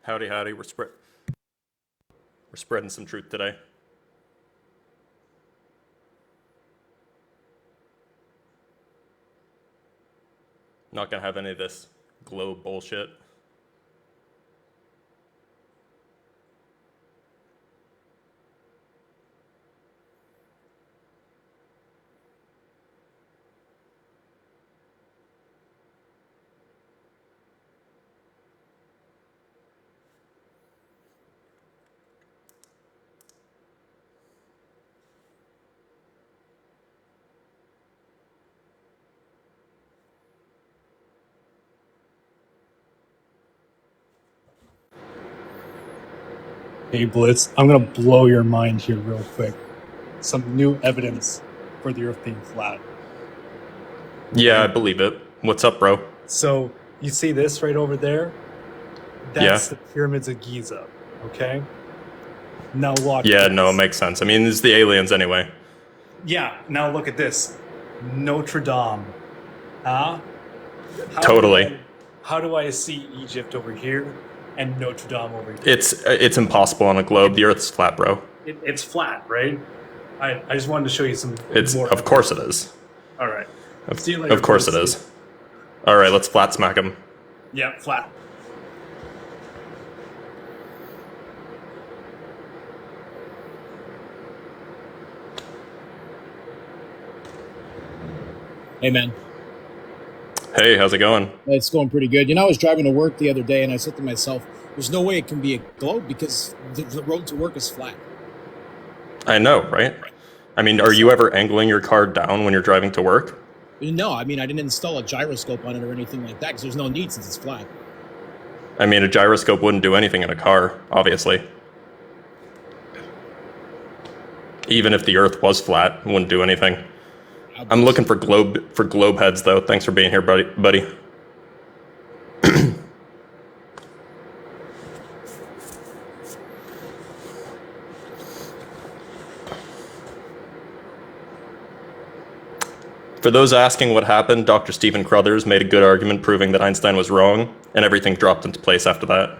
Howdy, howdy. We're spreading some truth today. Not gonna have any of this globe bullshit. Hey Blitz, I'm gonna blow your mind here real quick. Some new evidence for the Earth being flat. Yeah, I believe it. What's up, bro? So you see this right over there? That's the pyramids of Giza. Okay. Now watch. Yeah, this. no, it makes sense. I mean, it's the aliens anyway. Yeah. Now look at this. Notre Dame. Huh? Totally. How do I see Egypt over here and Notre Dame over here? It's impossible on a globe. The Earth's flat, bro. It's flat, right? I just wanted to show you some. Of course it is. All right. Of course it is. All right, let's flat smack him. Yeah, flat. Hey, man. Hey, how's it going? It's going pretty good. You know, I was driving to work the other day, and I said to myself, there's no way it can be a globe because the road to work is flat. I know, right? I mean, are you ever angling your car down when you're driving to work? No, I mean, I didn't install a gyroscope on it or anything like that because there's no need since it's flat. I mean, a gyroscope wouldn't do anything in a car, obviously. Even if the Earth was flat, it wouldn't do anything. I'm looking for globe heads, though. Thanks for being here, buddy. For those asking what happened, Dr. Stephen Crothers made a good argument proving that Einstein was wrong, and everything dropped into place after that.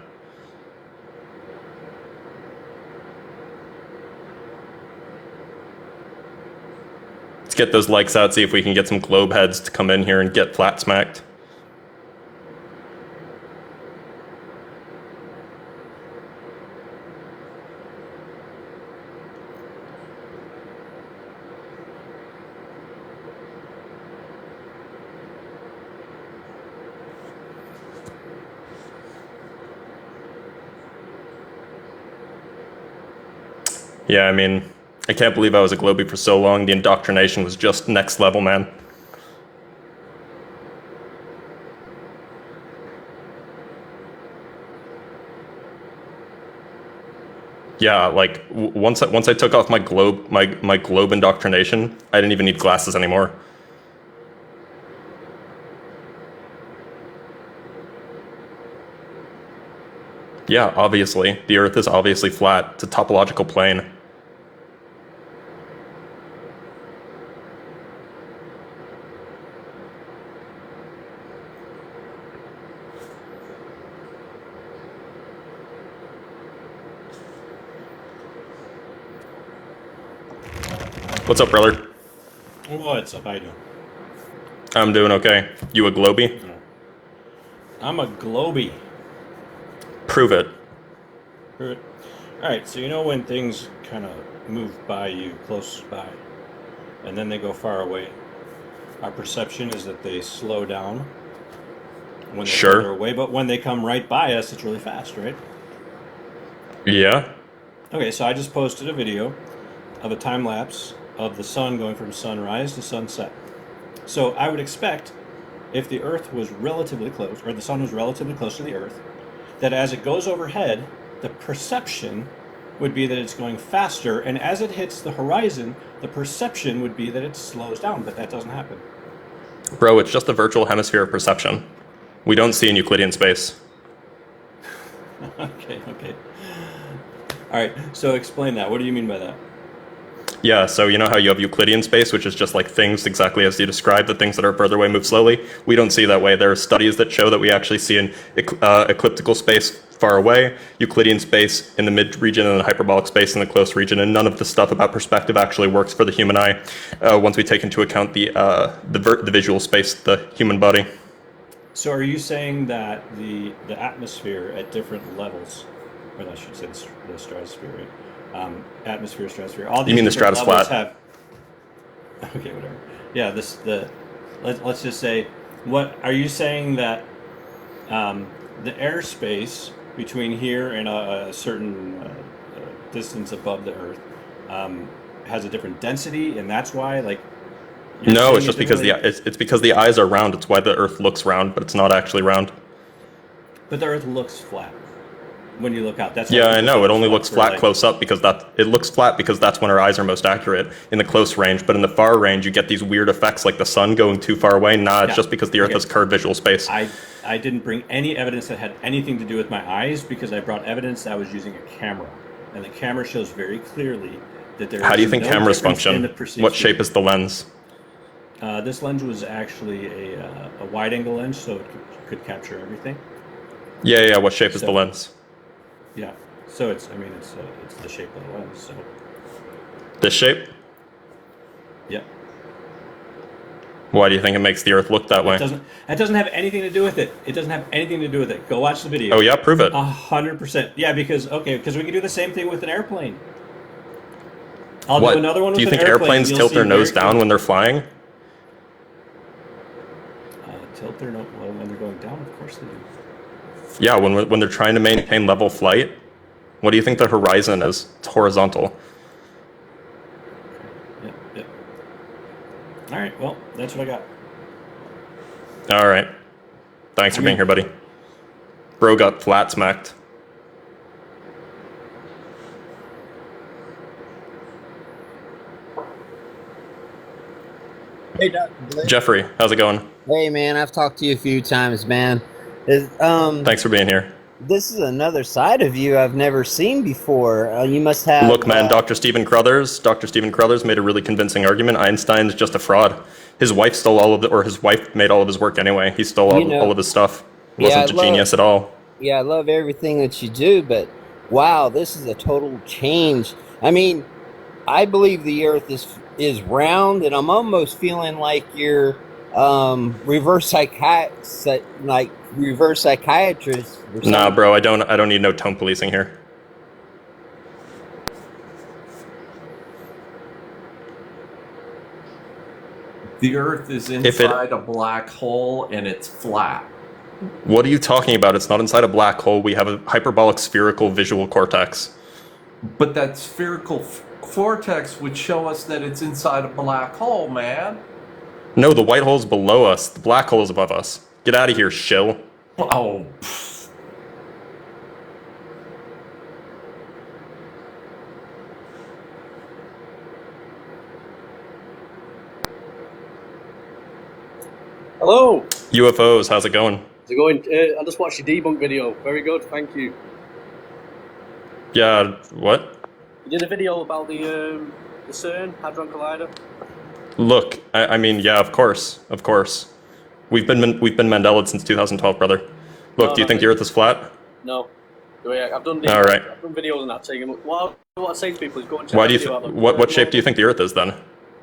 Let's get those likes out, see if we can get some globe heads to come in here and get flat smacked. Yeah, I mean, I can't believe I was a globie for so long. The indoctrination was just next level, man. Yeah, like once I took off my globe indoctrination, I didn't even need glasses anymore. Yeah, obviously, the Earth is obviously flat. It's a topological plane. What's up, brother? What's up? How you doing? I'm doing okay. You a globie? I'm a globie. Prove it. Alright, so you know when things kind of move by you, close by, and then they go far away? Our perception is that they slow down when they're further away, but when they come right by us, it's really fast, right? Yeah. Okay, so I just posted a video of a time lapse of the sun going from sunrise to sunset. So I would expect if the Earth was relatively close, or the sun was relatively close to the Earth, that as it goes overhead, the perception would be that it's going faster, and as it hits the horizon, the perception would be that it slows down, but that doesn't happen. Bro, it's just a virtual hemisphere of perception. We don't see in Euclidean space. Okay. Alright, so explain that. What do you mean by that? Yeah, so you know how you have Euclidean space, which is just like things exactly as you described, the things that are further away move slowly? We don't see that way. There are studies that show that we actually see in elliptical space far away, Euclidean space in the mid region, and hyperbolic space in the close region. And none of the stuff about perspective actually works for the human eye once we take into account the visual space, the human body. So are you saying that the atmosphere at different levels, or I should say the stratosphere, right? Atmosphere, stratosphere, all these You mean the different stratus levels flat? okay, whatever. Yeah, let's just say, what are you saying that the airspace between here and a certain distance above the Earth has a different density, and that's why, like. No, it's just because it's because the eyes are round. It's why the Earth looks round, but it's not actually round. But the Earth looks flat when you look out. That's yeah, I know. It only looks flat close up because it looks flat because that's when our eyes are most accurate in the close range. But in the far range, you get these weird effects like the sun going too far away. Nah, it's just because the Earth has curved visual space. I didn't bring any evidence that had anything to do with my eyes because I brought evidence that I was using a camera, and the camera shows very clearly that there. How do you think cameras function? What shape is the lens? This lens was actually a wide-angle lens, so it could capture everything. Yeah. What shape is the lens? Yeah. So it's the shape of the lens. So. This shape? Yeah. Why do you think it makes the Earth look that way? That doesn't have anything to do with it. It doesn't have anything to do with it. Go watch the video. Oh yeah, prove it. 100%. Yeah, because we can do the same thing with an airplane. I'll do another one with an airplane. Do you think airplanes tilt their nose down when they're flying? Tilt their nose when they're going down? Of course they do. Yeah, when they're trying to maintain level flight. What do you think the horizon is? It's horizontal. Yeah. All right, well, that's what I got. All right. Thanks for being here, buddy. Bro got flat smacked. Hey, Dr. Blake. Jeffrey, how's it going? Hey, man, I've talked to you a few times, man. Thanks for being here. This is another side of you I've never seen before. You must have... Look, man, Dr. Stephen Crothers made a really convincing argument. Einstein's just a fraud. His wife stole his wife made all of his work anyway. He stole all of his stuff. He wasn't a genius at all. Yeah, I love everything that you do, but wow, this is a total change. I mean, I believe the Earth is round, and I'm almost feeling like you're reverse psychiatrist. Nah, bro, I don't need no tone policing here. The Earth is inside a black hole and it's flat. What are you talking about? It's not inside a black hole. We have a hyperbolic spherical visual cortex. But that spherical vortex would show us that it's inside a black hole, man. No, the white hole's below us. The black hole's above us. Get out of here, shill. Oh. Hello. UFOs, how's it going? How's it going? I just watched your debunk video. Very good, thank you. Yeah, what? You did a video about the CERN Hadron Collider. Look, I mean, yeah, of course. We've been Mandelaed since 2012, brother. Look, do you think the Earth is flat? No. I've done all right. I've done videos on that. Saying what I say to people is go and check. Why do you what shape do you think the Earth is then?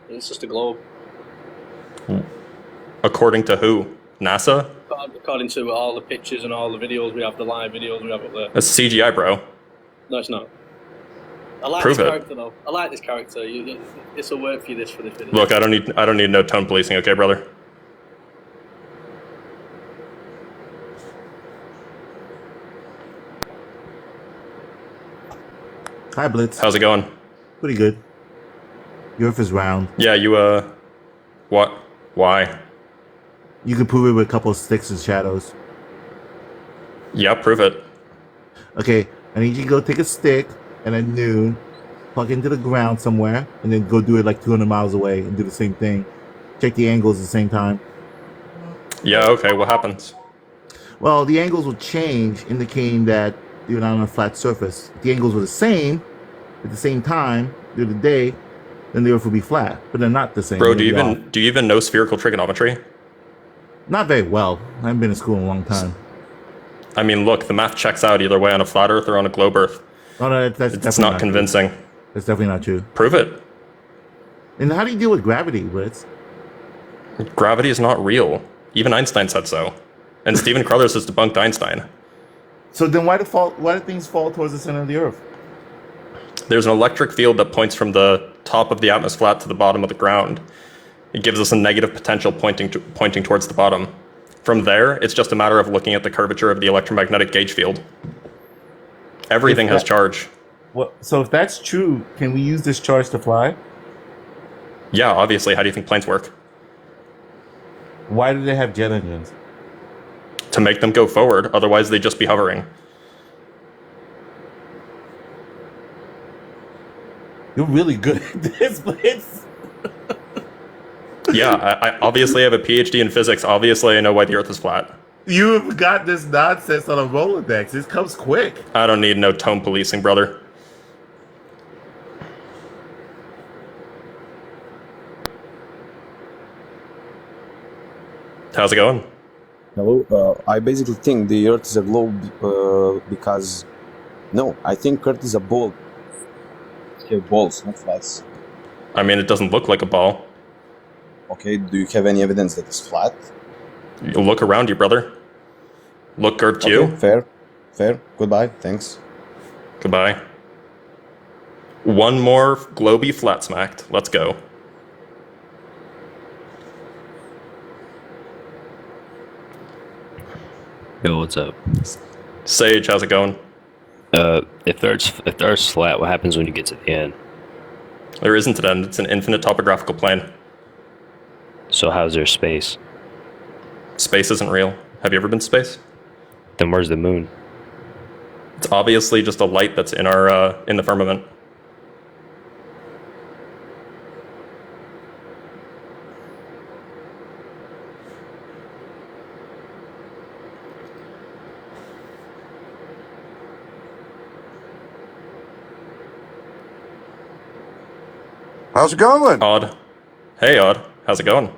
It's just a globe. According to who? NASA? According to all the pictures and all the videos we have, the live videos we have up there. That's CGI, bro. No, it's not. I like Prove this it. character though. I like this character. This will work for you for this video. Look, I don't need no tone policing, okay, brother? Hi, Blitz. How's it going? Pretty good. The Earth is round. Yeah, what? Why? You can prove it with a couple of sticks and shadows. Yeah, prove it. Okay, I need you to go take a stick and a noon, plug into the ground somewhere, and then go do it like 200 miles away and do the same thing. Check the angles at the same time. Yeah, okay, what happens? Well, the angles will change, indicating that you're not on a flat surface. If the angles were the same at the same time through the day, then the Earth would be flat. But they're not the same. Bro, do you even know spherical trigonometry? Not very well. I haven't been in school in a long time. I mean, look, the math checks out either way on a flat Earth or on a globe Earth. Oh no, that's It's definitely not convincing. True. That's definitely not true. Prove it. And how do you deal with gravity, Blitz? Gravity is not real. Even Einstein said so. And Stephen Crothers has debunked Einstein. So then why do things fall towards the center of the Earth? There's an electric field that points from the top of the atmosphere flat to the bottom of the ground. It gives us a negative potential pointing towards the bottom. From there, it's just a matter of looking at the curvature of the electromagnetic gauge field. Everything has charge. Well, so if that's true, can we use this charge to fly? Yeah, obviously. How do you think planes work? Why do they have jet engines? To make them go forward, otherwise they'd just be hovering. You're really good at this, Blitz. Yeah, I obviously have a PhD in physics. Obviously, I know why the Earth is flat. You've got this nonsense on a Rolodex. This comes quick. I don't need no tone policing, brother. How's it going? Hello. I basically think the Earth is a globe because no, I think Earth is a ball. You have balls, not flats. I mean, it doesn't look like a ball. Okay. Do you have any evidence that it's flat? You look around you, brother. Look, Gert, to Okay, you. fair. Goodbye. Thanks. Goodbye. One more globy flat smacked. Let's go. Yo, what's up? Sage, how's it going? If the Earth's flat, what happens when you get to the end? There isn't an end. It's an infinite topographical plane. So how's there space? Space isn't real. Have you ever been to space? Then where's the moon? It's obviously just a light that's in our in the firmament. How's it going? Odd. Hey, Odd. How's it going?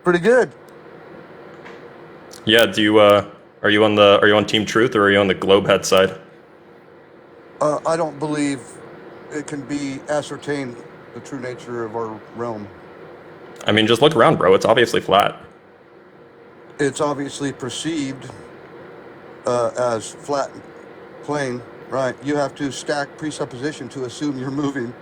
Pretty good. Yeah. Do you are you on Team Truth or are you on the Globehead side? I don't believe it can be ascertained the true nature of our realm. I mean, just look around, bro. It's obviously flat. It's obviously perceived as flat plane, right? You have to stack presupposition to assume you're moving.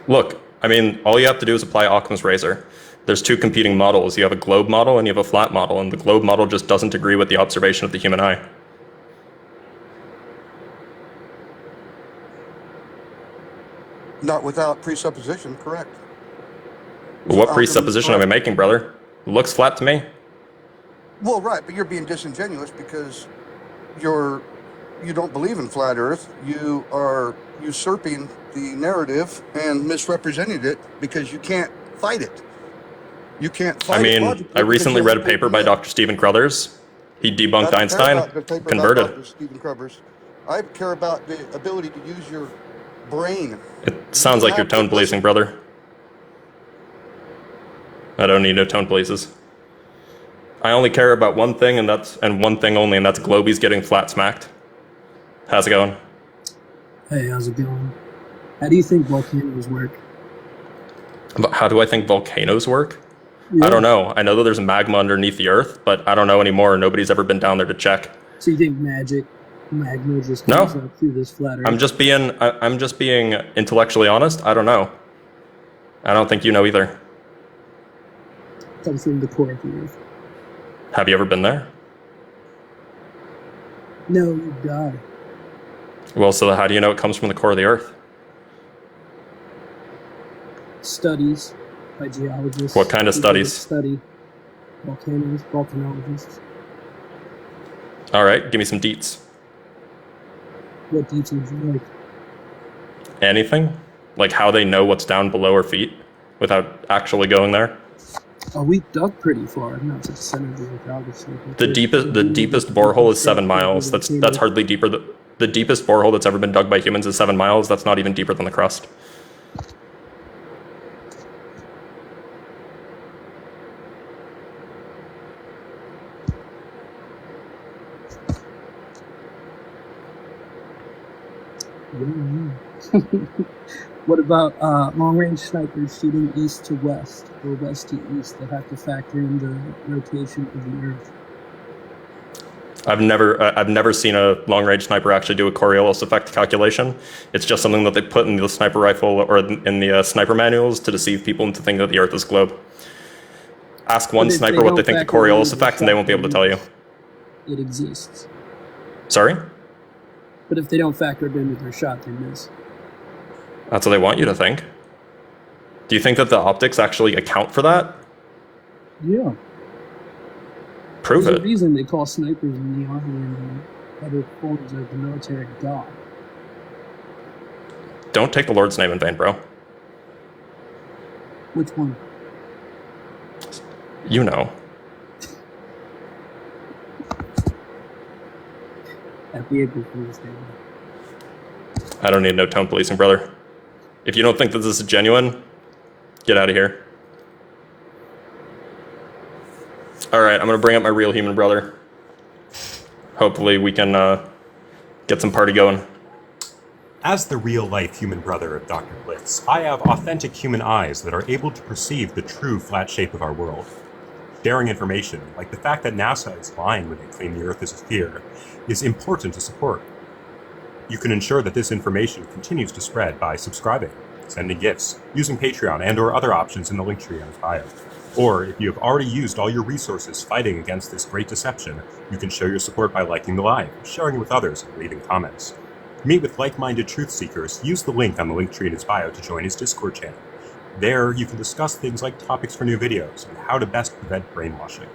Look, I mean, all you have to do is apply Occam's razor. There's two competing models. You have a globe model and you have a flat model, and the globe model just doesn't agree with the observation of the human eye. Not without presupposition, correct? But what presupposition am I making, brother? It looks flat to me. Well, right, but you're being disingenuous because you don't believe in flat Earth. You are usurping the narrative and misrepresenting it because you can't fight it. You can't fight it. I mean, I recently read a paper by Dr. Stephen Crothers. He debunked Einstein, converted. Dr. Stephen Crothers. I care about the ability to use your brain. It sounds like you're tone policing, brother. I don't need no tone polices. I only care about one thing, and one thing only, and that's globies getting flat smacked. How's it going? Hey, how's it going? How do you think volcanoes work? How do I think volcanoes work? Yeah. I don't know. I know that there's magma underneath the earth, but I don't know anymore. Nobody's ever been down there to check. So you think magma just No. comes up through this flat Earth? I'm just being intellectually honest. I don't know. I don't think you know either. Comes from the core of the Earth. Have you ever been there? No, you die. Well, so how do you know it comes from the core of the earth? Studies by geologists. What kind of people that studies? Study volcanoes, volcanologists. All right, give me some deets. What details you like? Anything? Like how they know what's down below our feet without actually going there? Oh, we dug pretty far, not to the center of the Earth, obviously. The deepest borehole is 7 miles. That's hardly deeper. The deepest borehole that's ever been dug by humans is 7 miles. That's not even deeper than the crust. What about long-range snipers shooting east to west or west to east that have to factor in the rotation of the Earth? I've never seen a long-range sniper actually do a Coriolis effect calculation. It's just something that they put in the sniper rifle or in the sniper manuals to deceive people into thinking that the Earth is a globe. Ask one sniper what they think the Coriolis effect, and they won't be able to tell you. It exists. Sorry? But if they don't factor it into their shot, they miss. That's what they want you to think. Do you think that the optics actually account for that? Yeah. Prove There's it. a reason they call snipers in the army and other forms of the military God. Don't take the Lord's name in vain, bro. Which one? You know. Happy April Fool's Day. I don't need no tone policing, brother. If you don't think that this is genuine, get out of here. Alright, I'm gonna bring up my real human brother. Hopefully we can get some party going. As the real-life human brother of Dr. Blitz, I have authentic human eyes that are able to perceive the true flat shape of our world. Sharing information, like the fact that NASA is lying when they claim the Earth is a sphere, is important to support. You can ensure that this information continues to spread by subscribing, sending gifts, using Patreon and/or other options in the link tree on his bio. Or, if you have already used all your resources fighting against this great deception, you can show your support by liking the live, sharing it with others, and leaving comments. Meet with like-minded truth seekers, use the link on the link tree in his bio to join his Discord channel. There, you can discuss things like topics for new videos and how to best prevent brainwashing.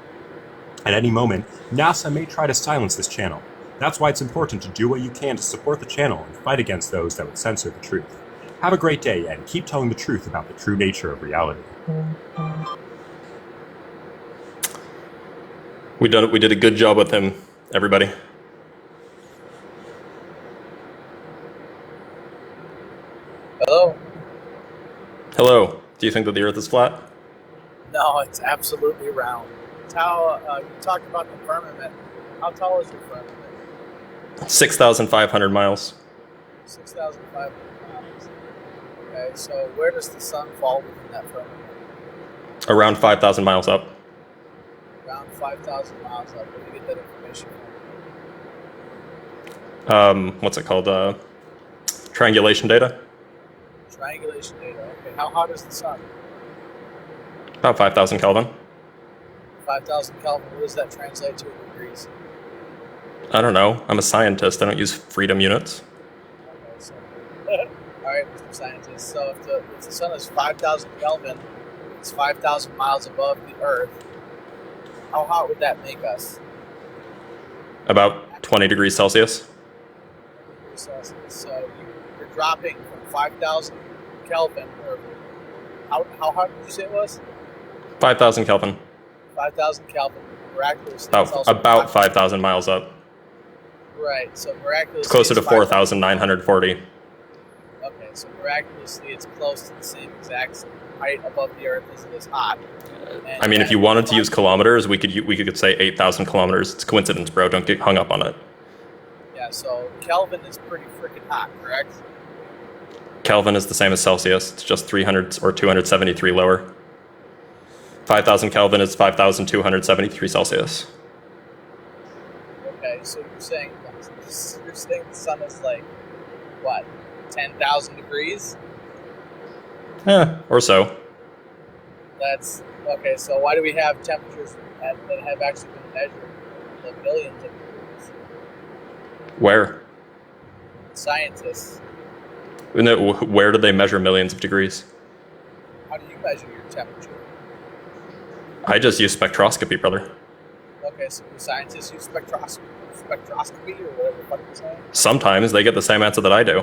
At any moment, NASA may try to silence this channel. That's why it's important to do what you can to support the channel and fight against those that would censor the truth. Have a great day, and keep telling the truth about the true nature of reality. We did a good job with him, everybody. Hello? Hello. Do you think that the Earth is flat? No, it's absolutely round. It's how you talked about the firmament. How tall is your firmament? 6,500 miles. 6,500 miles. Okay, so where does the sun fall within that firmament? Around 5,000 miles up. Around 5,000 miles up. Where do you get that information from? What's it called? Triangulation data? Triangulation data. Okay, how hot is the sun? About 5,000 Kelvin. 5,000 Kelvin. What does that translate to in degrees? I don't know. I'm a scientist. I don't use freedom units. Okay, so all right, Mr. Scientist. So if the sun is 5,000 Kelvin, it's 5,000 miles above the Earth. How hot would that make us? About 20 degrees Celsius. So you're dropping from 5,000 Kelvin, or how hot did you say it was? 5,000 Kelvin. 5,000 Kelvin. Miraculously, About 5,000 miles up. Right. So miraculously, It's closer to 4,940. Okay, so miraculously, it's close to the same exact height above the Earth as it is hot. And I mean, if you wanted to use kilometers, we could say 8,000 kilometers. It's coincidence, bro. Don't get hung up on it. Yeah. So Kelvin is pretty freaking hot, correct? Kelvin is the same as Celsius. It's just 300 or 273 lower. 5,000 Kelvin is 5,273 Celsius. Okay, so you're saying the sun is like what, 10,000 degrees? Yeah, or so. That's okay. So why do we have temperatures that have actually been measured in the millions of degrees? Where? Scientists. No, where do they measure millions of degrees? How do you measure your temperature? I just use spectroscopy, brother. Okay, so do scientists use spectroscopy or whatever the fuck you're saying? Sometimes they get the same answer that I do.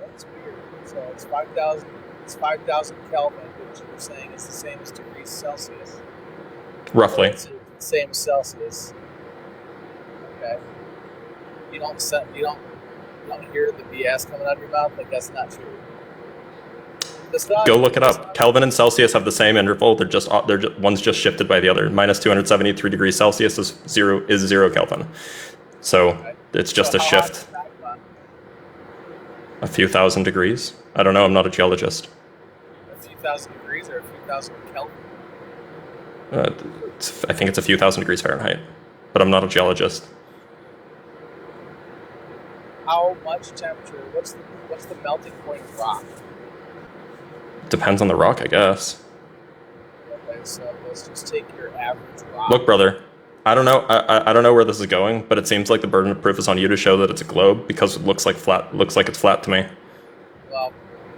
That's weird. So it's 5,000. It's 5,000 Kelvin, which you're saying is the same as degrees Celsius. Roughly. It's the same as Celsius. Okay. You don't hear the BS coming out of your mouth? Like, that's not true. Go look it up. Kelvin and Celsius have the same interval. They're just one's just shifted by the other. Minus 273 degrees Celsius is zero Kelvin. So it's just a shift. A few thousand degrees? I don't know, I'm not a geologist. A few thousand degrees or a few thousand Kelvin? I think it's a few thousand degrees Fahrenheit, but I'm not a geologist. How much temperature? What's the melting point of rock? Depends on the rock, I guess. Okay, so let's just take your average rock. Look, brother, I don't know. I don't know where this is going, but it seems like the burden of proof is on you to show that it's a globe because it looks like flat. Looks like it's flat to me. Well,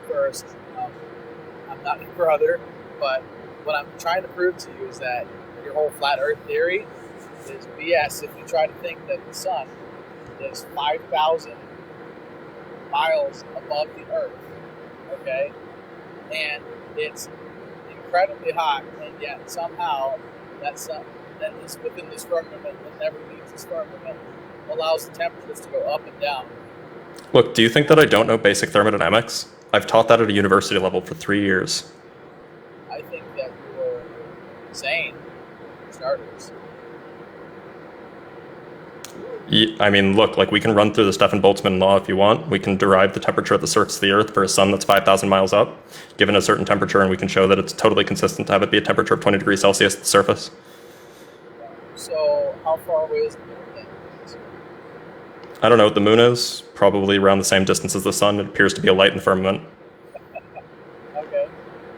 first, I'm not your brother, but what I'm trying to prove to you is that your whole flat Earth theory is BS. If you try to think that the sun is 5,000 miles above the Earth, okay, and it's incredibly hot, and yet somehow that sun that is within this firmament that never leaves this firmament allows the temperatures to go up and down. Look, do you think that I don't know basic thermodynamics? I've taught that at a university level for 3 years. I think that you're insane, for starters. I mean, look, like we can run through the Stefan-Boltzmann law if you want. We can derive the temperature at the surface of the Earth for a sun that's 5,000 miles up, given a certain temperature, and we can show that it's totally consistent to have it be a temperature of 20 degrees Celsius at the surface. So, how far away is the moon then? I don't know what the moon is. Probably around the same distance as the sun. It appears to be a light in the firmament. Okay.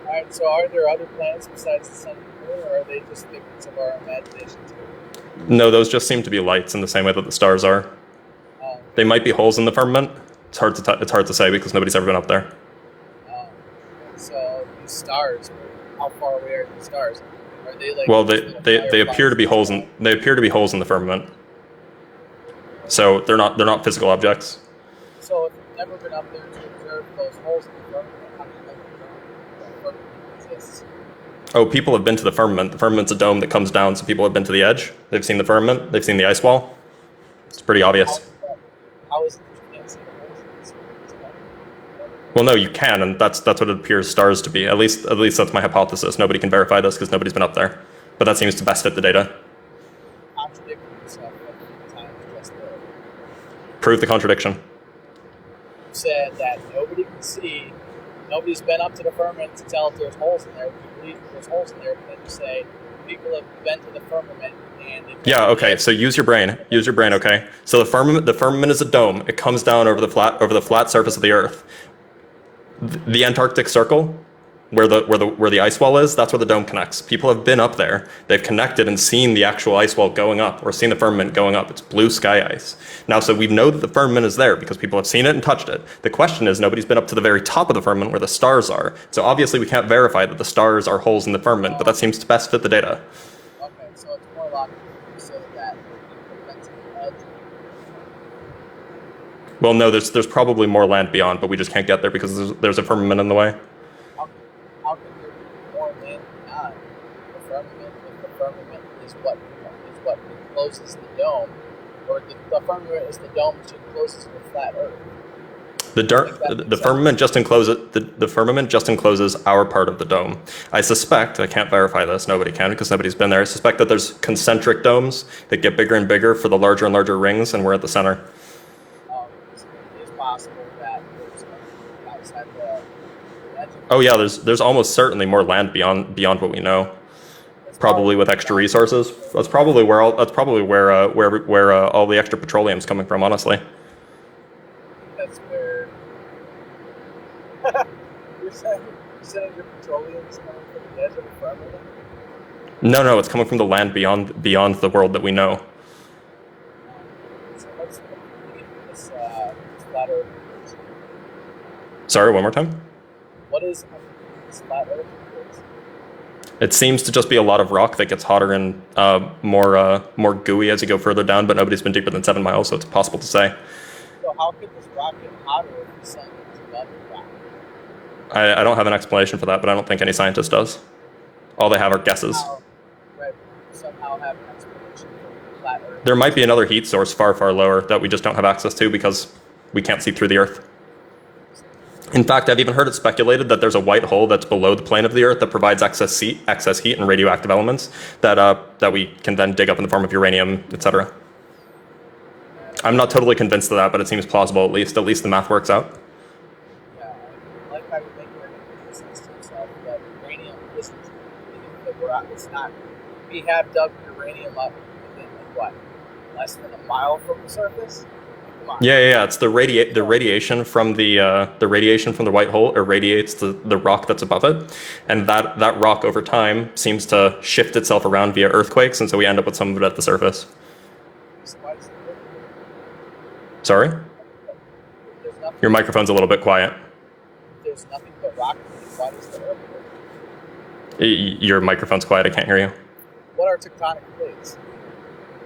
Alright, so are there other planets besides the sun and the moon, or are they just figments of our imagination too? No, those just seem to be lights in the same way that the stars are. They might be holes in the firmament. It's hard to say because nobody's ever been up there. So these stars, how far away are these stars? Are they like? Well, they appear to be holes in the firmament. So they're not physical objects. So if you've never been up there to observe those holes in the firmament, how do you know the firmament exists? Oh, people have been to the firmament. The firmament's a dome that comes down, so people have been to the edge. They've seen the firmament. They've seen the ice wall. It's pretty obvious. How is it that you can't see the holes in this firmament? Well, no, you can, and that's what it appears stars to be. At least that's my hypothesis. Nobody can verify this because nobody's been up there, but that seems to best fit the data. Contradicting yourself every time just there. Prove the contradiction. You said that nobody can see. Nobody's been up to the firmament to tell if there's holes in there. You believe there's holes in there, but then you say people have been to the firmament and yeah, okay. So use your brain. Use your brain. Okay. So the firmament is a dome. It comes down over the flat surface of the Earth. The Antarctic Circle, where the ice wall is, that's where the dome connects. People have been up there. They've connected and seen the actual ice wall going up, or seen the firmament going up. It's blue sky ice. Now, so we know that the firmament is there because people have seen it and touched it. The question is, nobody's been up to the very top of the firmament where the stars are. So obviously we can't verify that the stars are holes in the firmament, but that seems to best fit the data. Okay, so it's more logical to say that people have been to the edge. Well, no, there's probably more land beyond, but we just can't get there because there's a firmament in the way. How can there be more land beyond the firmament if the firmament is what encloses the dome, or the firmament is the dome which encloses the flat Earth? The firmament just encloses the firmament just encloses our part of the dome. I suspect, I can't verify this, nobody can because nobody's been there. I suspect that there's concentric domes that get bigger and bigger for the larger and larger rings, and we're at the center. It is possible that there's outside the edge. Oh yeah, there's almost certainly more land beyond what we know. Probably with extra resources. That's probably where all the extra petroleum's coming from. Honestly. That's where you're saying your petroleum is coming from the edge of the firmament. No, it's coming from the land beyond the world that we know. So what's the meaning of this flat Earth? Sorry, one more time. What is this flat Earth? It seems to just be a lot of rock that gets hotter and more gooey as you go further down, but nobody's been deeper than 7 miles, so it's impossible to say. So how could this rock get hotter if the sun is above the rock? I don't have an explanation for that, but I don't think any scientist does. All they have are guesses. Somehow have an explanation for the flat Earth. There might be another heat source far, far lower that we just don't have access to because we can't see through the Earth. In fact, I've even heard it speculated that there's a white hole that's below the plane of the Earth that provides excess heat and radioactive elements that we can then dig up in the form of uranium, etc. I'm not totally convinced of that, but it seems plausible at least. At least the math works out. It's not. We have dug uranium up within what, less than a mile from the surface. Come on. Yeah. It's the radiation from the radiation from the white hole irradiates the rock that's above it, and that rock over time seems to shift itself around via earthquakes, and so we end up with some of it at the surface. Sorry? Your microphone's a little bit quiet. There's nothing but rock. Why does the Earth? Your microphone's quiet. I can't hear you. What are tectonic plates?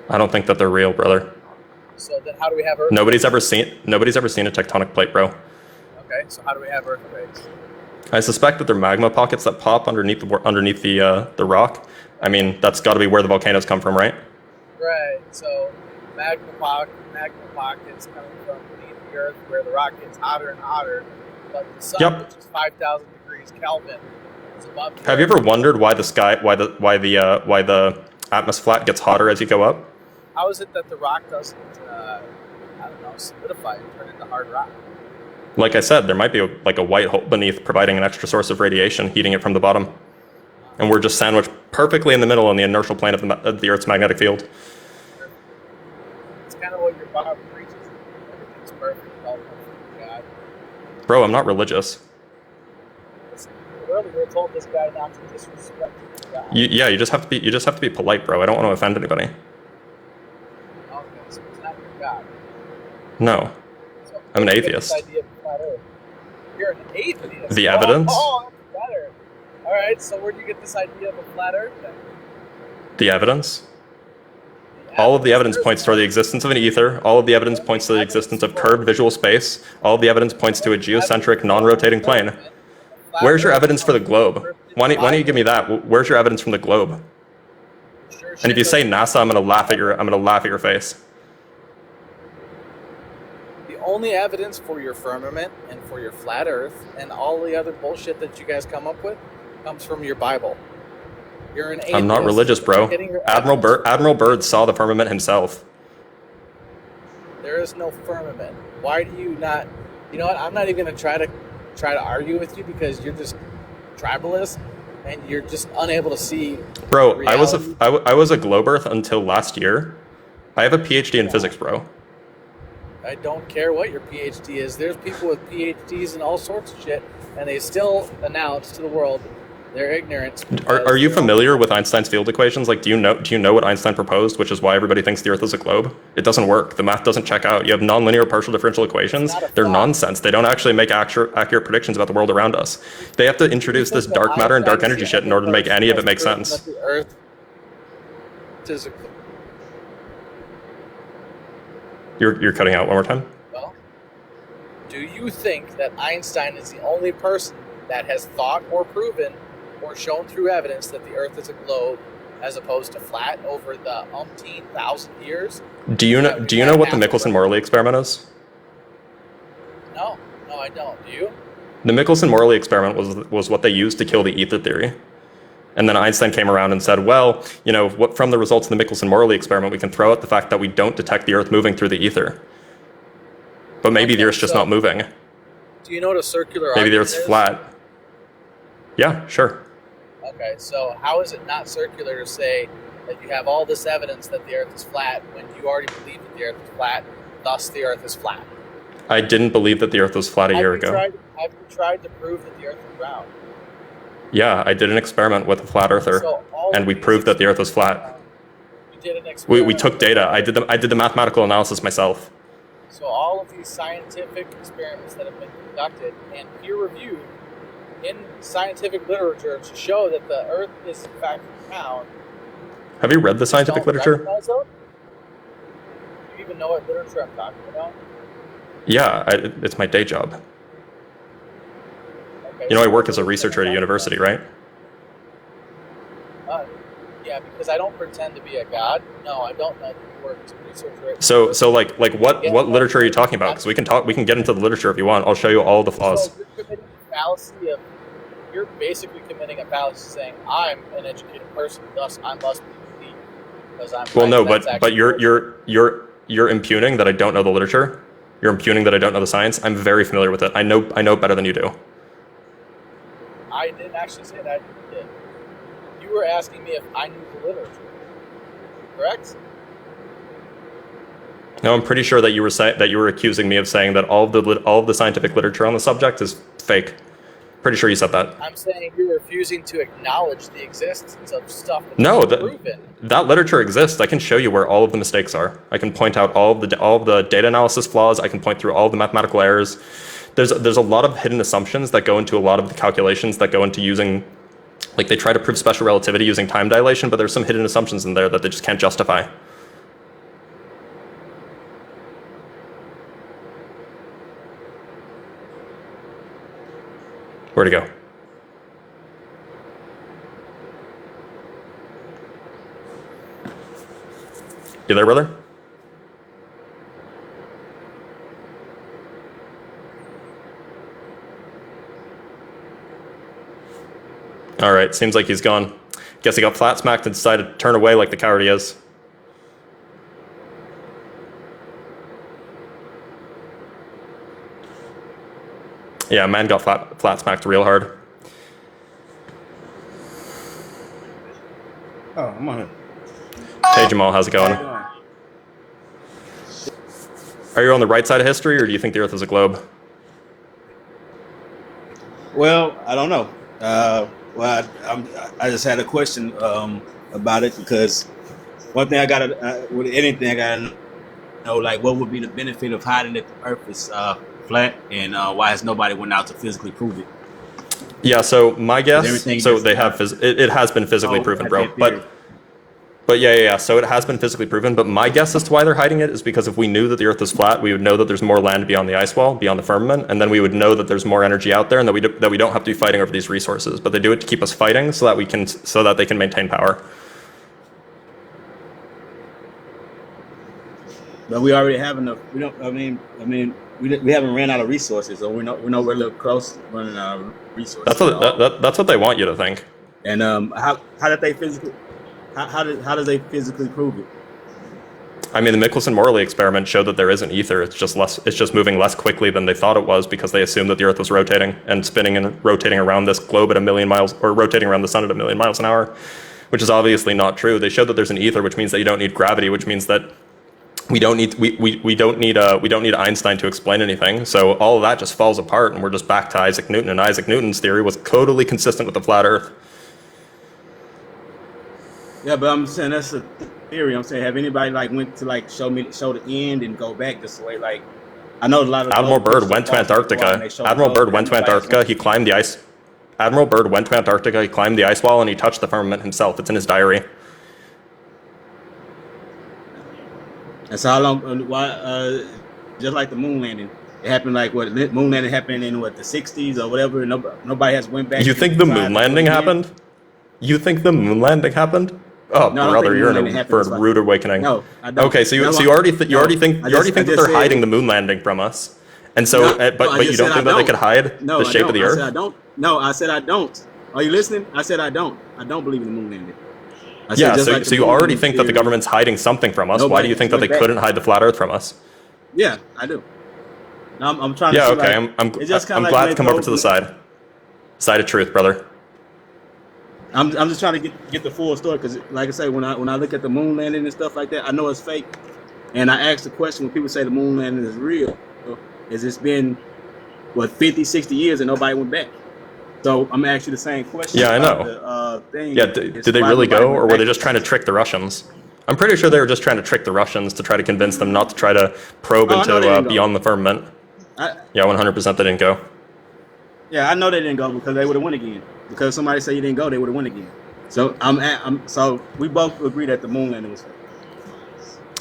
I don't think that they're real, brother. So then, how do we have earthquakes? Nobody's ever seen a tectonic plate, bro. Okay, so how do we have earthquakes? I suspect that they're magma pockets that pop underneath the rock. I mean, that's got to be where the volcanoes come from, right? Right. So magma pockets coming from beneath the Earth, where the rock gets hotter and hotter, but the sun, which is 5,000 degrees Kelvin, is above. Have you ever wondered why the atmosphere flat gets hotter as you go up? How is it that the rock doesn't, solidify and turn into hard rock? Like I said, there might be a white hole beneath, providing an extra source of radiation, heating it from the bottom, and we're just sandwiched perfectly in the middle on the inertial plane of the Earth's magnetic field. It's kind of what your Bible preaches. Everything's perfect. All from God. Bro, I'm not religious. Earlier, we were told this guy not to disrespect God. You just have to be polite, bro. I don't want to offend anybody. Okay, so it's not your God. No, So I'm an where do you get atheist. this idea of flat Earth? You're an atheist. The evidence? Oh, that's better. All right, so where do you get this idea of a flat Earth then? The evidence? All of the evidence points toward the existence of an ether. All of the evidence points to the existence of curved visual space. All of the evidence points to a geocentric, non-rotating plane. Where's your evidence for the globe? Why don't you give me that? Where's your evidence from the globe? And if you say NASA, I'm gonna laugh at your face. The only evidence for your firmament and for your flat Earth and all the other bullshit that you guys come up with comes from your Bible. You're an atheist. I'm not religious, bro. Admiral Byrd saw the firmament himself. There is no firmament. Why do you not? You know what? I'm not even gonna try to argue with you because you're just tribalist and you're just unable to see. Bro, reality. I was a globe Earth until last year. I have a PhD in physics, bro. I don't care what your PhD is. There's people with PhDs and all sorts of shit, and they still announce to the world their ignorance. Are you familiar with Einstein's field equations? Like, do you know what Einstein proposed, which is why everybody thinks the Earth is a globe? It doesn't work. The math doesn't check out. You have nonlinear partial differential equations. They're nonsense. They don't actually make accurate predictions about the world around us. They have to introduce this dark matter and dark energy shit in order to make any of it make sense. The Earth is a You're cutting out one more time. Well, do you think that Einstein is the only person that has thought or proven or shown through evidence that the Earth is a globe as opposed to flat over the umpteen thousand years? Do you know what the Michelson-Morley experiment is? No, I don't. Do you? The Michelson-Morley experiment was what they used to kill the ether theory. And then Einstein came around and said, well, from the results of the Michelson-Morley experiment, we can throw out the fact that we don't detect the Earth moving through the ether. But maybe the Earth's just not moving. Do you know what a circular Maybe the argument Earth's is? flat. Yeah, sure. Okay, so how is it not circular to say that you have all this evidence that the Earth is flat when you already believe that the Earth is flat, thus the Earth is flat? I didn't believe that the Earth was flat a year ago. Have you tried to prove that the Earth is round? Yeah, I did an experiment with a flat earther, and we proved that the Earth was flat. You did an experiment. We took data. I did the mathematical analysis myself. So all of these scientific experiments that have been conducted and peer-reviewed in scientific literature to show that the Earth is in fact round. Have you read the scientific literature? Recognize those? Do you even know what literature I'm talking about? Yeah, it's my day job. I work as a researcher at a university, right? Yeah, because I don't pretend to be a god. No, I don't know that you work as a researcher. So like what literature are you talking about? Because we can get into the literature if you want. I'll show you all the flaws. So you're basically committing a fallacy saying I'm an educated person, thus I must believe because I'm. Well, no, but you're impugning that I don't know the literature. You're impugning that I don't know the science. I'm very familiar with it. I know better than you do. I didn't actually say that. You did. You you were asking me if I knew the literature, correct? No, I'm pretty sure that you were accusing me of saying that all of the scientific literature on the subject is fake. Pretty sure you said that. I'm saying you're refusing to acknowledge the existence of stuff that's No, proven. that literature exists. I can show you where all of the mistakes are. I can point out all of the data analysis flaws. I can point through all of the mathematical errors. There's a lot of hidden assumptions that go into a lot of the calculations that go into using, like they try to prove special relativity using time dilation, but there's some hidden assumptions in there that they just can't justify. Where'd he go? You there, brother? All right, seems like he's gone. Guess he got flat smacked and decided to turn away like the coward he is. Yeah, man got flat smacked real hard. Oh, I'm on it. Hey Jamal, how's it going? Are you on the right side of history, or do you think the Earth is a globe? Well, I don't know. I just had a question about it, because one thing I gotta with anything I gotta know, like, what would be the benefit of hiding that the Earth is flat, and why has nobody went out to physically prove it? Yeah, so my guess, so they have, it has been physically proven, bro, but yeah, so it has been physically proven, but my guess as to why they're hiding it is because if we knew that the Earth was flat, we would know that there's more land beyond the ice wall, beyond the firmament, and then we would know that there's more energy out there, and that we don't have to be fighting over these resources, but they do it to keep us fighting so that they can maintain power. But we already have enough. We don't. We haven't ran out of resources, so we're a little close to running out of resources. That's what they want you to think. And how did they physically? How does they physically prove it? I mean, the Michelson-Morley experiment showed that there is an ether. It's just moving less quickly than they thought it was, because they assumed that the Earth was rotating and spinning and rotating around this globe at 1 million miles, or rotating around the sun at 1 million miles an hour, which is obviously not true. They showed that there's an ether, which means that you don't need gravity, which means that we don't need Einstein to explain anything. So all of that just falls apart, and we're just back to Isaac Newton. And Isaac Newton's theory was totally consistent with the flat Earth. Yeah, but I'm saying that's a theory. I'm saying, have anybody went to show the end and go back this way? Like, I know a lot of Admiral Byrd went to Antarctica. Admiral Byrd went to Antarctica. He climbed the ice. Admiral Byrd went to Antarctica. He climbed the ice wall and he touched the firmament himself. It's in his diary. And so how long? Why? Just like the moon landing, it happened. Moon landing happened in the 60s or whatever. Nobody has went back. You think the moon landing happened? You think the moon landing happened? Oh, no, brother, you're in for a rude awakening. No, I don't. Okay, so you already think that they're hiding the moon landing from us, and so but you don't think that they could hide the shape of the Earth? I said I don't. No, I said I don't. Are you listening? I said I don't. I don't believe in the moon landing. Yeah, so you already think that the government's hiding something from us. Why do you think that they couldn't hide the flat Earth from us? Yeah, I do. I'm trying to. Yeah, okay. I'm glad to come over to the side of truth, brother. I'm just trying to get the full story, because, like I say, when I look at the moon landing and stuff like that, I know it's fake. And I ask the question, when people say the moon landing is real, is it's been 50, 60 years and nobody went back. So I'm gonna ask you the same question. Yeah, I know. Did they really go, or were they just trying to trick the Russians? I'm pretty sure they were just trying to trick the Russians to try to convince them not to try to probe into beyond the firmament. Yeah, 100% they didn't go. Yeah, I know they didn't go, because they would have won again. Because somebody said you didn't go, they would have won again. So so we both agree that the moon landing was fake.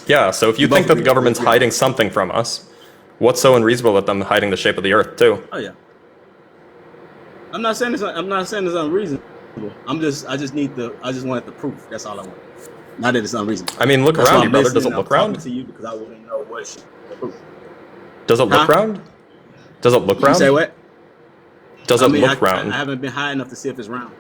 Yeah, so if you think that the government's hiding something from us, what's so unreasonable with them hiding the shape of the Earth too? Oh yeah. I'm not saying it's unreasonable. I just wanted the proof. That's all I want. Not that it's unreasonable. I mean, look around you, brother. Does it look round? To you, because I wouldn't know what proof. Does it look round? Does it look round? You say what? Does it look round? I haven't been high enough to see if it's round.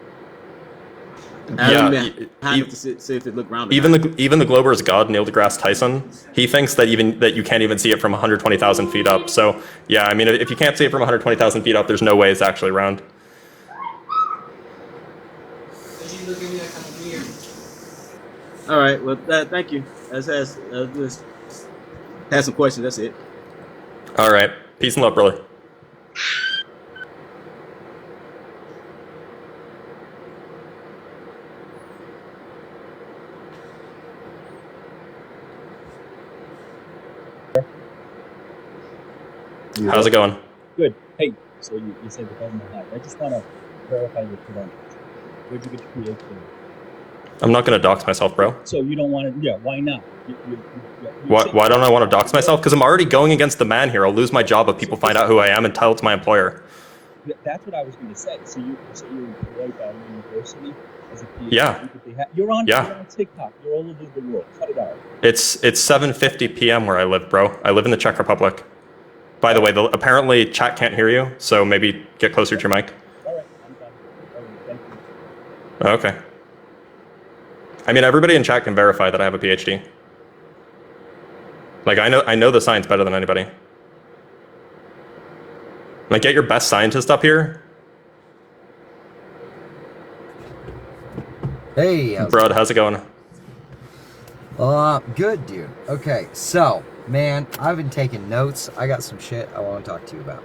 Even the Glober's god, Neil deGrasse Tyson, he thinks that you can't even see it from 120,000 feet up. So yeah, I mean, if you can't see it from 120,000 feet up, there's no way it's actually round. academia kind of weird. All right. Well, thank you. Just had some questions. That's it. All right. Peace and love, brother. How's it going? Good. Hey, so you said the government hacked. I just want to verify your credentials. Where'd you get your PhD? I'm not going to dox myself, bro. So you don't want to? Yeah. Why not? Why don't I want to dox myself? Because I'm already going against the man here. I'll lose my job if people find out who I am and tell it to my employer. That's what I was going to say. So you're employed by a university as a PhD. Yeah. You're on TikTok. You're all over the world. Cut it out. It's 7:50 p.m. where I live, bro. I live in the Czech Republic. By the way, apparently chat can't hear you, so maybe get closer to your mic. All right, I'm done. All right, thank you. Okay. I mean, everybody in chat can verify that I have a PhD. Like, I know the science better than anybody. Like, get your best scientist up here. Hey, Brad, how's it going? Good, dude. Okay, so, man, I've been taking notes. I got some shit I want to talk to you about.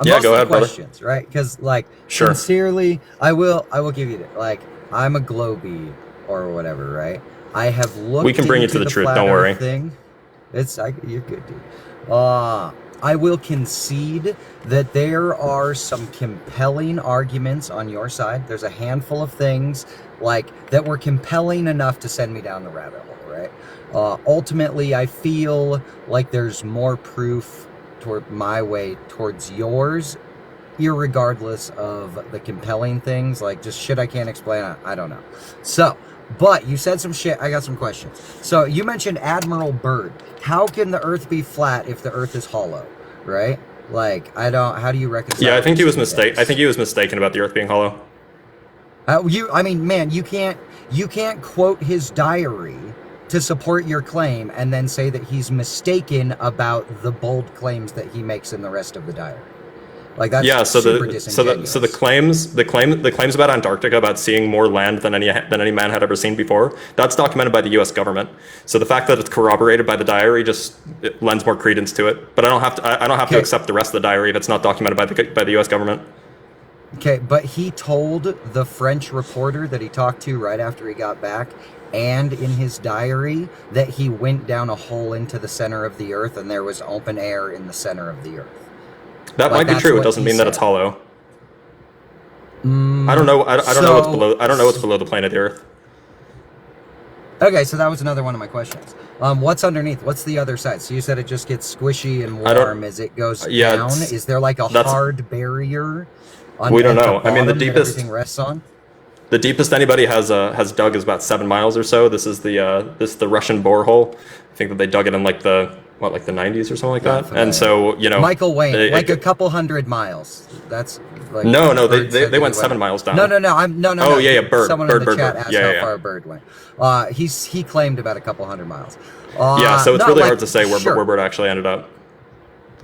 Yeah, go ahead, questions, brother. Right? Because, like, sure. Sincerely, I will give you that. Like, I'm a globie or whatever, right? I have looked. We can bring you to the truth. Don't worry. Thing. You're good, dude. I will concede that there are some compelling arguments on your side. There's a handful of things like that were compelling enough to send me down the rabbit hole, right? Ultimately, I feel like there's more proof toward my way towards yours, irregardless of the compelling things, like just shit I can't explain. I don't know. So, but you said some shit. I got some questions. So you mentioned Admiral Byrd. How can the Earth be flat if the Earth is hollow, right? Like, how do you reconcile? Yeah, I think he was mistaken. I think he was mistaken about the Earth being hollow. I mean, man, you can't quote his diary to support your claim and then say that he's mistaken about the bold claims that he makes in the rest of the diary. Like, that's super disingenuous. So the claims about Antarctica, about seeing more land than any man had ever seen before, that's documented by the U.S. government. So the fact that it's corroborated by the diary it lends more credence to it. But I don't have to accept the rest of the diary if it's not documented by the U.S. government. Okay, but he told the French reporter that he talked to right after he got back, and in his diary, that he went down a hole into the center of the Earth and there was open air in the center of the Earth. That might be true. It doesn't mean that it's hollow. I don't know. I don't know what's below. I don't know what's below the plane of the Earth. Okay, so that was another one of my questions. What's underneath? What's the other side? So you said it just gets squishy and warm as it goes down. Is there like a hard barrier? We don't know. I mean, the deepest everything rests on. The deepest anybody has dug is about 7 miles or so. This is the Russian borehole. I think that they dug it in like the 90s or something like that. And so, you know, Michael Wayne, a couple 100 miles. That's like no. They went 7 miles down. No. Oh yeah, Bird. Someone Bird, in the chat Bird. asked Yeah, how far Bird went. He claimed about a couple 100 miles. Yeah, so it's really hard to say where Bird actually ended up.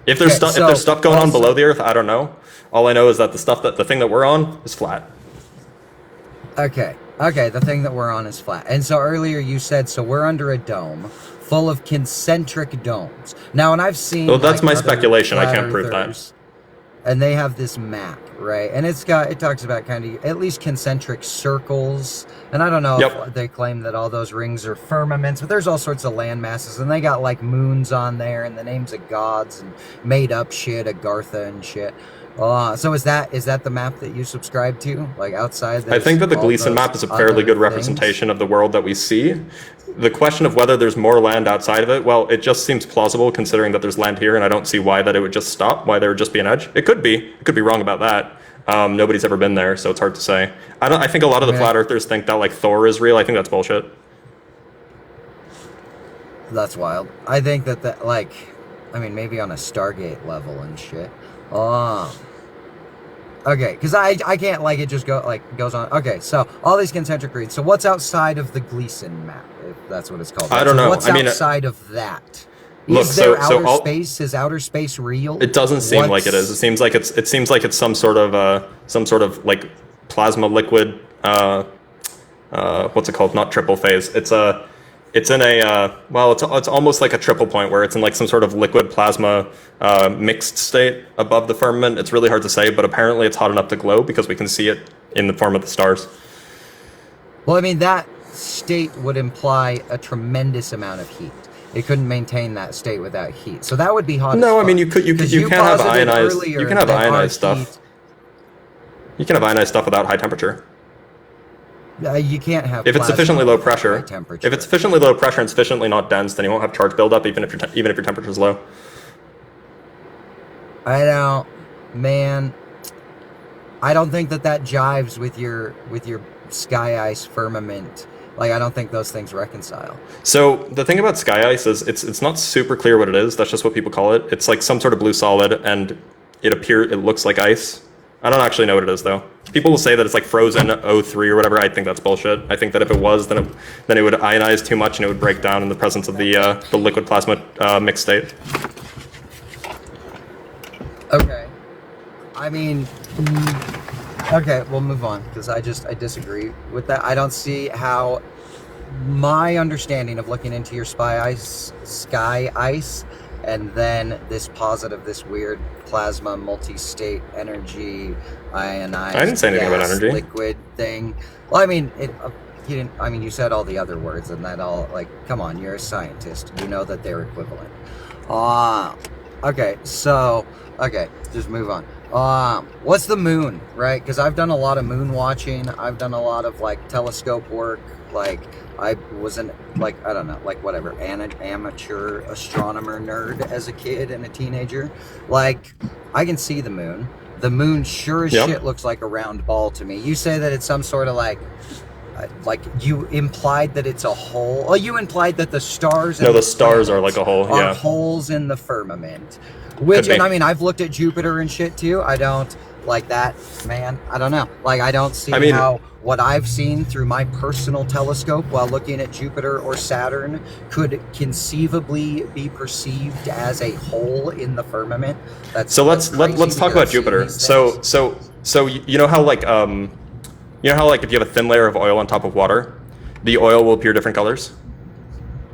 If there's stuff going on below the Earth, I don't know. All I know is that the thing that we're on is flat. Okay, the thing that we're on is flat. And so earlier you said, so we're under a dome full of concentric domes. Now, and I've seen... Well, that's my speculation. I can't prove that. And they have this map, right? And it talks about kind of at least concentric circles. And I don't know if they claim that all those rings are firmaments, but there's all sorts of land masses. And they got like moons on there and the names of gods and made up shit, Agartha and shit. So is that the map that you subscribe to? Like outside? I think that the Gleason map is a fairly good representation of the world that we see. The question of whether there's more land outside of it, well, it just seems plausible considering that there's land here, and I don't see why that it would just stop, why there would just be an edge. It could be. I could be wrong about that. Nobody's ever been there, so it's hard to say. I think a lot of the flat earthers think that like Thor is real. I think that's bullshit. That's wild. I think that like, I mean, maybe on a Stargate level and shit. Okay, because I can't like it just goes on. Okay, so all these concentric rings. So what's outside of the Gleason map, if that's what it's called? I don't know. What's outside of that? Look, is there outer space? Is outer space real? It doesn't seem like it is. It seems like it's some sort of like plasma liquid what's it called? Not triple phase. It's in a well, it's almost like a triple point where it's in like some sort of liquid plasma mixed state above the firmament. It's really hard to say, but apparently it's hot enough to glow because we can see it in the form of the stars. Well, I mean, that state would imply a tremendous amount of heat. It couldn't maintain that state without heat. So that would be hot. No, I mean you can have ionized. You can have ionized stuff. Heat, you can have ionized stuff without high temperature. You can't have. If it's sufficiently low pressure. Temperature. If it's sufficiently low pressure and sufficiently not dense, then you won't have charge buildup even if your temperature is low. I don't think that jives with your sky ice firmament. Like, I don't think those things reconcile. So the thing about sky ice is it's not super clear what it is. That's just what people call it. It's like some sort of blue solid, and it looks like ice. I don't actually know what it is though. People will say that it's like frozen O3 or whatever. I think that's bullshit. I think that if it was, then it would ionize too much and it would break down in the presence of the liquid plasma mixed state. Okay. I mean, okay, we'll move on because I disagree with that. I don't see how my understanding of looking into your sky ice, and then this weird plasma multi-state energy ionized. I didn't say anything about energy. Liquid thing. Well, I mean, you didn't. I mean, you said all the other words, and that all like, come on, you're a scientist. You know that they're equivalent. Okay, so just move on. What's the moon, right? Because I've done a lot of moon watching. I've done a lot of like telescope work. Like I wasn't like, I don't know, like whatever, an amateur astronomer nerd as a kid and a teenager. Like I can see the moon. The moon sure as shit looks like a round ball to me. You say that it's some sort of like you implied that it's a hole. Oh, you implied that the stars. No, the stars are like a hole. Are holes in the firmament. Which, and I mean, I've looked at Jupiter and shit too. I don't like that, man. I don't know. Like, I don't see how what I've seen through my personal telescope while looking at Jupiter or Saturn could conceivably be perceived as a hole in the firmament. Let's talk about Jupiter. So you know how like if you have a thin layer of oil on top of water, the oil will appear different colors?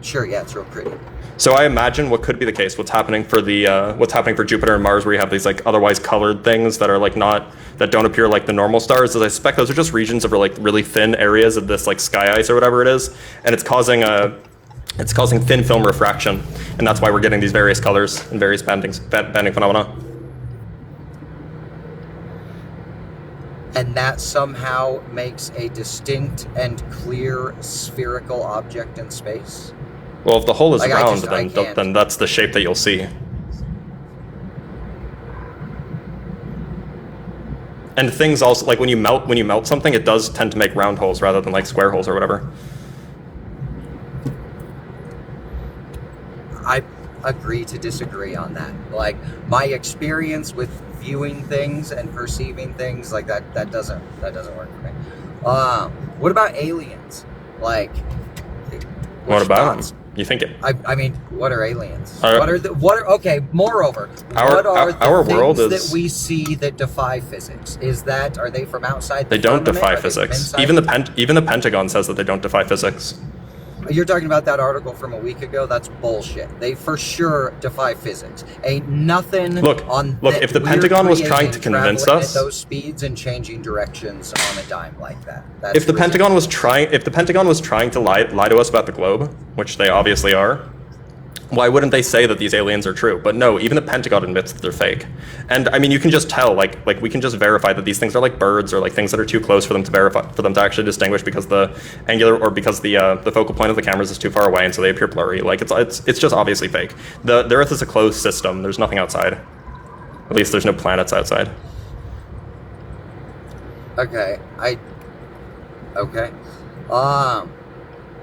Sure, yeah, it's real pretty. So I imagine what could be the case, what's happening for Jupiter and Mars, where you have these like otherwise colored things that are like that don't appear like the normal stars, is I suspect those are just regions of like really thin areas of this like sky ice or whatever it is, and it's causing thin film refraction, and that's why we're getting these various colors and various banding phenomena. And that somehow makes a distinct and clear spherical object in space? Well, if the hole is round, then that's the shape that you'll see. And things also, like when you melt something, it does tend to make round holes rather than like square holes or whatever. I agree to disagree on that. Like, my experience with viewing things and perceiving things, like that doesn't work for me. What about aliens? Like, what about them? You think it? I mean, what are aliens? Okay. Moreover, what are the world things that we see that defy physics? Are they from outside? They don't defy physics. Even the Pentagon says that they don't defy physics. You're talking about that article from a week ago? That's bullshit. They for sure defy physics. Ain't nothing. Look, if the Pentagon was trying to convince us at those speeds and changing directions on a dime like that. If the Pentagon was trying to lie to us about the globe, which they obviously are, why wouldn't they say that these aliens are true? But no, even the Pentagon admits that they're fake. And I mean, you can just tell, like we can just verify that these things are like birds or like things that are too close for them to actually distinguish, because the angular or because the focal point of the cameras is too far away, and so they appear blurry. Like it's just obviously fake. The Earth is a closed system. There's nothing outside. At least there's no planets outside. Okay.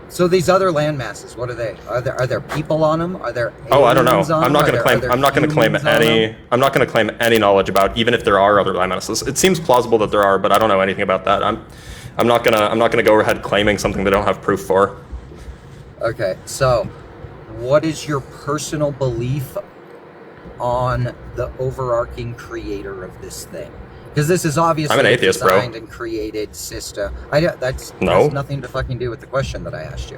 So these other land masses, what are they? Are there people on them? Are there aliens? Oh, I don't know. I'm not going to claim any knowledge about, even if there are other land masses. It seems plausible that there are, but I don't know anything about that. I'm not gonna go ahead claiming something they don't have proof for. Okay, so what is your personal belief on the overarching creator of this thing? Because this is obviously I'm an atheist, bro. designed and created system. That's No. has nothing to fucking do with the question that I asked you.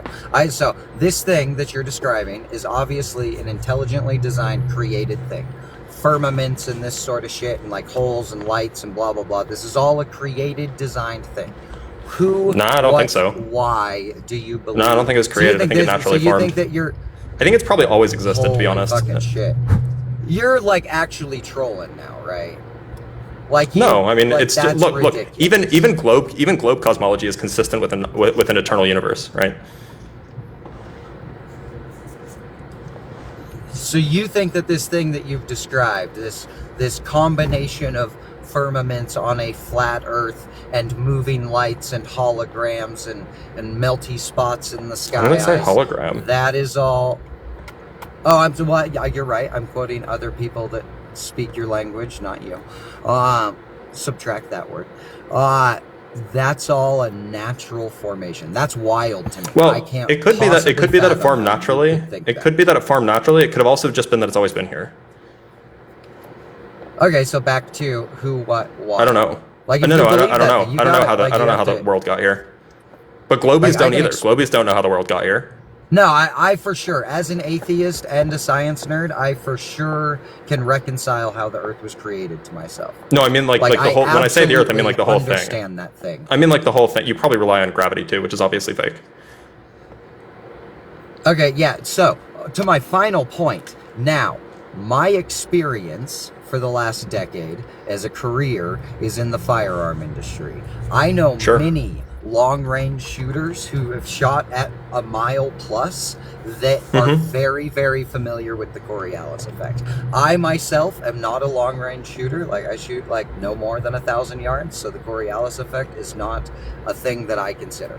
So this thing that you're describing is obviously an intelligently designed, created thing. Firmaments and this sort of shit, and like holes and lights and blah blah blah. This is all a created, designed thing. Who? Nah, I don't think so. Why do you believe? No, I don't think it was created. I think it naturally formed. So you think that you're? I think it's probably always existed, to be honest. Fucking shit. You're like actually trolling now, right? Like no, I mean like, it's just, look. Even globe cosmology is consistent with an eternal universe, right? So you think that this thing that you've described, this combination of firmaments on a flat Earth and moving lights and holograms and melty spots in the sky. I didn't say hologram. That is all. Oh, you're right. I'm quoting other people that speak your language, not you. Subtract that word. That's all a natural formation. That's wild to me. Well, I can't it could be that it formed fathom naturally. It could be that it formed naturally. It could have also just been that it's always been here. Okay, so back to who, what, why. I don't know. Like, I don't know how the world got here. But globies don't either. Globies don't know how the world got here. No, I for sure, as an atheist and a science nerd, I for sure can reconcile how the Earth was created to myself. No, I mean like the whole. When I say the Earth, I mean like the whole thing. Understand that thing. I mean like the whole thing. You probably rely on gravity too, which is obviously fake. Okay, yeah. So to my final point. Now, my experience for the last decade as a career is in the firearm industry. I know many long-range shooters who have shot at a mile plus that are very, very familiar with the Coriolis effect. I myself am not a long-range shooter. Like, I shoot like no more than 1,000 yards, so the Coriolis effect is not a thing that I consider.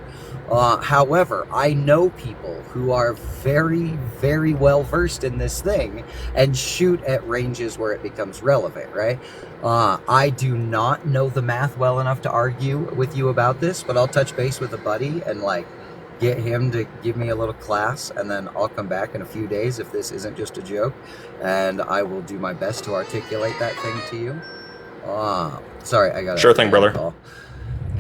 However, I know people who are very, very well versed in this thing and shoot at ranges where it becomes relevant, right? I do not know the math well enough to argue with you about this, but I'll touch base with a buddy and like get him to give me a little class, and then I'll come back in a few days if this isn't just a joke, and I will do my best to articulate that thing to you. Sorry, I got sure thing, brother.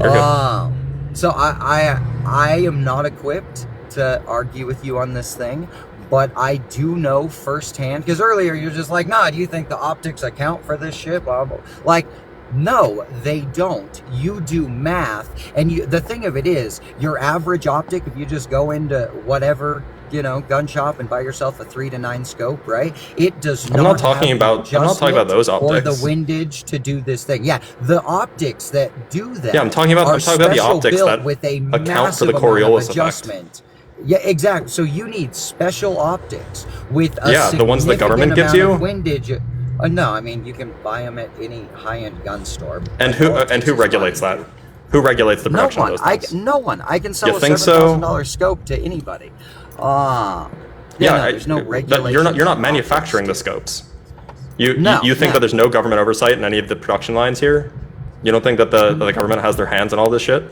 You're good. So I am not equipped to argue with you on this thing, but I do know firsthand, because earlier you're just like, nah, do you think the optics account for this shit? Blah, blah. Like, no, they don't. You do math, and the thing of it is, your average optic, if you just go into whatever, gun shop and buy yourself a 3 to 9 scope, right? It does not. I'm not talking about those optics. Or the windage to do this thing. Yeah, the optics that do that. Yeah, I'm talking about the optics that with a account for the Coriolis adjustment. Yeah, exactly. So you need special optics with a the ones the government gives you. Windage. No, I mean you can buy them at any high-end gun store. And who regulates that? Who regulates the production of those things? No one. I can sell a $7,000 scope to anybody. There's no regulation. You're not manufacturing the scopes. You think that there's no government oversight in any of the production lines here? You don't think that the government has their hands in all this shit?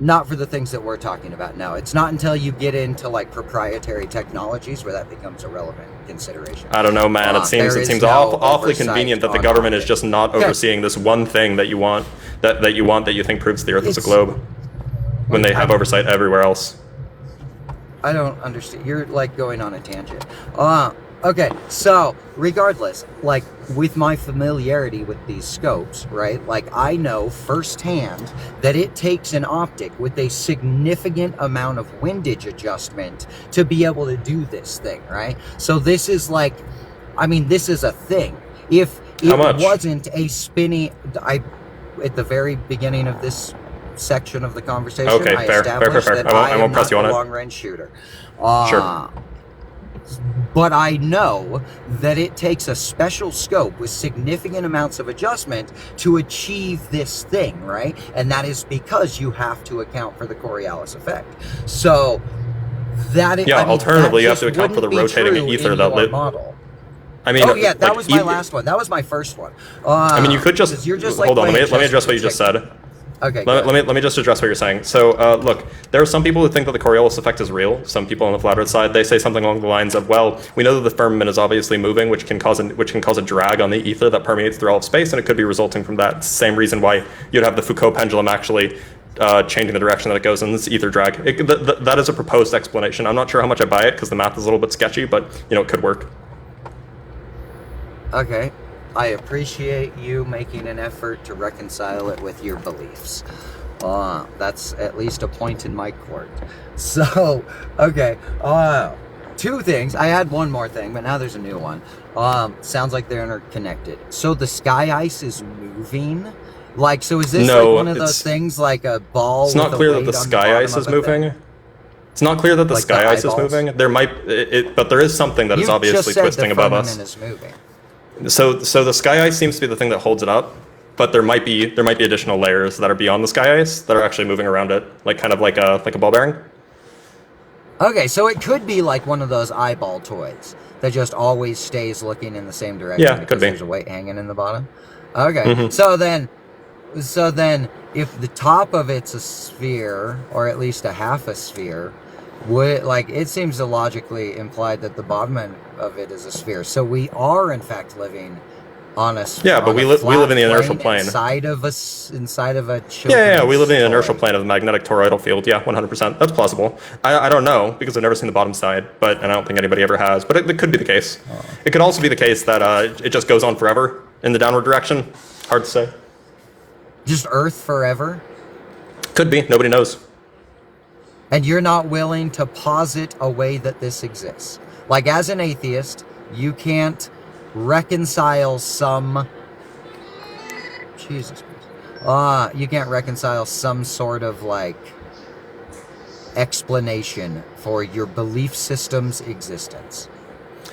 Not for the things that we're talking about, no. It's not until you get into like proprietary technologies where that becomes a relevant consideration. I don't know, man. It seems awfully convenient that the government is just not overseeing this one thing that you want that you think proves the Earth is a globe, when they have oversight everywhere else. I don't understand. You're like going on a tangent. Okay, so regardless, like with my familiarity with these scopes, right? Like I know firsthand that it takes an optic with a significant amount of windage adjustment to be able to do this thing, right? So this is like, I mean, this is a thing. If it wasn't a spinny, at the very beginning of this section of the conversation, okay, I fair. that I won't press you on it. Long-range shooter. Sure. But I know that it takes a special scope with significant amounts of adjustment to achieve this thing, right? And that is because you have to account for the Coriolis effect. So that is, alternatively, you have to account for the rotating ether that model. I mean, that was my last one. That was my first one. I mean, you could just you're just hold on. Let me address what you just said. Okay. Let me just address what you're saying. So, look, there are some people who think that the Coriolis effect is real. Some people on the flat Earth side, they say something along the lines of, well, we know that the firmament is obviously moving, which can cause a drag on the ether that permeates through all of space, and it could be resulting from that. It's the same reason why you'd have the Foucault pendulum actually changing the direction that it goes in this ether drag. That is a proposed explanation. I'm not sure how much I buy it because the math is a little bit sketchy, but it could work. Okay. I appreciate you making an effort to reconcile it with your beliefs. That's at least a point in my court. So, okay. Two things. I had one more thing, but now there's a new one. Sounds like they're interconnected. So the sky ice is moving? Like, so is this like one of those things like a ball? It's not clear that the sky ice is moving. It's not clear that the sky ice is moving. There might, but there is something that is obviously twisting above us. Is moving. So the sky ice seems to be the thing that holds it up, but there might be additional layers that are beyond the sky ice that are actually moving around it, like kind of like a ball bearing. Okay, so it could be like one of those eyeball toys that just always stays looking in the same direction. Yeah, it could be. There's a weight hanging in the bottom. Okay, so then, if the top of it's a sphere, or at least a half a sphere, it seems to logically imply that the bottom end of it is a sphere. So we are in fact living on a sphere. Yeah, but we live in the inertial plane. Inside of a Yeah, we live in the inertial plane of the magnetic toroidal field. Yeah, 100%. That's plausible. I don't know because I've never seen the bottom side, and I don't think anybody ever has. But it could be the case. It could also be the case that it just goes on forever in the downward direction. Hard to say. Just Earth forever? Could be. Nobody knows. And you're not willing to posit a way that this exists. Like, as an atheist, you can't reconcile some... Jesus Christ. You can't reconcile some sort of, explanation for your belief system's existence.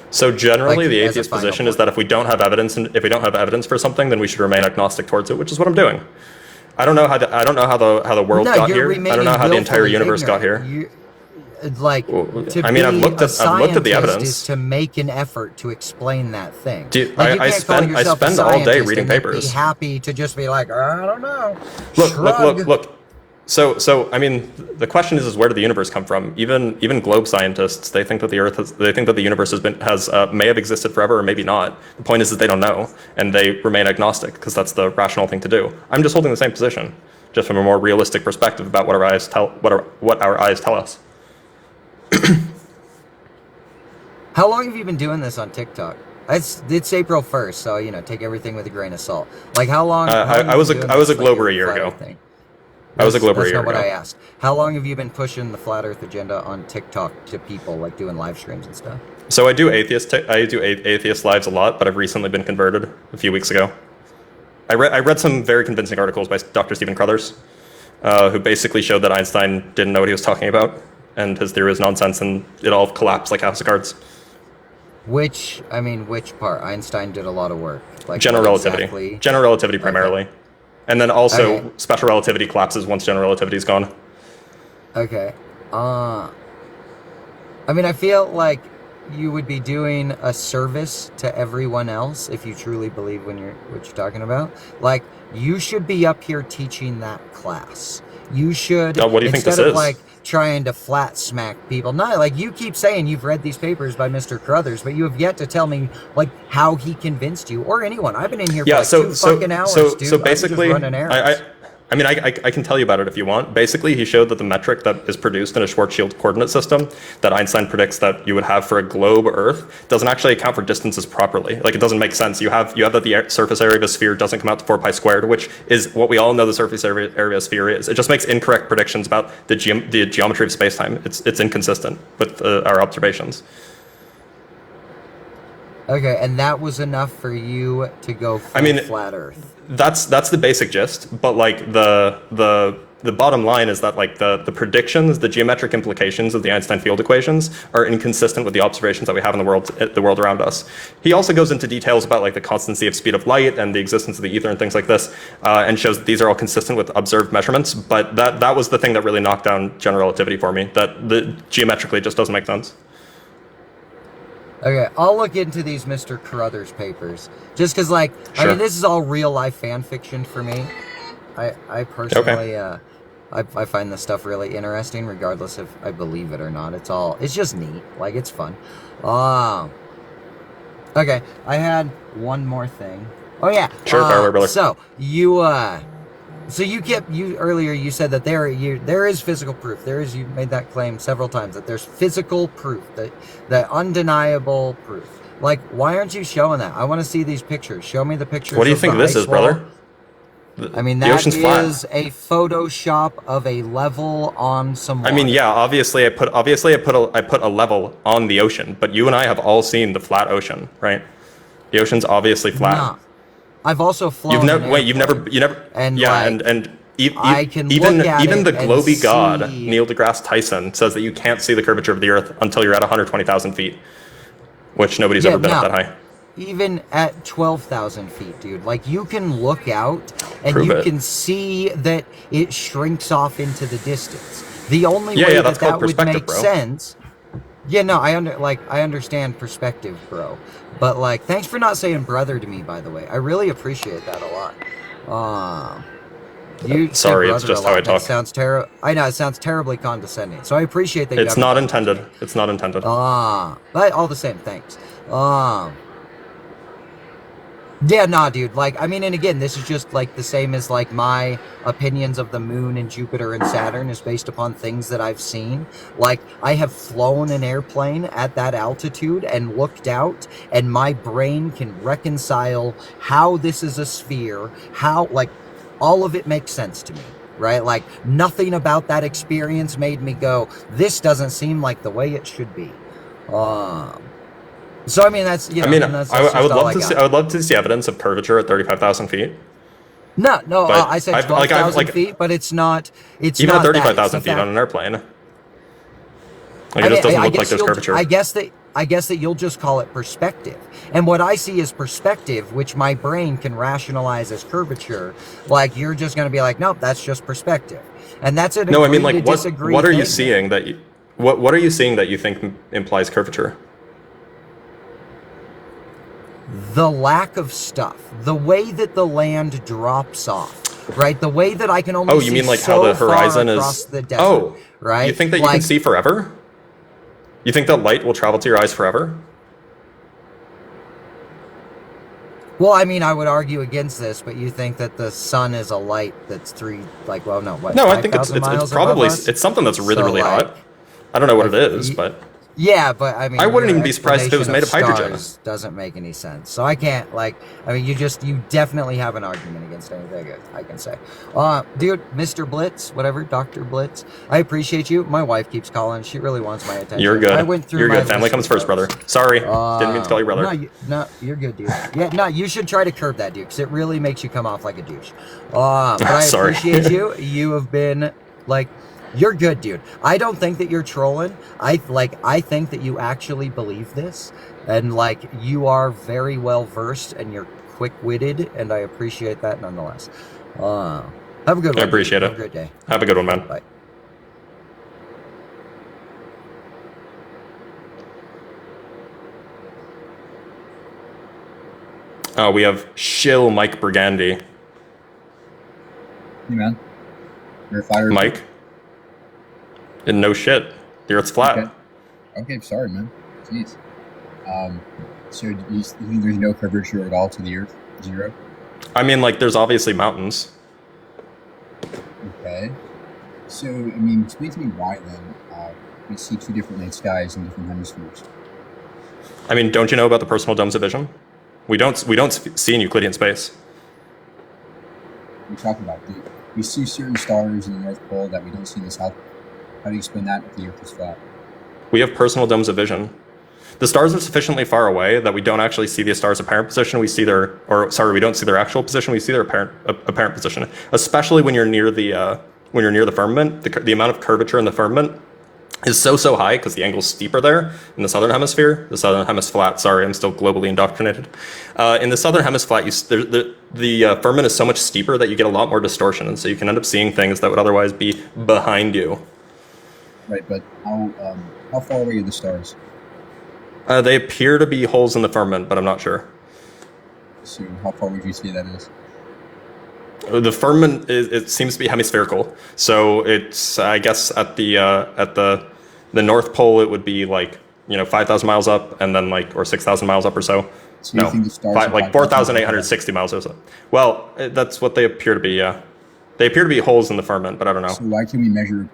So generally, the atheist position is that if we don't have evidence for something, then we should remain agnostic towards it, which is what I'm doing. I don't know how the world got here. I don't know how the entire universe got here. I've looked at the evidence. Is to make an effort to explain that thing. I spend all day reading papers. Be happy to just be like, I don't know. Look. So I mean, the question is where did the universe come from? Even globe scientists, they think that the universe may have existed forever or maybe not. The point is that they don't know, and they remain agnostic because that's the rational thing to do. I'm just holding the same position, just from a more realistic perspective about what our eyes tell us. How long have you been doing this on TikTok? It's April 1st, so take everything with a grain of salt. Like how long? I was a Glober a year ago. I was a Glober a year ago. That's not what I asked. How long have you been pushing the flat Earth agenda on TikTok to people, like doing live streams and stuff? So I do atheist lives a lot, but I've recently been converted a few weeks ago. I read some very convincing articles by Dr. Stephen Crothers, who basically showed that Einstein didn't know what he was talking about, and his theory was nonsense, and it all collapsed like house of cards. Which part? Einstein did a lot of work. Like general relativity. General relativity primarily. Okay. And then also special relativity collapses once general relativity is gone. Okay. I feel like you would be doing a service to everyone else if you truly believe what you're talking about. Like, you should be up here teaching that class. You should. What do you think this is? Trying to flat smack people. No, you keep saying you've read these papers by Mr. Carruthers, but you have yet to tell me how he convinced you or anyone. I've been in here for 2 fucking hours, dude. So basically, I can tell you about it if you want. Basically, he showed that the metric that is produced in a Schwarzschild coordinate system that Einstein predicts that you would have for a globe Earth doesn't actually account for distances properly. It doesn't make sense. You have that the surface area of a sphere doesn't come out to 4 pi squared, which is what we all know the surface area of a sphere is. It just makes incorrect predictions about the geometry of spacetime. It's inconsistent with our observations. Okay, and that was enough for you to go flat Earth. That's the basic gist, but the bottom line is that the predictions, the geometric implications of the Einstein field equations are inconsistent with the observations that we have in the world around us. He also goes into details about the constancy of speed of light and the existence of the ether and things like this, and shows that these are all consistent with observed measurements. But that was the thing that really knocked down general relativity for me. That geometrically just doesn't make sense. Okay, I'll look into these Mr. Carruthers papers. Just because, Sure. this is all real-life fan fiction for me. I personally, I find this stuff really interesting, regardless if I believe it or not. It's just neat. Like, it's fun. Okay, I had one more thing. Oh yeah. Sure, fire away, brother. So you earlier you said that there is physical proof. You made that claim several times that there's physical proof, that undeniable proof. Like, why aren't you showing that? I want to see these pictures. Show me the pictures. What do you think this is, brother? I mean, that is a Photoshop of a level on some water. I mean, yeah, obviously I put a level on the ocean, but you and I have all seen the flat ocean, right? The ocean's obviously flat. Nah. You've also flown. You've never, and yeah, like, and I can even look at even it the and globy god see- Neil deGrasse Tyson says that you can't see the curvature of the Earth until you're at 120,000 feet, which nobody's ever been up that high. Even at 12,000 feet, dude. Like, you can look out and Prove you it. can see that it shrinks off into the distance. The only Yeah, way yeah, that that's called would perspective, make bro. sense. Yeah, no, I understand perspective, bro. But like, thanks for not saying brother to me, by the way. I really appreciate that a lot. You say Sorry, it's brother just a lot. how I That talk. sounds I know it sounds terribly condescending. So I appreciate that. It's not intended. It's not intended. But all the same, thanks. Yeah, nah, dude. Like, I mean, and again, this is just like the same as like my opinions of the moon and Jupiter and Saturn is based upon things that I've seen. Like, I have flown an airplane at that altitude and looked out, and my brain can reconcile how this is a sphere, how, like, all of it makes sense to me. Right? Like, nothing about that experience made me go, this doesn't seem like the way it should be. So I mean, that's, you know, I would love to see. I would love to see evidence of curvature at 35,000 feet. No, But I said I've- 12,000 feet, but it's not. It's even not at that. 35,000 It's the feet fact- on an airplane. Like, I it mean, just doesn't I look guess like there's you'll- curvature. I guess that you'll just call it perspective. And what I see is perspective, which my brain can rationalize as curvature. Like, you're just going to be like, nope, that's just perspective. And that's an No, I mean, agree like, to what disagree what are you thing. seeing that you, what are you seeing that you think implies curvature? The lack of stuff, the way that the land drops off, right? The way that I can only Oh, see you mean like so how the far horizon across is? the desert, Oh, right? You think that you Like- can see forever? You think that light will travel to your eyes forever? Well, I mean, I would argue against this, but you think that the sun is a light that's No, I think it's 5,000 probably miles above us? it's something that's really So, really like, hot. I don't know what it is, but Yeah, but I mean, I wouldn't your even be surprised if it was explanation made of hydrogen. stars doesn't make any sense. So I can't, like, I mean, you definitely have an argument against anything I can say. Dude, Mr. Blitz, whatever, Dr. Blitz, I appreciate you. My wife keeps calling. She really wants my attention. you're good. I went through You're my good. Family list comes of first, brother. Sorry, didn't mean to call you brother. No, you're good, dude. Yeah, no, you should try to curb that, dude, because it really makes you come off like a douche. But I Sorry. appreciate you. You have been, like, you're good, dude. I don't think that you're trolling. I think that you actually believe this, and like, you are very well versed and you're quick-witted, and I appreciate that nonetheless. Have a good one. I appreciate dude. it. Have a great day. Have a good one, man. Bye. We have Shill Mike Brigandy. Hey man, you're a fire. Mike. And no shit. The Earth's flat. Okay, sorry man. Jeez. So do you think there's no curvature at all to the Earth? Zero? I mean, like, there's obviously mountains. Okay. So, I mean, explain to me why then we see two different night skies in different hemispheres. I mean, don't you know about the personal domes of vision? We don't see in Euclidean space. We talk about we see certain stars in the North Pole that we don't see in the South. How do you explain that if the Earth is flat? We have personal domes of vision. The stars are sufficiently far away that we don't actually see the star's apparent position. We don't see their actual position. We see their apparent position. Especially when you're near the firmament, the amount of curvature in the firmament is so high because the angle's steeper there in the southern hemisphere. The southern hemisphere flat. Sorry, I'm still globally indoctrinated. In the southern hemisphere flat, the firmament is so much steeper that you get a lot more distortion, and so you can end up seeing things that would otherwise be behind you. Right, but how far away are the stars? They appear to be holes in the firmament, but I'm not sure. So how far would you say that is? The firmament it seems to be hemispherical, so it's I guess at the North Pole it would be like 5,000 miles up, and then or 6,000 miles up or so. So you think the stars are 4,860 miles or so. Well, that's what they appear to be. Yeah, they appear to be holes in the firmament, but I don't know. So why can we measure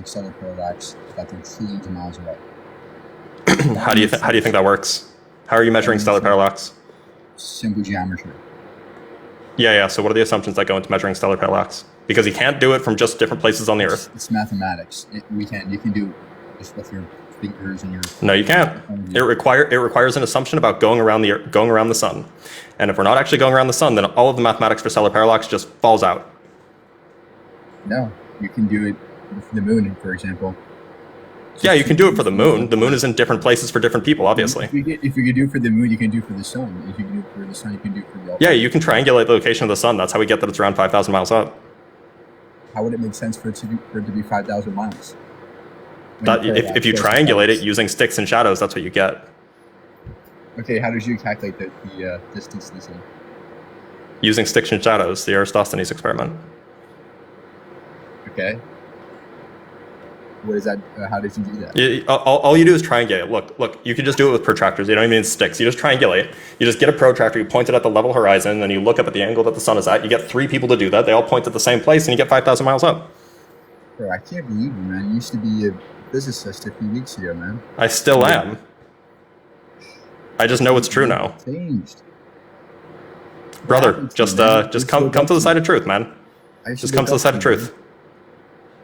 stellar parallax that they're trillions of miles away? How do you think that works? How are you measuring stellar parallax? Simple geometry. Yeah. So what are the assumptions that go into measuring stellar parallax? Because you can't do it from just different places on the Earth. It's mathematics. You can do it just with your fingers and your. No, you can't. It requires an assumption about going around the sun, and if we're not actually going around the sun, then all of the mathematics for stellar parallax just falls out. No, you can do it with the moon, for example. Yeah, you can do it for the moon. The moon is in different places for different people, obviously. If you can do it for the moon, you can do it for the sun. If you can do it for the sun, you can do it for the. Yeah, you can triangulate the location of the sun. That's how we get that it's around 5,000 miles up. How would it make sense for it to be 5,000 miles? If you triangulate it using sticks and shadows, that's what you get. Okay, how did you calculate the distance to the sun? Using sticks and shadows, the Eratosthenes experiment. Okay. What is that? How did you do that? All you do is triangulate. Look, you can just do it with protractors. You don't even need sticks. You just triangulate. You just get a protractor, you point it at the level horizon, then you look up at the angle that the sun is at. You get 3 people to do that. They all point at the same place, and you get 5,000 miles up. Bro, I can't believe you, man. You used to be a physicist a few weeks ago, man. I still am. I just know it's true now. Changed. Brother, just come to the side of truth, man. Just come to the side of truth.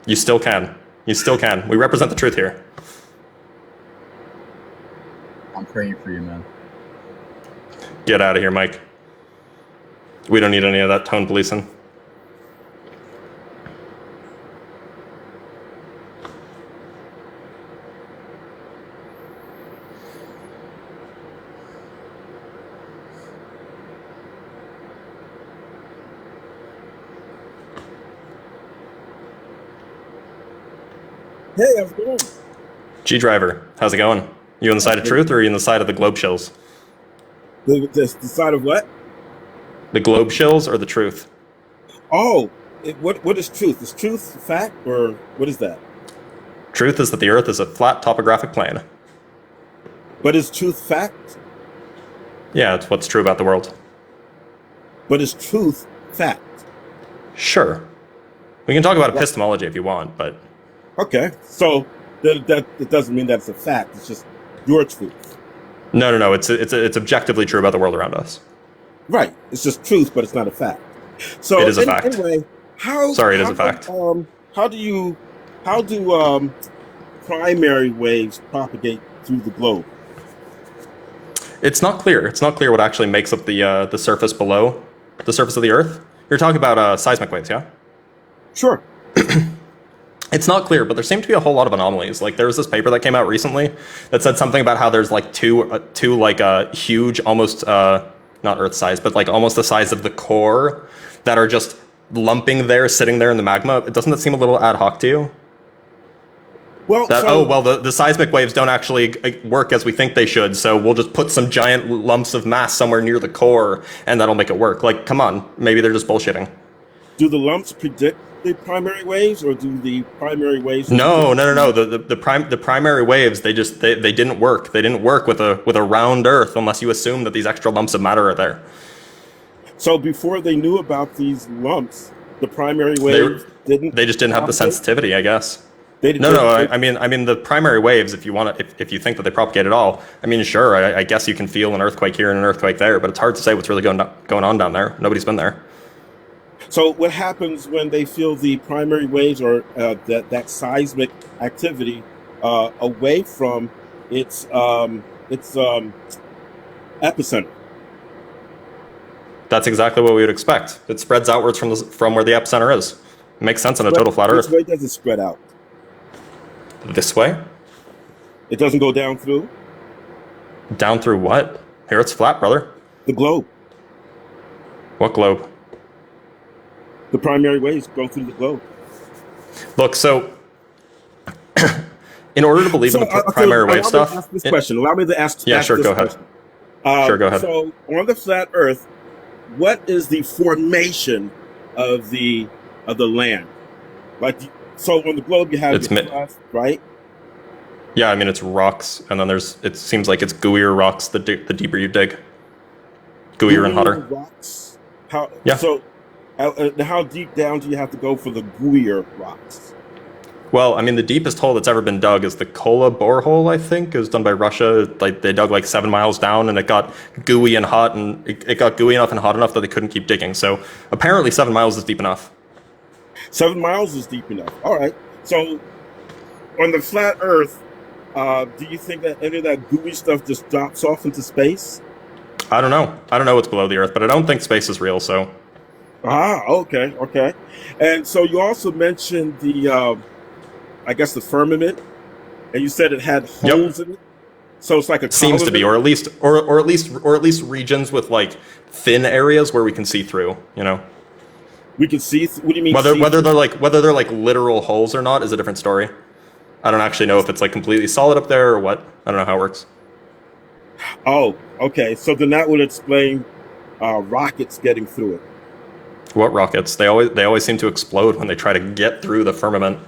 You still can. You still can. We represent the truth here. I'm praying for you, man. Get out of here, Mike. We don't need any of that tone policing. Hey, how's it going? G Driver, how's it going? You on the side of truth, or are you on the side of the globe shills? The side of what? The globe shills or the truth? Oh, what is truth? Is truth fact, or what is that? Truth is that the Earth is a flat topographic plane. But is truth fact? Yeah, it's what's true about the world. But is truth fact? Sure. We can talk about epistemology if you want, but... Okay, so that it doesn't mean that it's a fact. It's just your truth. No. It's objectively true about the world around us. Right. It's just truth, but it's not a fact. So it is a fact. Anyway, it is a fact. How do primary waves propagate through the globe? It's not clear. It's not clear what actually makes up the surface below the surface of the Earth. You're talking about seismic waves, yeah? Sure. It's not clear, but there seem to be a whole lot of anomalies. Like there was this paper that came out recently that said something about how there's like two huge, almost not Earth size, but like almost the size of the core that are just lumping there, sitting there in the magma. Doesn't that seem a little ad hoc to you? Well, the seismic waves don't actually work as we think they should, so we'll just put some giant lumps of mass somewhere near the core, and that'll make it work. Like, come on, maybe they're just bullshitting. Do the lumps predict the primary waves, or do the primary waves? No. The primary waves they didn't work. They didn't work with a round Earth unless you assume that these extra lumps of matter are there. So before they knew about these lumps, the primary waves They just didn't have the sensitivity, I guess. I mean the primary waves. If you think that they propagate at all, I mean, sure. I guess you can feel an earthquake here and an earthquake there, but it's hard to say what's really going on down there. Nobody's been there. So what happens when they feel the primary waves or that seismic activity away from its epicenter? That's exactly what we would expect. It spreads outwards from where the epicenter is. It makes sense on a total flat Earth. Which way does it spread out? This way? It doesn't go down through? Down through what? Here it's flat, brother. The globe. What globe? The primary waves go through the globe. Look, so in order to believe in the primary wave stuff... Allow me to ask Yeah, sure, go ahead. Sure, go ahead. So on the flat Earth, what is the formation of the land. Like, so on the globe you have It's your crust, right? Yeah, I mean it's rocks, and then it seems like it's gooier rocks the deeper you dig. Gooier and hotter. Rocks. How? Yeah. So, how deep down do you have to go for the gooier rocks? Well, I mean, the deepest hole that's ever been dug is the Kola borehole, I think. It was done by Russia. Like, they dug like 7 miles down, and it got gooey and hot, and it got gooey enough and hot enough that they couldn't keep digging. So apparently 7 miles is deep enough. 7 miles is deep enough. All right. So on the flat Earth, do you think that any of that gooey stuff just drops off into space? I don't know. I don't know what's below the Earth, but I don't think space is real, so... Okay. And so you also mentioned the... I guess the firmament, and you said it had holes in it. So it's like a seems to be, or at least regions with like thin areas where we can see through. You know, we can see. What do you mean? Whether they're like literal holes or not is a different story. I don't actually know if it's like completely solid up there or what. I don't know how it works. Oh, okay. So then that would explain rockets getting through it. What rockets? They always seem to explode when they try to get through the firmament.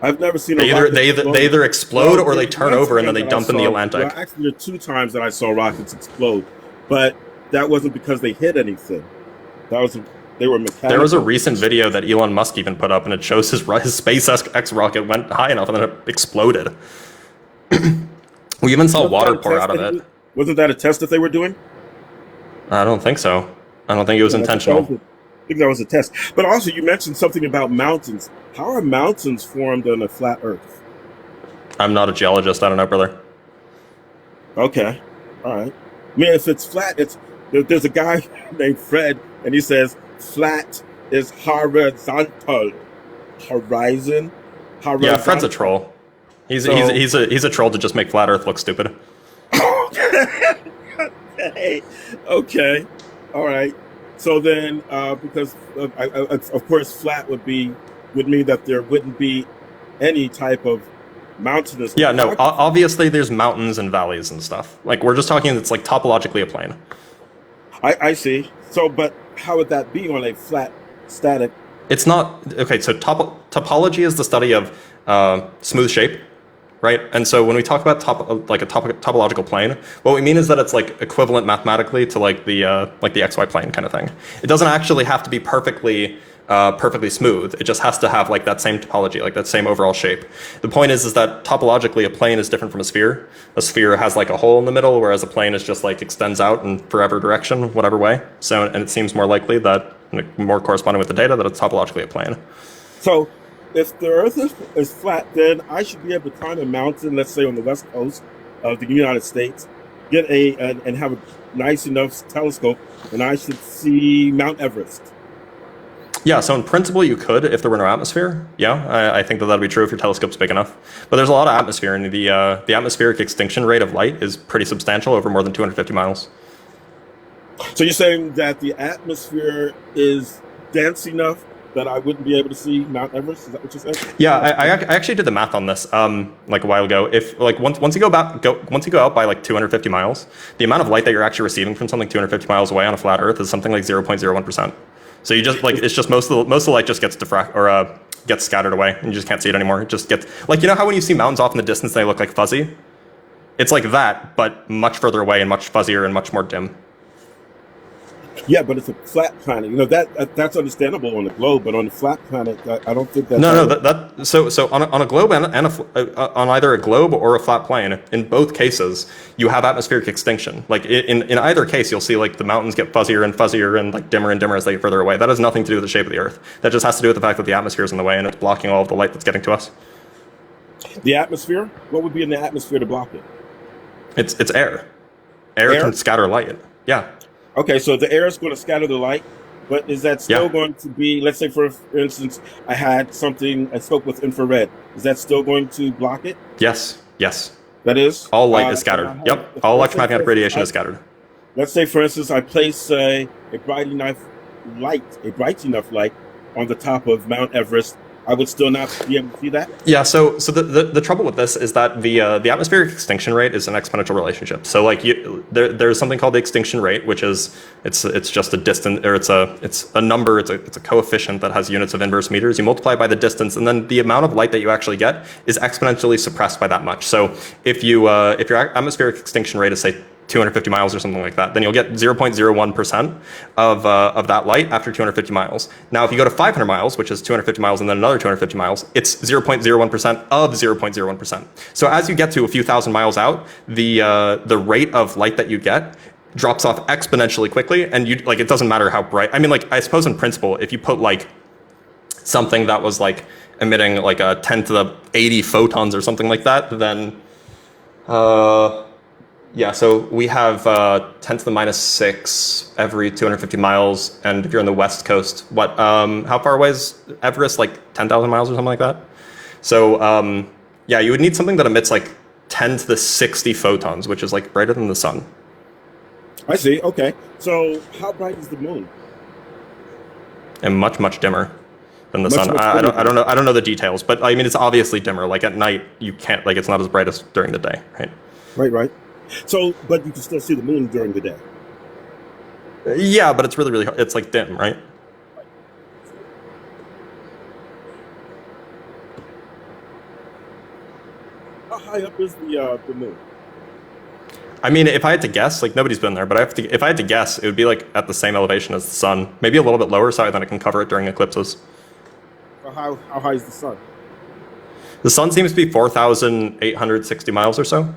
I've never seen they either explode or they turn over and then they dump in the Atlantic. Well, actually, there are 2 times that I saw rockets explode, but that wasn't because they hit anything. They were mechanical. There was a recent video that Elon Musk even put up, and it shows his SpaceX rocket went high enough and then it exploded. We even saw water pour out of it. Wasn't that a test that they were doing? I don't think so. I don't think it was intentional. I think that was a test. But also, you mentioned something about mountains. How are mountains formed on a flat Earth? I'm not a geologist. I don't know, brother. Okay. All right. I mean, if it's flat, there's a guy named Fred, and he says flat is horizontal. Horizon. Yeah, Fred's a troll. He's a troll to just make flat Earth look stupid. Okay. All right. So then, because of course, flat would mean that there wouldn't be any type of mountainous. Yeah, no. Obviously, there's mountains and valleys and stuff. Like, we're just talking. It's like topologically a plane. I see. So, but how would that be on a flat, static? It's not okay. So topology is the study of smooth shape, right? And so when we talk about topological plane, what we mean is that it's like equivalent mathematically to like the XY plane kind of thing. It doesn't actually have to be perfectly smooth. It just has to have like that same topology, like that same overall shape. The point is that topologically a plane is different from a sphere. A sphere has like a hole in the middle, whereas a plane is just like extends out in forever direction, whatever way. So, and it seems more likely that, more corresponding with the data, that it's topologically a plane. So if the Earth is flat, then I should be able to climb a mountain, let's say on the west coast of the United States, and have a nice enough telescope, and I should see Mount Everest. Yeah, so in principle you could if there were no atmosphere. Yeah, I think that would be true if your telescope's big enough. But there's a lot of atmosphere, and the atmospheric extinction rate of light is pretty substantial, over more than 250 miles. So you're saying that the atmosphere is dense enough that I wouldn't be able to see Mount Everest? Is that what you're saying? Yeah, I actually did the math on this like a while ago. If like once you go out by like 250 miles, the amount of light that you're actually receiving from something 250 miles away on a flat Earth is something like 0.01%. So you just like it's just most of the light just gets gets scattered away, and you just can't see it anymore. It just gets like, you know how when you see mountains off in the distance they look like fuzzy? It's like that, but much further away and much fuzzier and much more dim. Yeah, but it's a flat planet. You know, that's understandable on the globe, but on the flat planet, I don't think that's... No, so on a globe and on either a globe or a flat plane, in both cases, you have atmospheric extinction. Like in either case, you'll see like the mountains get fuzzier and fuzzier and like dimmer and dimmer as they get further away. That has nothing to do with the shape of the Earth. That just has to do with the fact that the atmosphere is in the way and it's blocking all of the light that's getting to us. The atmosphere? What would be in the atmosphere to block it? It's air. Air can scatter light. Yeah. Okay, so the air is going to scatter the light, but is that still going to be, let's say for instance, I spoke with infrared. Is that still going to block it? Yes. That is? All light is scattered. Yep. All electromagnetic radiation is scattered. Let's say, for instance, I place a bright enough light on the top of Mount Everest, I would still not be able to see that. Yeah, so the trouble with this is that the atmospheric extinction rate is an exponential relationship. So like there's something called the extinction rate, which is it's just a distance, or it's a number, it's a coefficient that has units of inverse meters. You multiply by the distance, and then the amount of light that you actually get is exponentially suppressed by that much. So if your atmospheric extinction rate is, say, 250 miles or something like that, then you'll get 0.01% of that light after 250 miles. Now, if you go to 500 miles, which is 250 miles and then another 250 miles, it's 0.01% of 0.01%. So as you get to a few thousand miles out, the rate of light that you get drops off exponentially quickly, and it doesn't matter how bright. I mean, like, I suppose in principle, if you put like something that was like emitting like a 10 to the 80 photons or something like that, then yeah, so we have 10 to the minus 6 every 250 miles, and if you're on the west coast, how far away is Everest? Like 10,000 miles or something like that? So yeah, you would need something that emits like 10 to the 60 photons, which is like brighter than the sun. I see. Okay. So how bright is the moon? And much dimmer than the Much, sun. much I dimmer. don't know the details, but I mean, it's obviously dimmer. Like at night, you can't, like, it's not as bright as during the day, right? Right. So, but you can still see the moon during the day. Yeah, but it's really hard. It's like dim, right? How high up is the moon? I mean, if I had to guess, like, nobody's been there, but if I had to guess, it would be like at the same elevation as the sun, maybe a little bit lower, so that I can cover it during eclipses. How high is the sun? The sun seems to be 4,860 miles or so,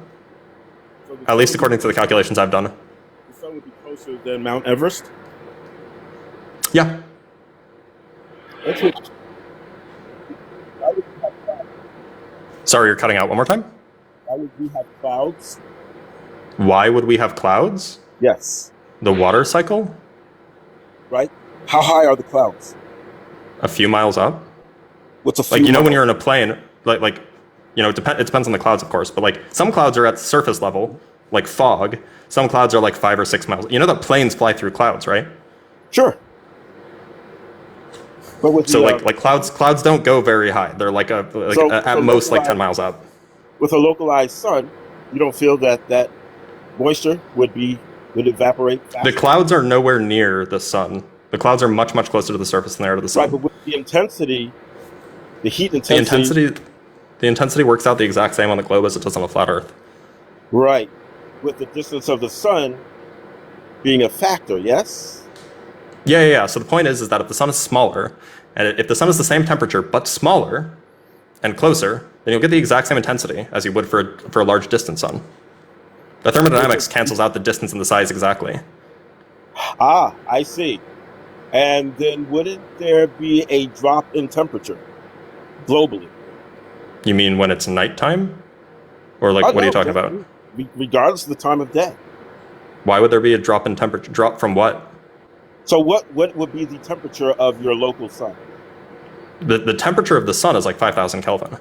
at least according to the calculations I've done. The sun would be closer than Mount Everest. Yeah. That's what. Sorry, you're cutting out one more time. Why would we have clouds? Why would we have clouds? Yes. The water cycle? Right. How high are the clouds? A few miles up. What's a few like, you know, miles? when you're in a plane, like you know, it depends on the clouds, of course, but like some clouds are at surface level, like fog. Some clouds are like 5 or 6 miles. You know that planes fly through clouds, right? Sure. But with so the, like clouds don't go very high. They're like at most like 10 miles up. With a localized sun, you don't feel that moisture would evaporate faster? The clouds are nowhere near the sun. The clouds are much closer to the surface than they are to the sun. Right, but with the intensity, the heat intensity. The intensity works out the exact same on the globe as it does on a flat Earth. Right. With the distance of the sun being a factor, yes? Yeah. So the point is that if the sun is smaller, and if the sun is the same temperature but smaller and closer, then you'll get the exact same intensity as you would for a large distant sun. The thermodynamics cancels out the distance and the size exactly. Ah, I see. And then wouldn't there be a drop in temperature globally? You mean when it's nighttime? Or like, what are you talking about? Regardless of the time of day. Why would there be a drop in temperature? Drop from what? So what would be the temperature of your local sun? The temperature of the sun is like 5,000 Kelvin.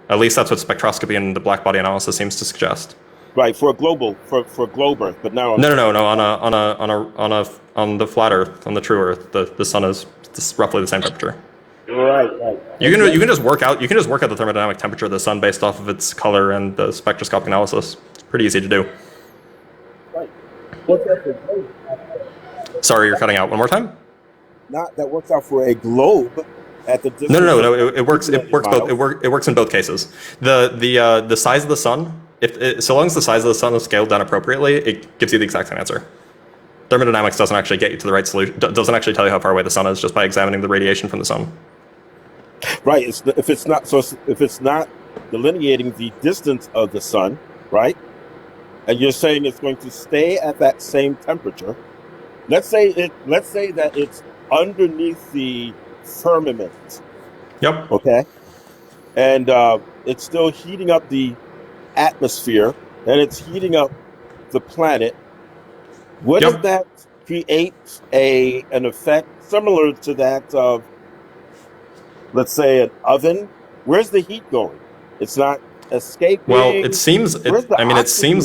At least that's what spectroscopy and the black body analysis seems to suggest. Right, for globe Earth, but now No. On the flat Earth, on the true Earth, the sun is roughly the same temperature. Right. You can just work out the thermodynamic temperature of the sun based off of its color and the spectroscopic analysis. It's pretty easy to do. Right. What's that for? Sorry, you're cutting out. One more time. Not that works out for a globe at the distance. No. It works in both cases. The size of the sun, so long as the size of the sun is scaled down appropriately, it gives you the exact same answer. Thermodynamics doesn't actually get you to the right solution. Doesn't actually tell you how far away the sun is just by examining the radiation from the sun. Right. If it's not delineating the distance of the sun, right? And you're saying it's going to stay at that same temperature. Let's say that it's underneath the firmament. Yep. Okay. And it's still heating up the atmosphere, and it's heating up the planet. Wouldn't that create an effect similar to that of, let's say, an oven? Where's the heat going? It's not escaping. Well, it seems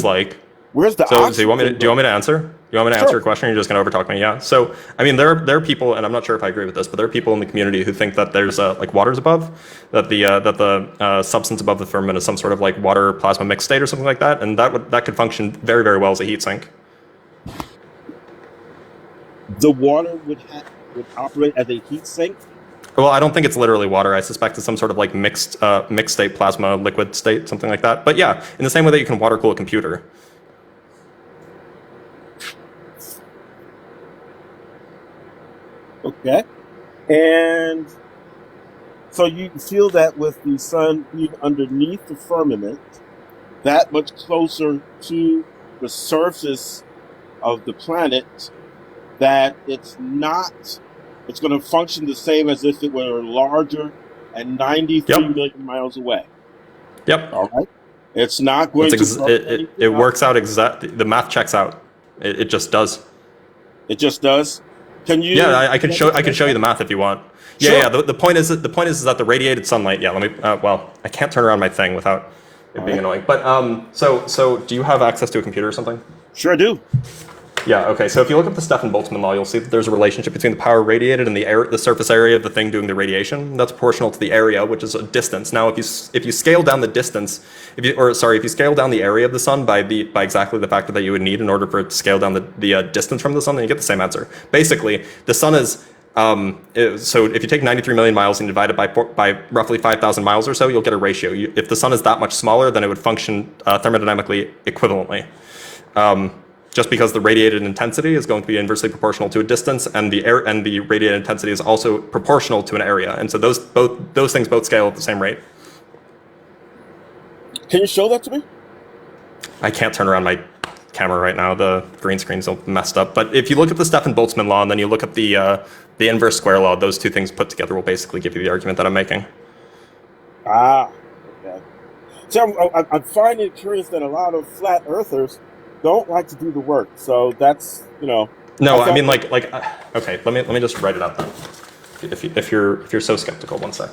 like. Where's the So oxygen do you want me to answer? You You want me to answer your question, or you're just going to overtalk me? Yeah. So, I mean, there are people, and I'm not sure if I agree with this, but there are people in the community who think that there's like waters above, that the substance above the firmament is some sort of like water plasma mixed state or something like that, and that could function very, very well as a heat sink. The water would operate as a heat sink. Well, I don't think it's literally water. I suspect it's some sort of like mixed state plasma liquid state, something like that. But yeah, in the same way that you can water cool a computer. Okay. And so you feel that with the sun being underneath the firmament, that much closer to the surface of the planet, that it's going to function the same as if it were larger and 93 million miles away. Yep. All right. It's not going to. It works out exactly. The math checks out. It just does. It just does. Can you? Yeah, I can show you the math if you want. Sure. Yeah. The point is that the radiated sunlight. Yeah. Let me. Well, I can't turn around my thing without it being annoying. But so do you have access to a computer or something? Sure do. Yeah, okay, so if you look up the Stefan-Boltzmann law, you'll see that there's a relationship between the power radiated and the surface area of the thing doing the radiation. That's proportional to the area, which is a distance. Now, if you scale down the distance, if you scale down the area of the sun by exactly the factor that you would need in order for it to scale down the distance from the sun, then you get the same answer. Basically, the sun is, so if you take 93 million miles and divide it by roughly 5,000 miles or so, you'll get a ratio. If the sun is that much smaller, then it would function thermodynamically equivalently. Just because the radiated intensity is going to be inversely proportional to a distance, and the radiated intensity is also proportional to an area, and so those things both scale at the same rate. Can you show that to me? I can't turn around my camera right now. The green screen's all messed up. But if you look at the Stefan-Boltzmann law and then you look at the inverse square law, those two things put together will basically give you the argument that I'm making. Ah, okay. So I'm finding it curious that a lot of flat earthers don't like to do the work. So that's, No, I mean okay. Let me just write it out then. If you're so skeptical, one sec.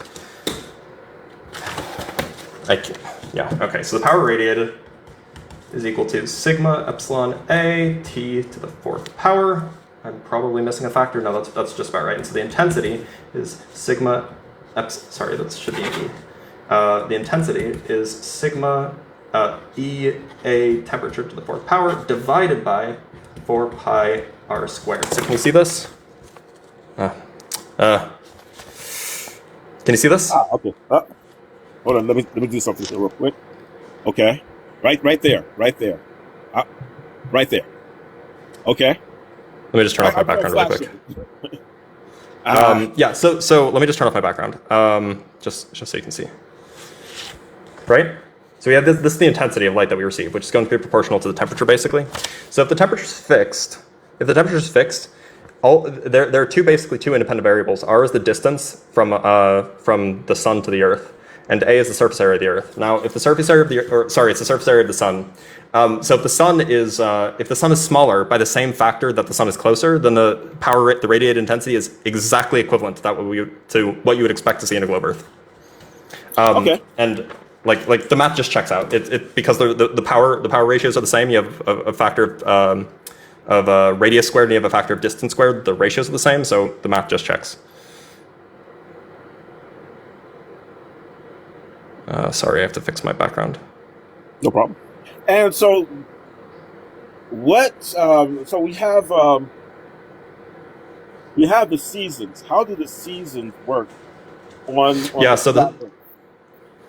Okay. So the power radiated is equal to sigma epsilon A T to the fourth power. I'm probably missing a factor. No, that's just about right. And so the intensity is sigma sorry, that should be E. The intensity is sigma EA temperature to the fourth power divided by 4 pi r squared. So can you see this? Can you see this? Okay. Hold on. Let me do something here real quick. Okay. Right there. Right there. Okay. Let me just turn off my background really quick. So let me just turn off my background. Just so you can see. Right? So we have this is the intensity of light that we receive, which is going to be proportional to the temperature, basically. So if the temperature is fixed, there are two independent variables. R is the distance from the sun to the Earth, and A is the surface area of the Earth. Now, if the surface area it's the surface area of the sun. So if the sun is smaller by the same factor that the sun is closer, then the radiated intensity is exactly equivalent to what you would expect to see in a globe Earth. Okay. And like the math just checks out. Because the power ratios are the same. You have a factor of radius squared, and you have a factor of distance squared. The ratios are the same, so the math just checks. Sorry, I have to fix my background. No problem. And so, so we have the seasons. How do the seasons work on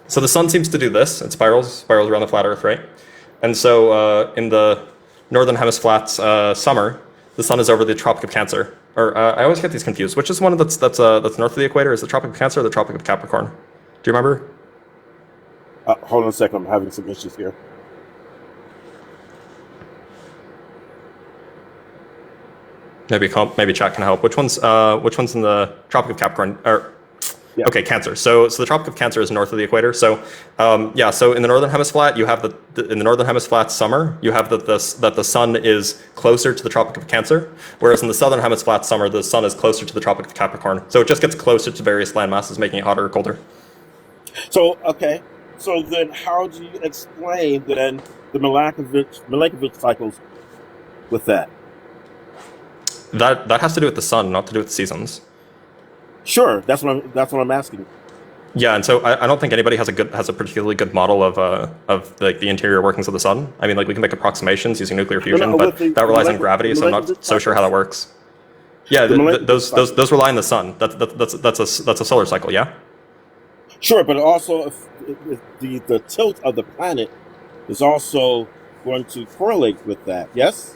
So the sun seems to do this. It spirals around the flat Earth, right? And so in the northern hemisphere's summer, the sun is over the Tropic of Cancer. Or I always get these confused. Which is one that's north of the equator? Is the Tropic of Cancer or the Tropic of Capricorn? Do you remember? Hold on a second. I'm having some issues here. Maybe chat can help. Which one's in the Tropic of Capricorn? Yeah. Okay, Cancer. So the Tropic of Cancer is north of the equator. So so in the northern hemisphere, you have in the northern hemisphere summer, you have that the sun is closer to the Tropic of Cancer, whereas in the southern hemisphere summer, the sun is closer to the Tropic of Capricorn. So it just gets closer to various land masses, making it hotter or colder. So so then how do you explain then the Milankovitch cycles with that? That has to do with the sun, not to do with the seasons. Sure, that's what I'm asking. Yeah, and so I don't think anybody has a particularly good model of like the interior workings of the sun. I mean, like we can make approximations using nuclear fusion, but that relies on gravity, so I'm not so sure how that works. Yeah, those rely on the sun. That's a solar cycle. Yeah. Sure, but also if the tilt of the planet is also going to correlate with that. Yes.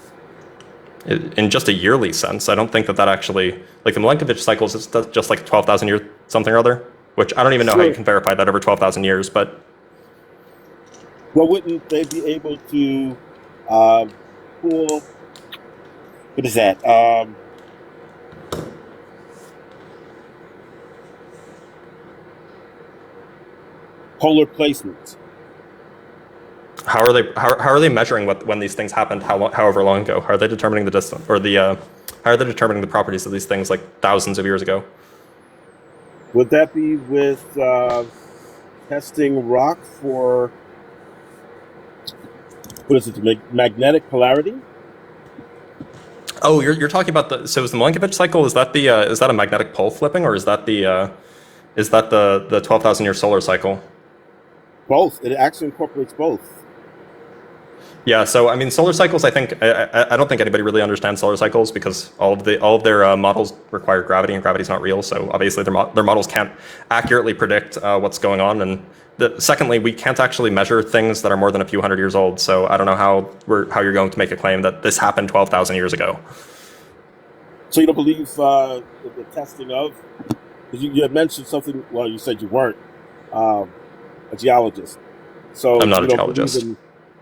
In just a yearly sense, I don't think that actually, like the Milankovitch cycles, is just like 12,000 years something or other, which I don't even know how you can verify that over 12,000 years, but. Well, wouldn't they be able to pull, what is that? Polar placements. How are they measuring when these things happened? However long ago? How are they determining the distance or how are they determining the properties of these things like thousands of years ago? Would that be with testing rock for what is it? Magnetic polarity? Oh, you're talking about so is the Milankovitch cycle? Is that a magnetic pole flipping, or is that the 12,000 year solar cycle? Both. It actually incorporates both. Yeah, so I mean, solar cycles. I think I don't think anybody really understands solar cycles because all of their models require gravity, and gravity's not real. So obviously, their models can't accurately predict what's going on. And secondly, we can't actually measure things that are more than a few hundred years old. So I don't know how you're going to make a claim that this happened 12,000 years ago. So you don't believe the testing of? Because you had mentioned something. Well, you said you weren't a geologist. So I'm not a geologist.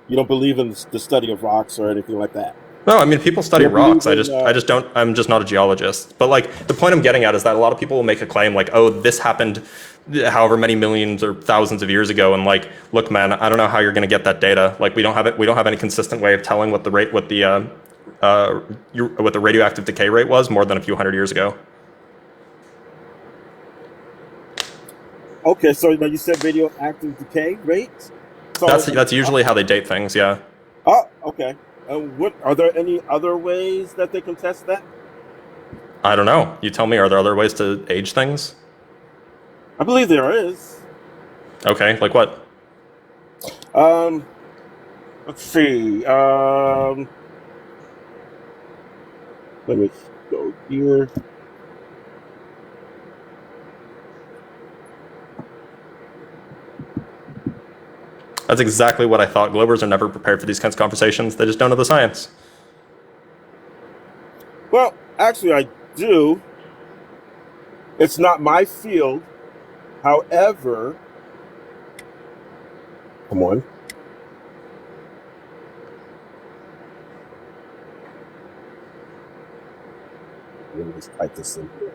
You don't believe in the study of rocks or anything like that? No, I mean, people study rocks. I'm just not a geologist. But like the point I'm getting at is that a lot of people will make a claim like, oh, this happened however many millions or thousands of years ago, and like, look, man, I don't know how you're going to get that data. Like, we don't have any consistent way of telling what the radioactive decay rate was more than a few hundred years ago. Okay, so now you said radioactive decay rate? So that's usually how they date things, yeah. Oh, okay. What are there any other ways that they can test that? I don't know. You tell me. Are there other ways to age things? I believe there is. Okay, like what? Let's see. Let me go here. That's exactly what I thought. Globers are never prepared for these kinds of conversations. They just don't know the science. Well, actually, I do. It's not my field. However, come on. Let me just type this in here.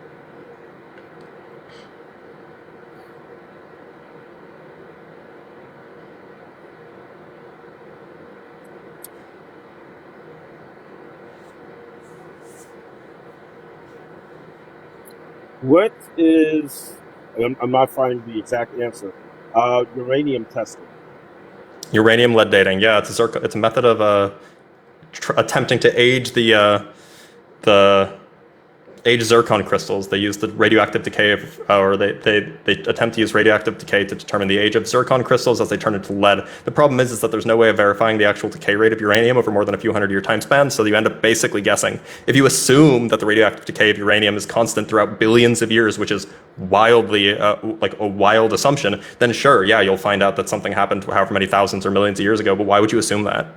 What is, I'm not finding the exact answer, uranium testing? Uranium lead dating, yeah, it's a method of attempting to age the age zircon crystals. They use the radioactive decay or they attempt to use radioactive decay to determine the age of zircon crystals as they turn into lead. The problem is that there's no way of verifying the actual decay rate of uranium over more than a few hundred-year time span, so you end up basically guessing. If you assume that the radioactive decay of uranium is constant throughout billions of years, which is wildly like a wild assumption, then sure, yeah, you'll find out that something happened however many thousands or millions of years ago, but why would you assume that?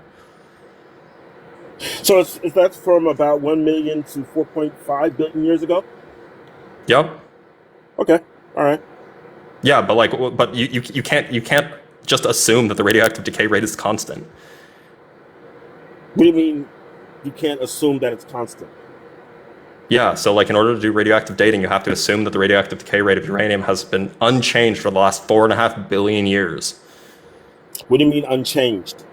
So that's from about 1 million to 4.5 billion years ago? Yep. Okay. All right. Yeah, but you can't just assume that the radioactive decay rate is constant. What do you mean you can't assume that it's constant? Yeah, so like in order to do radioactive dating, you have to assume that the radioactive decay rate of uranium has been unchanged for the last 4.5 billion years. What do you mean unchanged?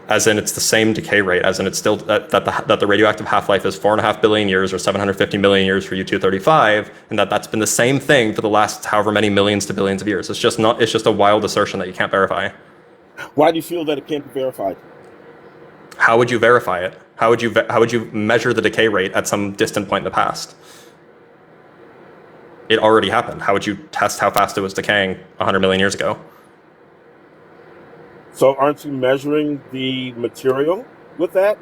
As in, it's the same decay rate, as in it's still that the radioactive half-life is 4.5 billion years or 750 million years for U-235, and that's been the same thing for the last however many millions to billions of years. It's just a wild assertion that you can't verify. Why do you feel that it can't be verified? How would you verify it? How would you measure the decay rate at some distant point in the past? It already happened. How would you test how fast it was decaying 100 million years ago? So aren't you measuring the material with that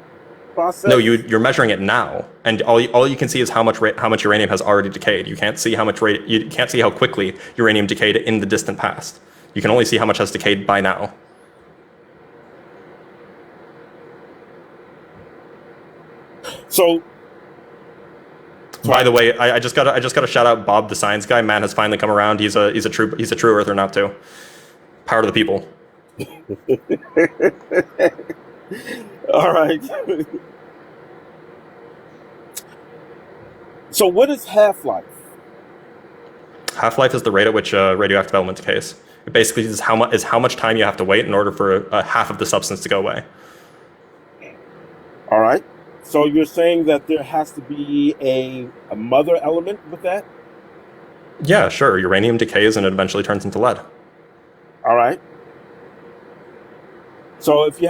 process? No, you're measuring it now, and all you can see is how much uranium has already decayed. You can't see you can't see how quickly uranium decayed in the distant past. You can only see how much has decayed by now. So, by the way, I just gotta shout out Bob, the science guy. Man has finally come around. He's a true earther now too. Power to the people. all right. So what is half-life? Half-life is the rate at which radioactive element decays. It basically is how much time you have to wait in order for half of the substance to go away. All right. So you're saying that there has to be a mother element with that? Yeah, sure. Uranium decays and it eventually turns into lead. All right. So if you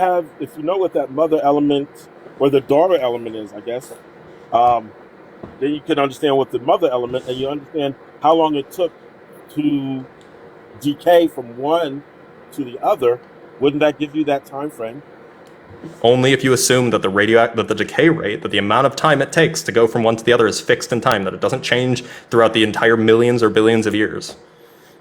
know what that mother element or the daughter element is, I guess, then you can understand what the mother element, and you understand how long it took to decay from one to the other. Wouldn't that give you that time frame? Only if you assume that the decay rate, that the amount of time it takes to go from one to the other is fixed in time, that it doesn't change throughout the entire millions or billions of years.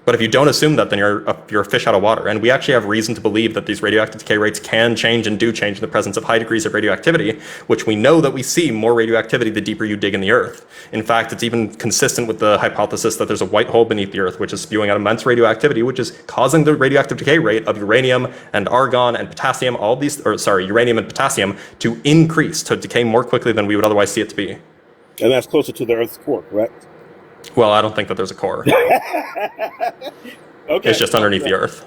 But if you don't assume that, then you're a fish out of water. And we actually have reason to believe that these radioactive decay rates can change and do change in the presence of high degrees of radioactivity, which we know that we see more radioactivity the deeper you dig in the Earth. In fact, it's even consistent with the hypothesis that there's a white hole beneath the Earth, which is spewing out immense radioactivity, which is causing the radioactive decay rate of uranium and argon and potassium, uranium and potassium, to increase, to decay more quickly than we would otherwise see it to be. And that's closer to the Earth's core, correct? Well, I don't think that there's a core. Okay. It's just underneath the Earth.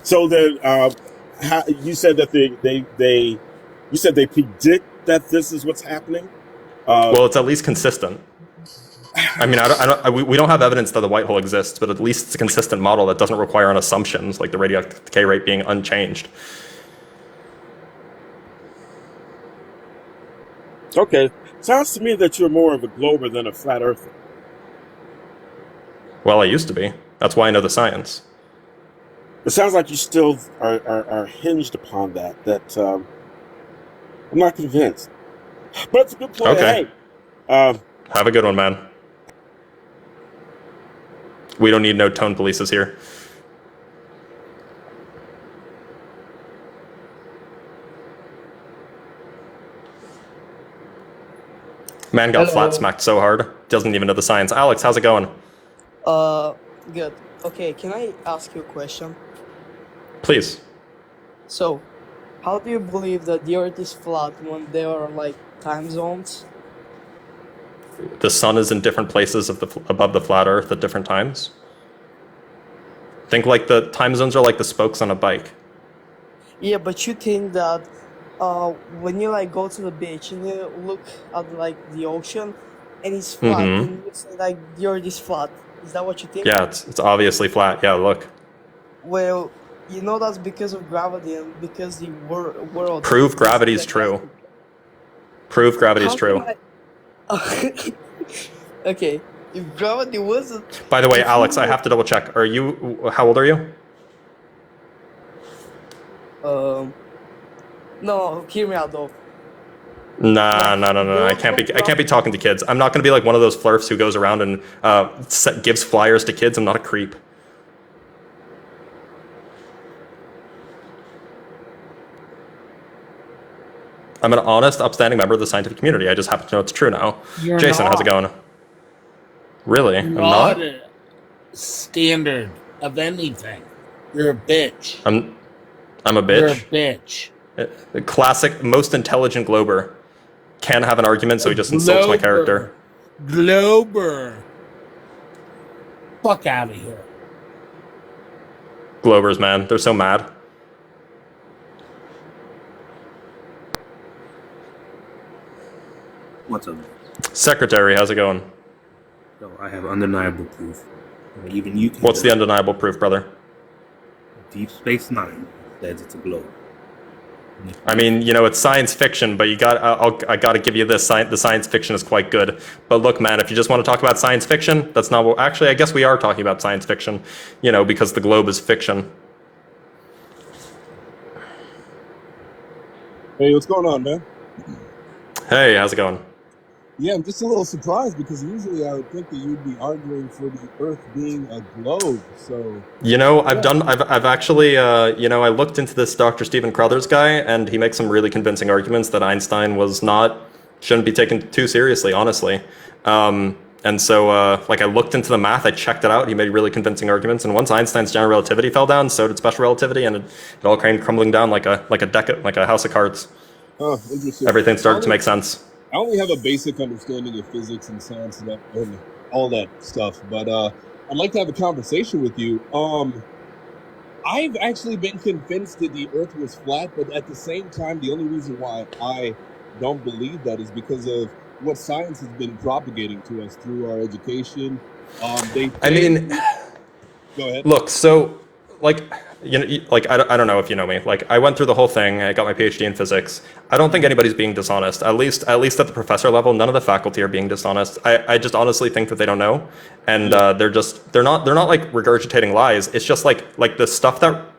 So then, you said that they predict that this is what's happening. Well, it's at least consistent. I mean, we don't have evidence that the white hole exists, but at least it's a consistent model that doesn't require on assumptions like the radioactive decay rate being unchanged. Okay. Sounds to me that you're more of a glober than a flat earther. Well, I used to be. That's why I know the science. It sounds like you still are hinged upon that. I'm not convinced. But it's a good point. Okay. Hey, have a good one, man. We don't need no tone polices here. Man got flat smacked so hard, doesn't even know the science. Alex, how's it going? Good. Okay, can I ask you a question? Please. So, how do you believe that the Earth is flat when there are like time zones? The sun is in different places above the flat Earth at different times. Think like the time zones are like the spokes on a bike. Yeah, but you think that when you like go to the beach and you look at like the ocean and it's flat, and you say like the Earth is flat. Is that what you think? Yeah, it's obviously flat. Yeah, look. Well, you know that's because of gravity and because the world. Prove gravity is true. Prove gravity is true. Okay, if gravity wasn't. By the way, Alex, I have to double check. How old are you? No, hear me out though. No. I can't be talking to kids. I'm not going to be like one of those flirfs who goes around and gives flyers to kids. I'm not a creep. I'm an honest, upstanding member of the scientific community. I just happen to know it's true now. You're Jason, how's it not. going? Really? I'm Not not? a standard of anything. You're a bitch. I'm a You're a bitch. bitch. The classic, most intelligent glober. Can't have an argument, so he just insults my character. Glober. Fuck out of here. Globers, man. They're so mad. What's up? Secretary, how's it going? So I have undeniable proof. Even you can. What's the undeniable proof, brother? Deep Space Nine says it's a globe. I mean, it's science fiction, but I got to give you this. The science fiction is quite good. But look, man, if you just want to talk about science fiction, that's not what. Actually, I guess we are talking about science fiction, because the globe is fiction. Hey, what's going on, man? Hey, how's it going? Yeah, I'm just a little surprised because usually I would think that you'd be arguing for the Earth being a globe. So I've actually, I looked into this Dr. Stephen Crothers guy, and he makes some really convincing arguments that Einstein shouldn't be taken too seriously, honestly. And so, I looked into the math, I checked it out. He made really convincing arguments, and once Einstein's general relativity fell down, so did special relativity, and it all came crumbling down like a house of cards. Oh, interesting. Everything started to make sense. I only have a basic understanding of physics and science and all that stuff, but I'd like to have a conversation with you. I've actually been convinced that the Earth was flat, but at the same time, the only reason why I don't believe that is because of what science has been propagating to us through our education. Go ahead. Look, so I don't know if you know me. I went through the whole thing. I got my PhD in physics. I don't think anybody's being dishonest. At least at the professor level, none of the faculty are being dishonest. I just honestly think that they don't know, and they're not regurgitating lies. It's just like the stuff that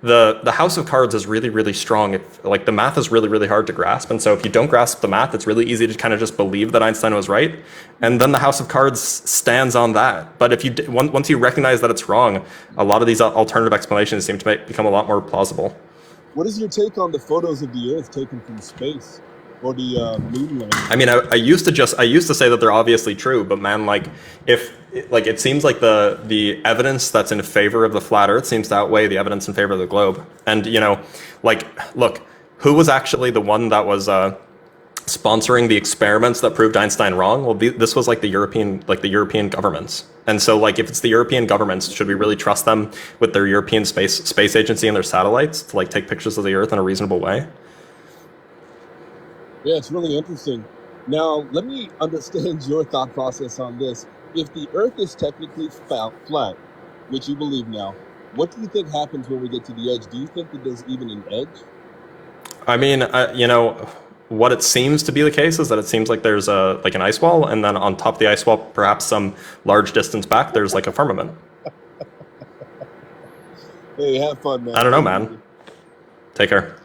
the house of cards is really, really strong. The math is really, really hard to grasp, and so if you don't grasp the math, it's really easy to kind of just believe that Einstein was right, and then the house of cards stands on that. But if once you recognize that it's wrong, a lot of these alternative explanations seem to become a lot more plausible. What is your take on the photos of the Earth taken from space, or the moon landing? I mean, I used to say that they're obviously true, but man, it seems like the evidence that's in favor of the flat Earth seems to outweigh the evidence in favor of the globe. And look, who was actually the one that was sponsoring the experiments that proved Einstein wrong? Well, this was the European governments. And so if it's the European governments, should we really trust them with their European space agency and their satellites to take pictures of the Earth in a reasonable way? Yeah, it's really interesting. Now, let me understand your thought process on this. If the Earth is technically flat, which you believe now, what do you think happens when we get to the edge? Do you think that there's even an edge? I mean, what it seems to be the case is that it seems like there's an ice wall, and then on top of the ice wall, perhaps some large distance back, there's a firmament. Hey, have fun, man. I don't know, man. Take care.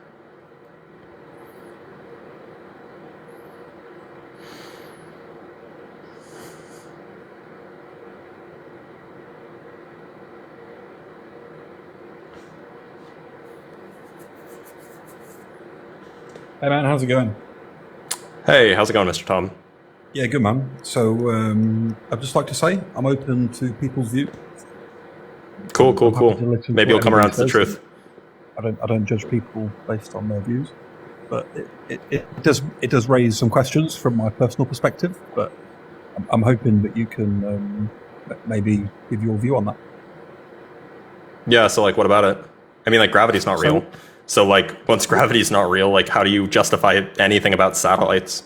Hey man, how's it going? Hey, how's it going, Mr. Tom? Yeah, good man. So I'd just like to say I'm open to people's view. Cool. Maybe you'll come around to the truth. I don't judge people based on their views, but it does raise some questions from my personal perspective. But I'm hoping that you can maybe give your view on that. Yeah. So what about it? I mean, gravity's not real. So once gravity's not real, how do you justify anything about satellites?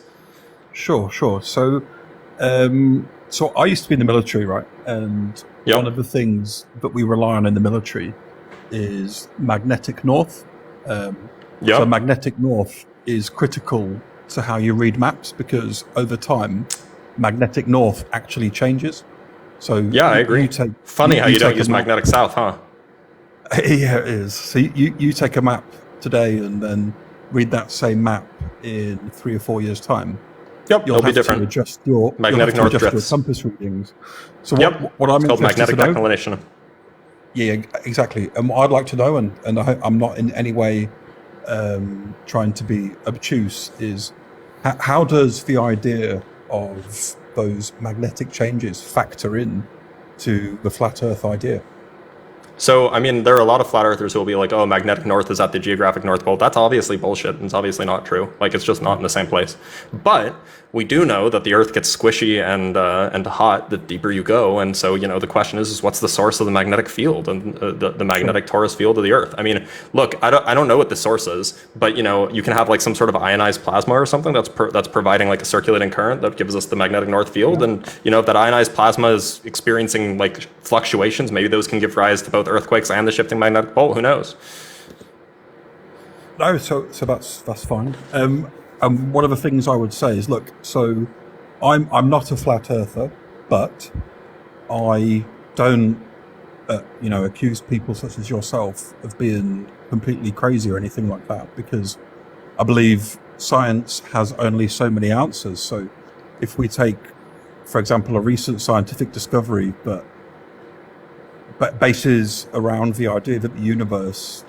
Sure. So I used to be in the military, right? And one of the things that we rely on in the military is magnetic north. So magnetic north is critical to how you read maps, because over time, magnetic north actually changes. So yeah, I agree. Funny how you don't use magnetic south, huh? Yeah, it is. So you take a map today and then read that same map in 3 or 4 years' time. Yep, it'll be different. Adjust your magnetic north drifts. Your compass readings. So what I'm interested magnetic to know, declination. Yeah, exactly. And what I'd like to know, and I'm not in any way trying to be obtuse, is how does the idea of those magnetic changes factor in to the flat Earth idea? So, I mean, there are a lot of flat earthers who will be like, oh, magnetic north is at the geographic North Pole. That's obviously bullshit, and it's obviously not true. It's just not in the same place. But we do know that the Earth gets squishy and hot the deeper you go. And so, the question is what's the source of the magnetic field and the magnetic torus field of the Earth? I mean, look, I don't know what the source is, but, you can have some sort of ionized plasma or something that's providing a circulating current that gives us the magnetic north field. And, if that ionized plasma is experiencing fluctuations, maybe those can give rise to both earthquakes and the shifting magnetic pole. Who knows? No, so that's fine. And one of the things I would say is, look, so I'm not a flat earther, but I don't, accuse people such as yourself of being completely crazy or anything like that, because I believe science has only so many answers. So if we take, for example, a recent scientific discovery that bases around the idea that the universe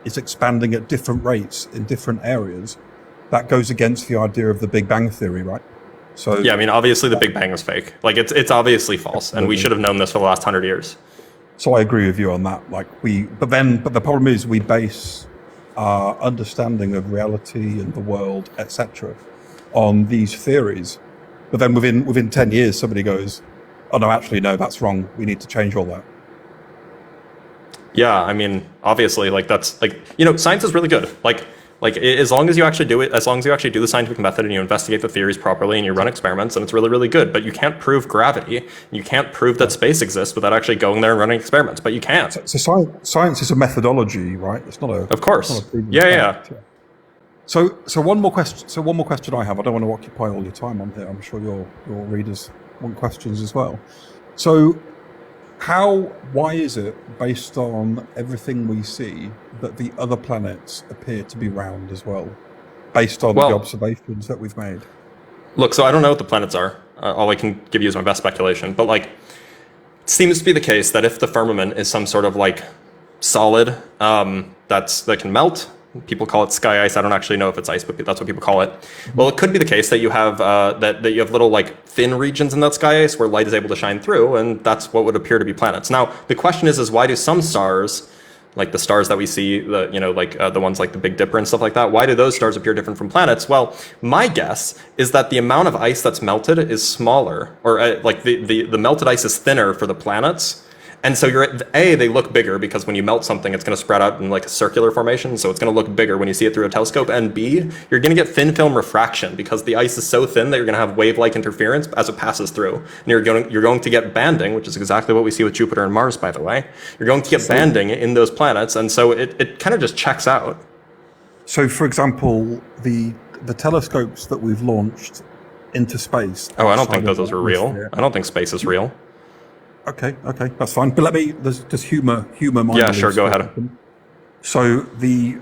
is expanding at different rates in different areas, that goes against the idea of the Big Bang Theory, right? So yeah, I mean, obviously the Big Bang was fake. Like, it's obviously false, and we should have known this for the last 100 years. So I agree with you on that. But the problem is we base our understanding of reality and the world, etc., on these theories. But then within 10 years, somebody goes, "Oh no, actually no, that's wrong. We need to change all that." Yeah, I mean, obviously, like, that's like, science is really good. Like as long as you actually do it, as long as you actually do the scientific method and you investigate the theories properly and you run experiments, and it's really, really good. But you can't prove gravity. You can't prove that space exists without actually going there and running experiments. But you can't. So science is a methodology, right? It's not a. Of course. It's not a Yeah. So one more question. So one more question I have. I don't want to occupy all your time on here. I'm sure your readers want questions as well. So, why is it, based on everything we see, that the other planets appear to be round as well, based on the observations that we've made? Look, so I don't know what the planets are. All I can give you is my best speculation. But it seems to be the case that if the firmament is some sort of solid that can melt. People call it sky ice. I don't actually know if it's ice, but that's what people call it. Well, it could be the case that you have that you have little thin regions in that sky ice where light is able to shine through, and that's what would appear to be planets. Now, the question is why do some stars, like the stars that we see, the ones like the Big Dipper and stuff like that, why do those stars appear different from planets? Well, my guess is that the amount of ice that's melted is smaller, or the melted ice is thinner for the planets. And so they look bigger because when you melt something, it's going to spread out in a circular formation. So it's going to look bigger when you see it through a telescope. And B, you're going to get thin film refraction because the ice is so thin that you're going to have wave-like interference as it passes through. And you're going to get banding, which is exactly what we see with Jupiter and Mars, by the way. You're going to get banding in those planets. And so it kind of just checks out. So, for example, the telescopes that we've launched into space. Oh, I don't think those are real. I don't think space is real. Okay, that's fine. But there's just humor. Yeah, sure, go ahead. So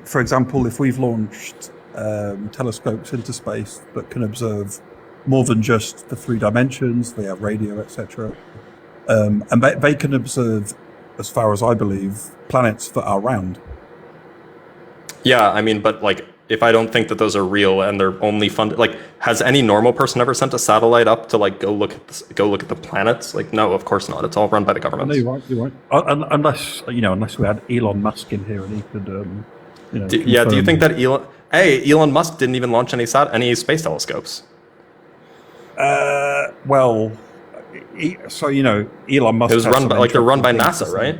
for example, if we've launched telescopes into space that can observe more than just the 3 dimensions, they have radio, etc., and they can observe, as far as I believe, planets that are round. Yeah, I mean, but if I don't think that those are real and they're only funded, has any normal person ever sent a satellite up to go look at the planets? No, of course not. It's all run by the government. No, you're right. Unless we had Elon Musk in here and he could, do you think that Elon Musk didn't even launch any space telescopes? Elon Musk. It was run by they're run by NASA, right?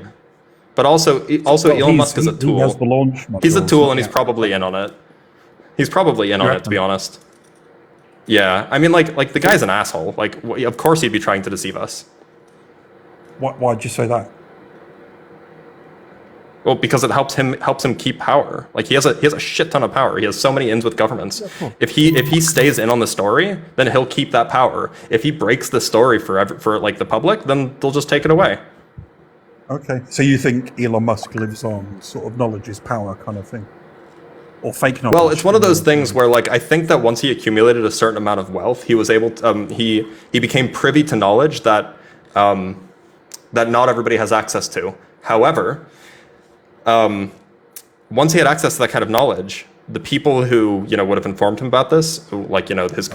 But also Elon Musk is a tool. He has the launch module, he's a tool, and he's probably in on it. He's probably in on it, to be honest. Yeah, I mean, the guy's an asshole. Of course he'd be trying to deceive us. Why'd you say that? Well, because it helps him keep power. He has a shit ton of power. He has so many ins with governments. Yeah, cool. If he stays in on the story, then he'll keep that power. If he breaks the story for the public, then they'll just take it away. Okay, so you think Elon Musk lives on sort of knowledge is power kind of thing? Or fake knowledge? Well, it's one of those things where I think that once he accumulated a certain amount of wealth, he was able to, he became privy to knowledge that that not everybody has access to. However, once he had access to that kind of knowledge, the people who would have informed him about this, his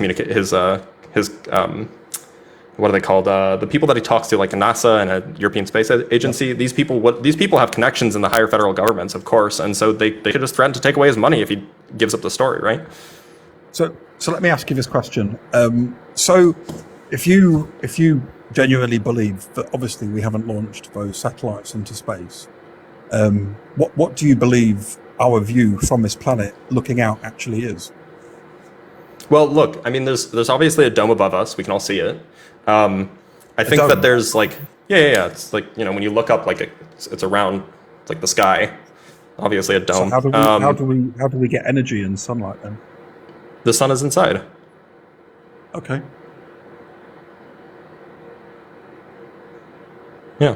what are they called? The people that he talks to, NASA and a European Space Agency. These people have connections in the higher federal governments, of course, and so they could just threaten to take away his money if he gives up the story, right? So let me ask you this question. So if you genuinely believe that obviously we haven't launched those satellites into space, what do you believe our view from this planet looking out actually is? Well, look, I mean, there's obviously a dome above us. We can all see it. I think that there's It's when you look up, it's around, it's the sky. obviously a dome. So how do we get energy and sunlight then? The sun is inside. Okay. Yeah.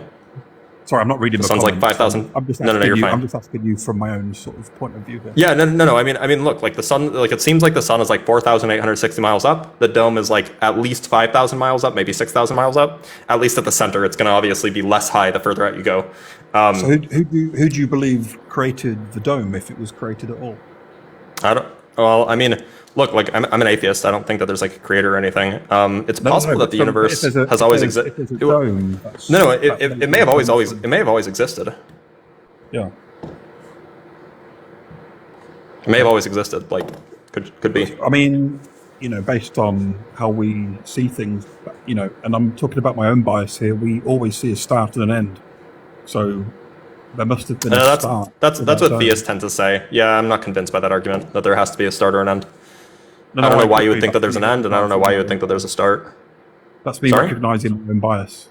Sorry, I'm not reading The the sun's like comments. 5,000. I'm just No, asking you're you. fine. I'm just asking you from my own sort of point of view here. Yeah, no. I mean, look, like the sun, like it seems like the sun is like 4,860 miles up. The dome is like at least 5,000 miles up, maybe 6,000 miles up. At least at the center, it's going to obviously be less high the further out you go. So who do you believe created the dome, if it was created at all? Well, I mean, look, like I'm an atheist. I don't think that there's like a creator or anything. It's possible that the universe has always existed. No, it may have always existed. Yeah. It may have always existed. Like, could be. I mean, based on how we see things, and I'm talking about my own bias here. We always see a start and an end. So there must have been a start. That's what theists tend to say. Yeah, I'm not convinced by that argument that there has to be a start or an end. No, I don't know why you would think that there's an end, and I don't know why you would think that there's a start. That's me recognizing my own bias.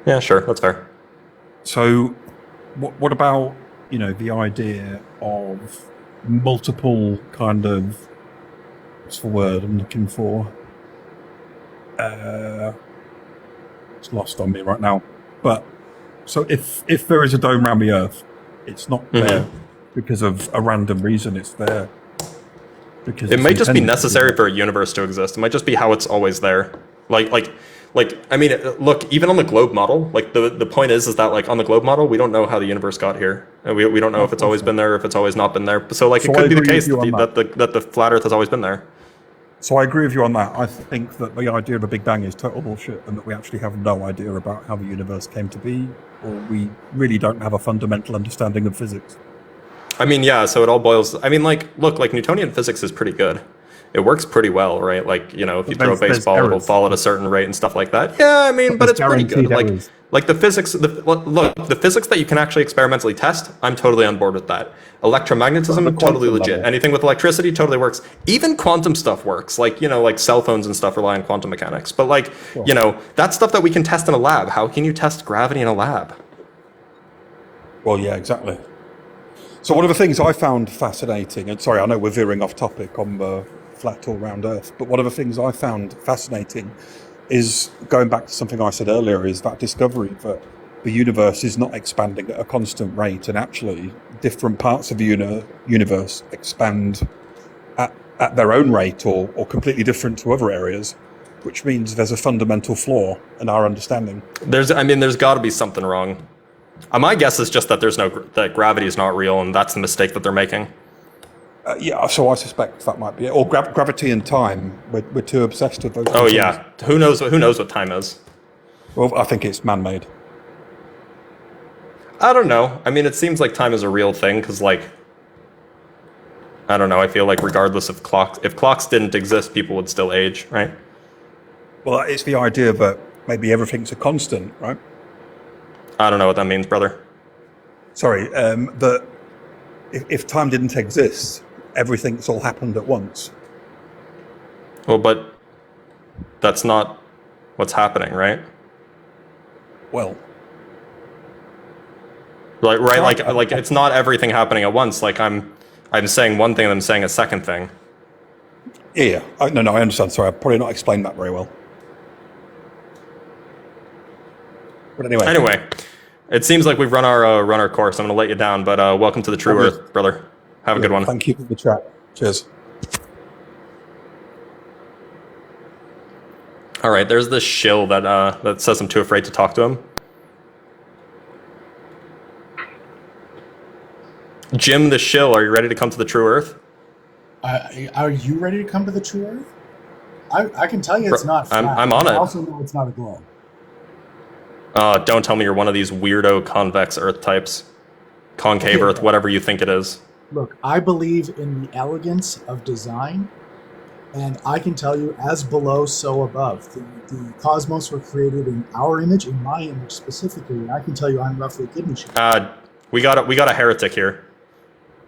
Yeah, sure, that's fair. So, what about the idea of multiple kind of what's the word I'm looking for? It's lost on me right now. But so if there is a dome around the Earth, it's not there because of a random reason. It's there because it might just be necessary for a universe to exist. It might just be how it's always there. Like I mean, look, even on the globe model, like the point is that like on the globe model, we don't know how the universe got here, and we don't know if it's always been there, or if it's always not been there. So like it could be the case that the flat Earth has always been there. So I agree with you on that. I think that the idea of a Big Bang is total bullshit, and that we actually have no idea about how the universe came to be, or we really don't have a fundamental understanding of physics. I mean, yeah, so it all boils... I mean, like, look, like Newtonian physics is pretty good. It works pretty well, right? Like, if you throw a baseball, it'll fall at a certain rate and stuff like that. Yeah, I mean, but it's pretty good. Like the physics... the physics that you can actually experimentally test, I'm totally on board with that. Electromagnetism, totally legit. Anything with electricity totally works. Even quantum stuff works. Like, like cell phones and stuff rely on quantum mechanics. But like, that's stuff that we can test in a lab. How can you test gravity in a lab? Well, yeah, exactly. So one of the things I found fascinating, and sorry, I know we're veering off topic on the flat or round Earth, but one of the things I found fascinating is, going back to something I said earlier, is that discovery that the universe is not expanding at a constant rate, and actually different parts of the universe expand at their own rate or completely different to other areas, which means there's a fundamental flaw in our understanding. There's got to be something wrong. My guess is just that that gravity is not real, and that's the mistake that they're making. Yeah, so I suspect that might be it. Or gravity and time. We're too obsessed with those. Oh yeah, who knows what time is? Well, I think it's man-made. I don't know. I mean, it seems like time is a real thing because, like, I don't know. I feel like regardless of clocks, if clocks didn't exist, people would still age, right? Well, it's the idea that maybe everything's a constant, right? I don't know what that means, brother. Sorry, that if time didn't exist, everything's all happened at once. Well, but that's not what's happening, right? Well, like it's not everything happening at once. Like I'm saying one thing and I'm saying a second thing. Yeah. No, I understand. Sorry, I've probably not explained that very well. But anyway, it seems like we've run our course. I'm going to let you down, but welcome to the True Earth, brother. Have a good one. Thank you for the chat. Cheers. All right, there's this shill that says I'm too afraid to talk to him. Jim the shill, are you ready to come to the True Earth? Are you ready to come to the True Earth? I can tell you it's not flat. I'm on it. I also know it's not a globe. Don't tell me you're one of these weirdo convex Earth types. Concave Earth, whatever you think it is. Look, I believe in the elegance of design, and I can tell you, as below, so above. The cosmos were created in our image, in my image specifically, and I can tell you I'm roughly kidney shaped. We got a heretic here.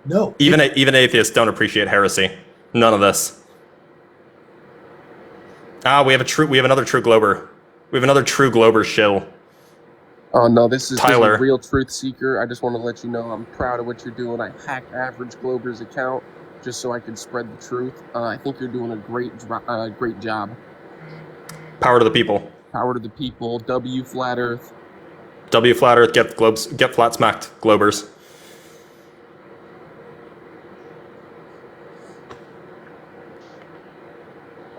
No. Even atheists don't appreciate heresy. None of this. We have another true glober. We have another true glober shill. Oh no, this is Tyler. Real Truth Seeker. I just want to let you know I'm proud of what you're doing. I hacked Average Glober's account just so I could spread the truth. I think you're doing a great job. Power to the people. Power to the people. W Flat Earth. W Flat Earth. Get flat smacked, Globers.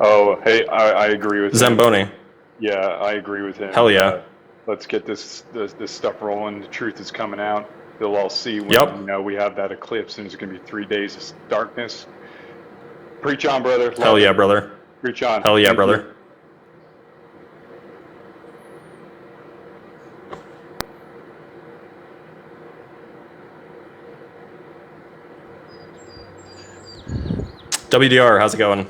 Oh, hey, I agree with Zamboni. him. Yeah, I agree with him. Hell yeah. Let's get this stuff rolling. The truth is coming out. They'll all see when we have that eclipse, and there's going to be 3 days of darkness. Preach on, brother. Hell yeah, brother. Preach on. Hell yeah, Thank brother. you. WDR, how's it going?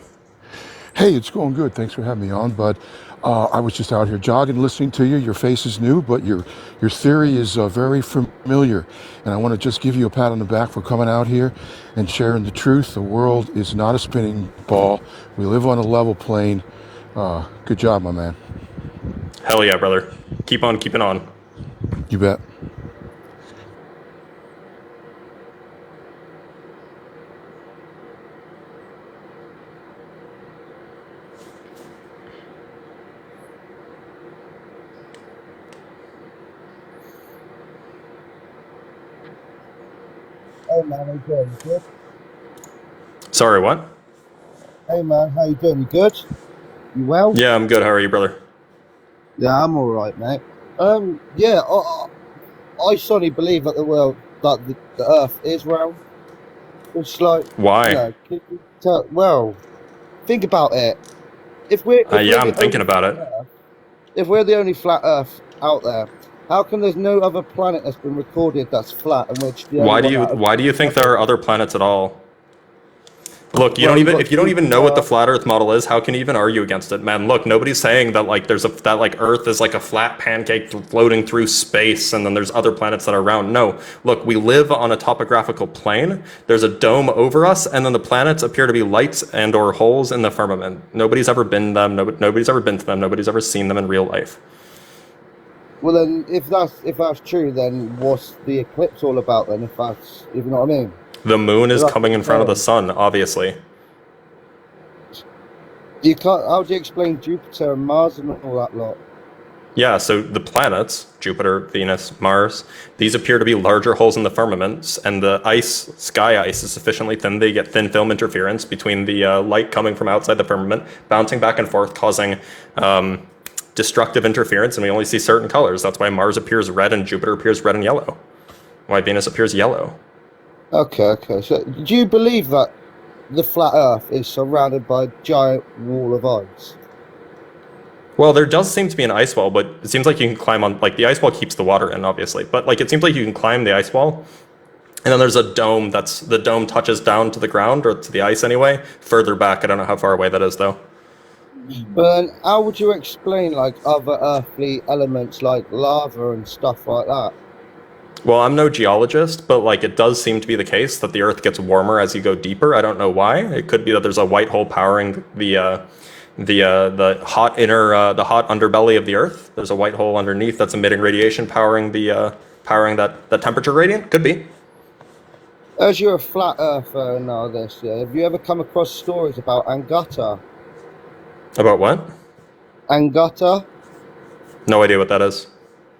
Hey, it's going good. Thanks for having me on, bud. I was just out here jogging, listening to you. Your face is new, but your theory is very familiar. And I want to just give you a pat on the back for coming out here and sharing the truth. The world is not a spinning ball. We live on a level plane. Good job, my man. Hell yeah, brother. Keep on keeping on. You bet. Hey man, how you doing? You good? Sorry, what? Hey man, how you doing? You good? You well? Yeah, I'm good. How are you, brother? Yeah, I'm all right, mate. Yeah, I solely believe that the Earth is round. It's like Why? Well, think about it. If I'm thinking about it. If we're the only flat Earth out there, how come there's no other planet that's been recorded that's flat? And which Why do you think there are other planets at all? Look, if you don't even know what the flat Earth model is, how can you even argue against it, man? Look, nobody's saying that Earth is like a flat pancake floating through space, and then there's other planets that are round. No, look, we live on a topographical plane. There's a dome over us, and then the planets appear to be lights and/or holes in the firmament. Nobody's ever been them. Nobody's ever been to them. Nobody's ever seen them in real life. Well, then, if that's true, then what's the eclipse all about? Then, if you know what I mean. The moon is coming in front of the sun, obviously. How do you explain Jupiter and Mars and all that lot? Yeah, so the planets, Jupiter, Venus, Mars, these appear to be larger holes in the firmaments, and the sky ice is sufficiently thin, they get thin film interference between the light coming from outside the firmament, bouncing back and forth, causing destructive interference, and we only see certain colors. That's why Mars appears red and Jupiter appears red and yellow. Why Venus appears yellow. Okay. So, do you believe that the flat Earth is surrounded by a giant wall of ice? Well, there does seem to be an ice wall, but it seems like you can climb on, the ice wall keeps the water in, obviously, but it seems like you can climb the ice wall, and then there's a dome the dome touches down to the ground, or to the ice anyway, further back. I don't know how far away that is, though. But how would you explain, other earthly elements, like lava and stuff like that? Well, I'm no geologist, but it does seem to be the case that the Earth gets warmer as you go deeper. I don't know why. It could be that there's a white hole powering the hot underbelly of the Earth. There's a white hole underneath that's emitting radiation, powering that temperature gradient. Could be. As you're a flat earther and all this, have you ever come across stories about Angata? About what? Angata? No idea what that is.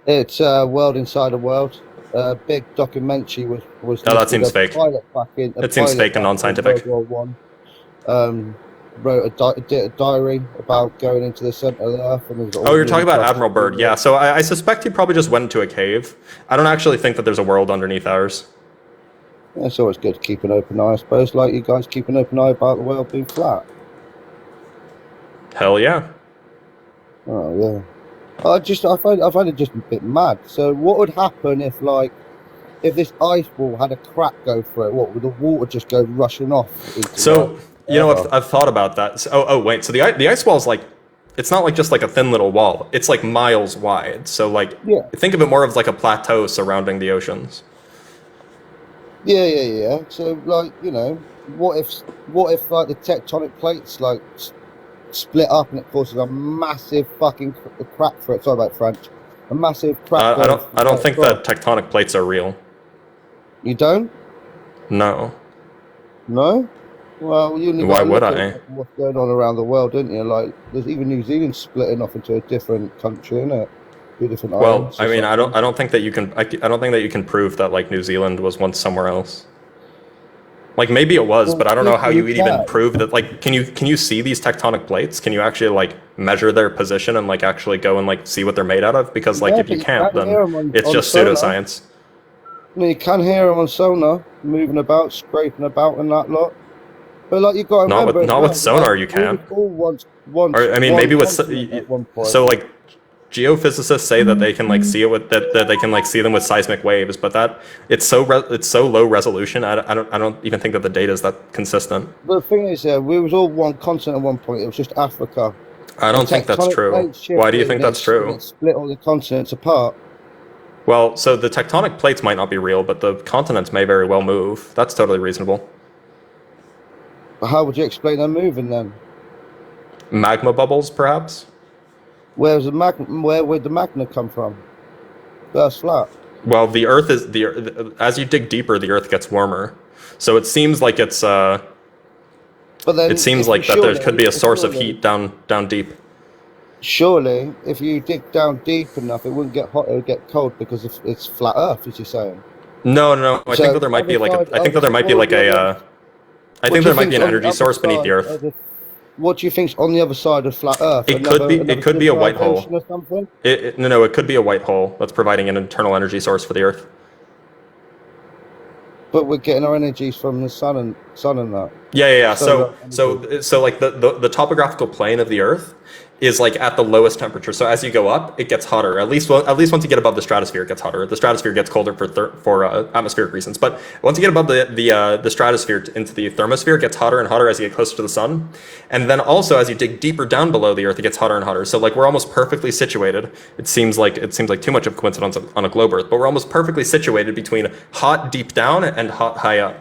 It's a world inside a world. A big documentary was. Oh, that seems fake. It seems fake and non-scientific. World War I. Wrote a diary about going into the center of the Earth. And you're talking about Admiral Byrd. Yeah, so I suspect he probably just went into a cave. I don't actually think that there's a world underneath ours. Yeah, it's always good to keep an open eye, I suppose, like you guys keep an open eye about the world being flat. Hell yeah. Oh, yeah. I find it just a bit mad. So what would happen if this ice wall had a crack go through it? What would the water just go rushing off? I've thought about that. So, wait. So the ice wall is it's not just a thin little wall. It's miles wide. So think of it more of a plateau surrounding the oceans. Yeah. So what if the tectonic plates split up and it causes a massive fucking crack for it? Sorry about French. A massive crack. I don't think that tectonic plates are real. You don't? No. No? Well, you only Why got to would look I? at what's going on around the world, don't you? Like, there's even New Zealand splitting off into a different country, innit? Two different Well, islands. I mean, I don't think that you can. I don't think that you can prove that like New Zealand was once somewhere else. Like maybe it was, but I don't know how you would even prove that. Like, can you see these tectonic plates? Can you actually like measure their position and like actually go and like see what they're made out of? Because like if you can't, then it's just pseudoscience. I mean, you can hear them on sonar, moving about, scraping about, and that lot. But like you got to remember, not with sonar, you can't. Or I mean, maybe with so like geophysicists say that they can like see it with that they can like see them with seismic waves, but that it's so low resolution. I don't even think that the data is that consistent. The thing is, we was all one continent at one point. It was just Africa. I don't think that's true. Why do you think that's true? It split all the continents apart. Well, so the tectonic plates might not be real, but the continents may very well move. That's totally reasonable. How would you explain them moving then? Magma bubbles, perhaps? Where would the magma come from? That's flat. Well, the Earth is as you dig deeper, the Earth gets warmer. So it seems like it's But then it seems like that there could be a source of heat down deep. Surely, if you dig down deep enough, it wouldn't get hot; it would get cold because it's flat Earth, as you're saying. No. I think that there might be like I think that there might be like a I think there might be an energy source beneath the Earth. What do you think's on the other side of flat Earth? It could be a white hole. Or something? No, it could be a white hole that's providing an internal energy source for the Earth. But we're getting our energies from the sun and that. Yeah. So like the topographical plane of the Earth is like at the lowest temperature. So as you go up, it gets hotter. At least once you get above the stratosphere, it gets hotter. The stratosphere gets colder for atmospheric reasons. But once you get above the stratosphere into the thermosphere, it gets hotter and hotter as you get closer to the sun. And then also as you dig deeper down below the Earth, it gets hotter and hotter. So like we're almost perfectly situated. It seems like too much of a coincidence on a globe Earth, but we're almost perfectly situated between hot deep down and hot high up.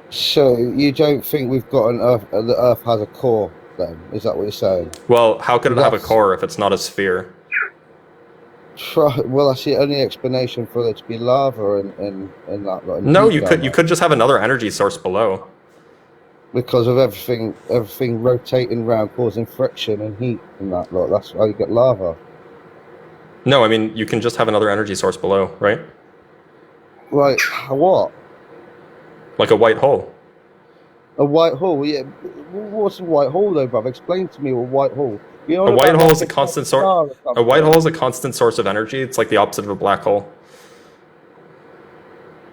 So you don't think we've got an Earth? The Earth has a core? Then is that what you're saying? Well, how could it have a core if it's not a sphere? Well, that's the only explanation for it to be lava and that. Like, no, you could just have another energy source below. Because of everything rotating around, causing friction and heat and that. Like, that's how you get lava. No, I mean you can just have another energy source below, right? Like what? Like a white hole. A white hole, yeah. What's a white hole, though, bruv? Explain to me what a white hole. You know a white hole is a constant source. A white hole is a constant source of energy. It's like the opposite of a black hole.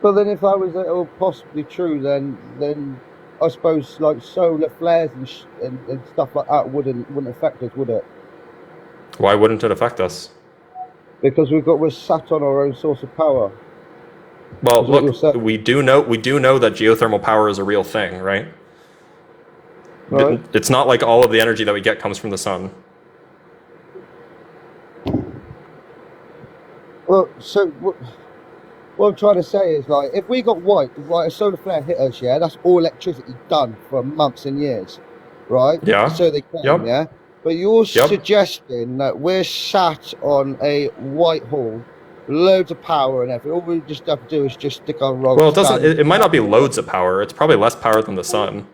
But then, if that was possibly true, then I suppose like solar flares and stuff like that wouldn't affect us, would it? Why wouldn't it affect us? Because we're sat on our own source of power. Well, look, we do know that geothermal power is a real thing, right? Right. It's not like all of the energy that we get comes from the sun. Well, so what I'm trying to say is, like, if we got a solar flare hit us, yeah, that's all electricity done for months and years, right? Yeah. So they can, yeah. But you're suggesting that we're sat on a white hole, loads of power and everything. All we just have to do is just stick our rods. Well, it might not be loads of power. It's probably less power than the sun.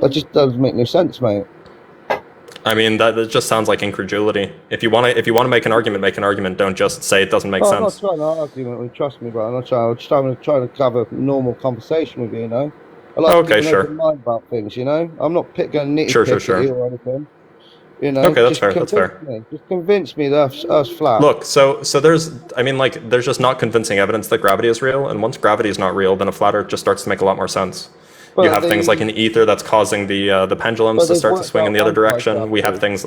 That just doesn't make no sense, mate. I mean, that just sounds like incredulity. If you want to make an argument, make an argument. Don't just say it doesn't make sense. I'm not trying to argue, trust me, bro. I'm not trying. I'm just trying to have a normal conversation with you. You know, I like to get an open mind about things. You know, I'm not going to nitpick at you or anything. You know, okay, that's fair. That's fair. Just convince me that Earth's flat. Look, so there's just not convincing evidence that gravity is real, and once gravity is not real, then a flat Earth just starts to make a lot more sense. You have things like an ether that's causing the pendulums to start to swing in the other direction. We have things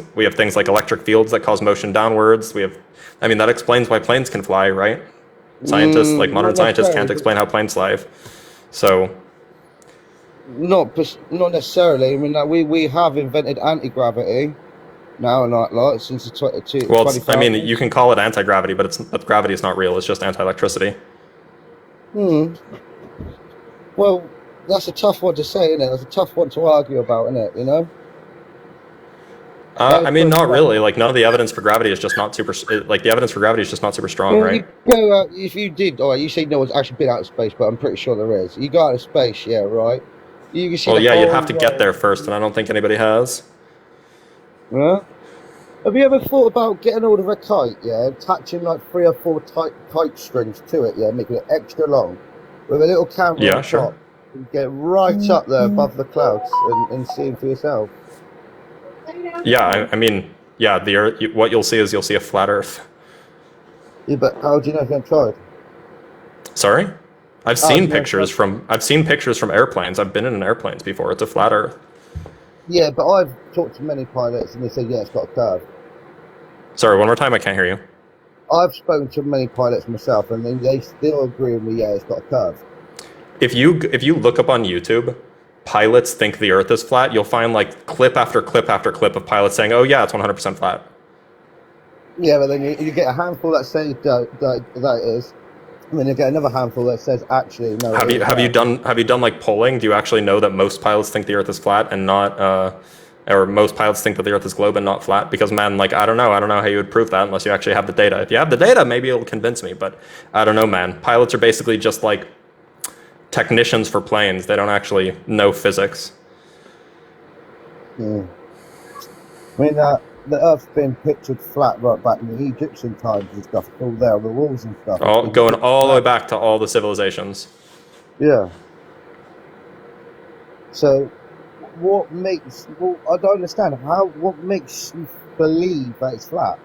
like electric fields that cause motion downwards. That explains why planes can fly, right? Scientists, like modern scientists, can't explain how planes fly. So not necessarily. I mean, we have invented anti-gravity now, like since the well, you can call it anti-gravity, but gravity is not real. It's just anti-electricity. Well, that's a tough one to say, isn't it? That's a tough one to argue about, isn't it? You know. I mean, not really. Like, none of the evidence for gravity is just not super. Like, the evidence for gravity is just not super strong, Well, right? you go out, if you did, all right, you say no one's actually been out of space, but I'm pretty sure there is. You go out of space, yeah, right? You can see Well, the yeah, you'd whole have to get there first, and I don't think anybody has. Yeah. Have you ever thought about getting hold of a kite, yeah, attaching like 3 or 4 tight kite strings to it, yeah, making it extra long, with a little camera Yeah, on sure. top, and get right up there above the clouds and seeing for yourself? Yeah, I mean, yeah, the Earth. What you'll see is you'll see a flat Earth. Yeah, but how do you know if you haven't tried? Sorry, I've Oh, seen yeah, pictures from airplanes. I've been in airplanes before. It's a flat Earth. Yeah, but I've talked to many pilots and they said, yeah, it's got a curve. Sorry, one more time. I can't hear you. I've spoken to many pilots myself and they still agree with me, yeah, it's got a curve. If you look up on YouTube, pilots think the Earth is flat. You'll find like clip after clip after clip of pilots saying, "Oh yeah, it's 100% flat." Yeah, but then you get a handful that say that it is, and then you get another handful that says actually no. Have you done like polling? Do you actually know that most pilots think the Earth is flat and not, or most pilots think that the Earth is globe and not flat? Because man, like I don't know how you would prove that unless you actually have the data. If you have the data, maybe it'll convince me. But I don't know, man. Pilots are basically just like technicians for planes. They don't actually know physics. Yeah. I mean, the Earth's been pictured flat right back in the Egyptian times and stuff. It's all there on the walls and stuff. Going all the way back to all the civilizations. Yeah. So, what makes? Well, I don't understand what makes you believe that it's flat.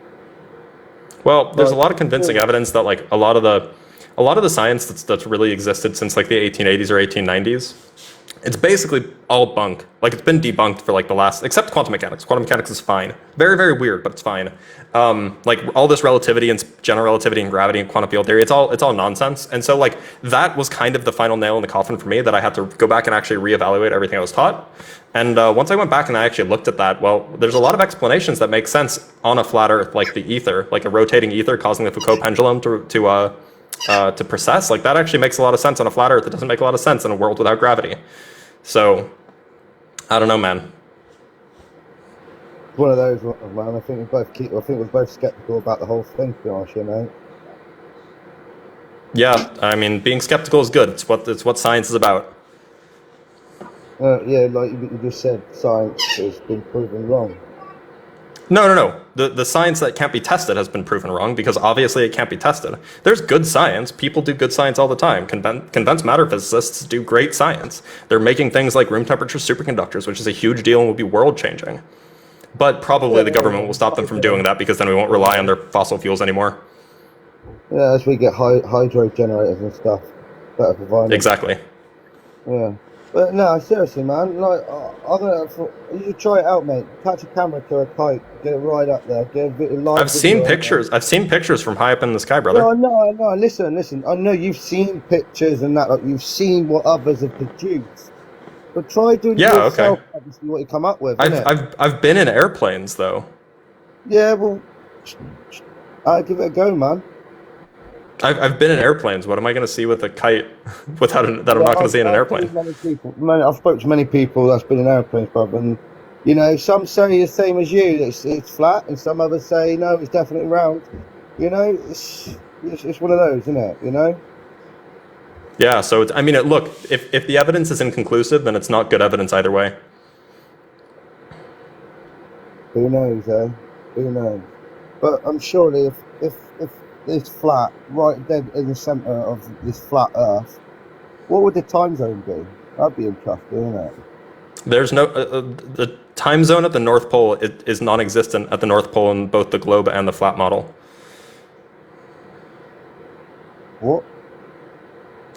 Well, there's a lot of convincing evidence that like a lot of the science that's really existed since like the 1880s or 1890s, it's basically all bunk. Like it's been debunked for like the last, except quantum mechanics. Quantum mechanics is fine. Very, very weird, but it's fine. Like all this relativity and general relativity and gravity and quantum field theory, it's all nonsense. And so like that was kind of the final nail in the coffin for me, that I had to go back and actually reevaluate everything I was taught. And once I went back and I actually looked at that, well, there's a lot of explanations that make sense on a flat Earth, like the ether, like a rotating ether causing the Foucault pendulum to precess. Like that actually makes a lot of sense on a flat Earth. It doesn't make a lot of sense in a world without gravity. So, I don't know, man. One of those, man. I think we're both skeptical about the whole thing, to be honest, you know. Yeah, I mean, being skeptical is good. It's what science is about. Yeah, like you just said, science has been proven wrong. No. The science that can't be tested has been proven wrong, because obviously it can't be tested. There's good science. People do good science all the time. Condensed matter physicists do great science. They're making things like room temperature superconductors, which is a huge deal and will be world changing. But probably the government will stop them from doing that, because then we won't rely on their fossil fuels anymore. Yeah, as we get hydro generators and stuff better provided. Exactly. Yeah. But no, seriously, man. Like, you should try it out, mate. Attach a camera to a kite, get it right up there, get a bit of live. I've seen pictures from high up in the sky, brother. No, I know. Listen. I know you've seen pictures and that. Like, you've seen what others have produced. But try doing it yourself. Okay. Obviously, what you come up with. I've been in airplanes though. Yeah, well, give it a go, man. I've been in airplanes. What am I going to see with a kite that I'm not going to see in an airplane? I've spoken to many people that's been in airplanes, brother, and you know, some say the same as you, it's flat, and some others say no, it's definitely round. You know, it's one of those, isn't it? You know. Yeah. So look, if the evidence is inconclusive, then it's not good evidence either way. Who knows, eh? Who knows? But I'm surely if it's flat, right dead in the centre of this flat Earth, what would the time zone be? That'd be interesting, isn't it? There's no the time zone at the North Pole is non-existent at the North Pole in both the globe and the flat model. What?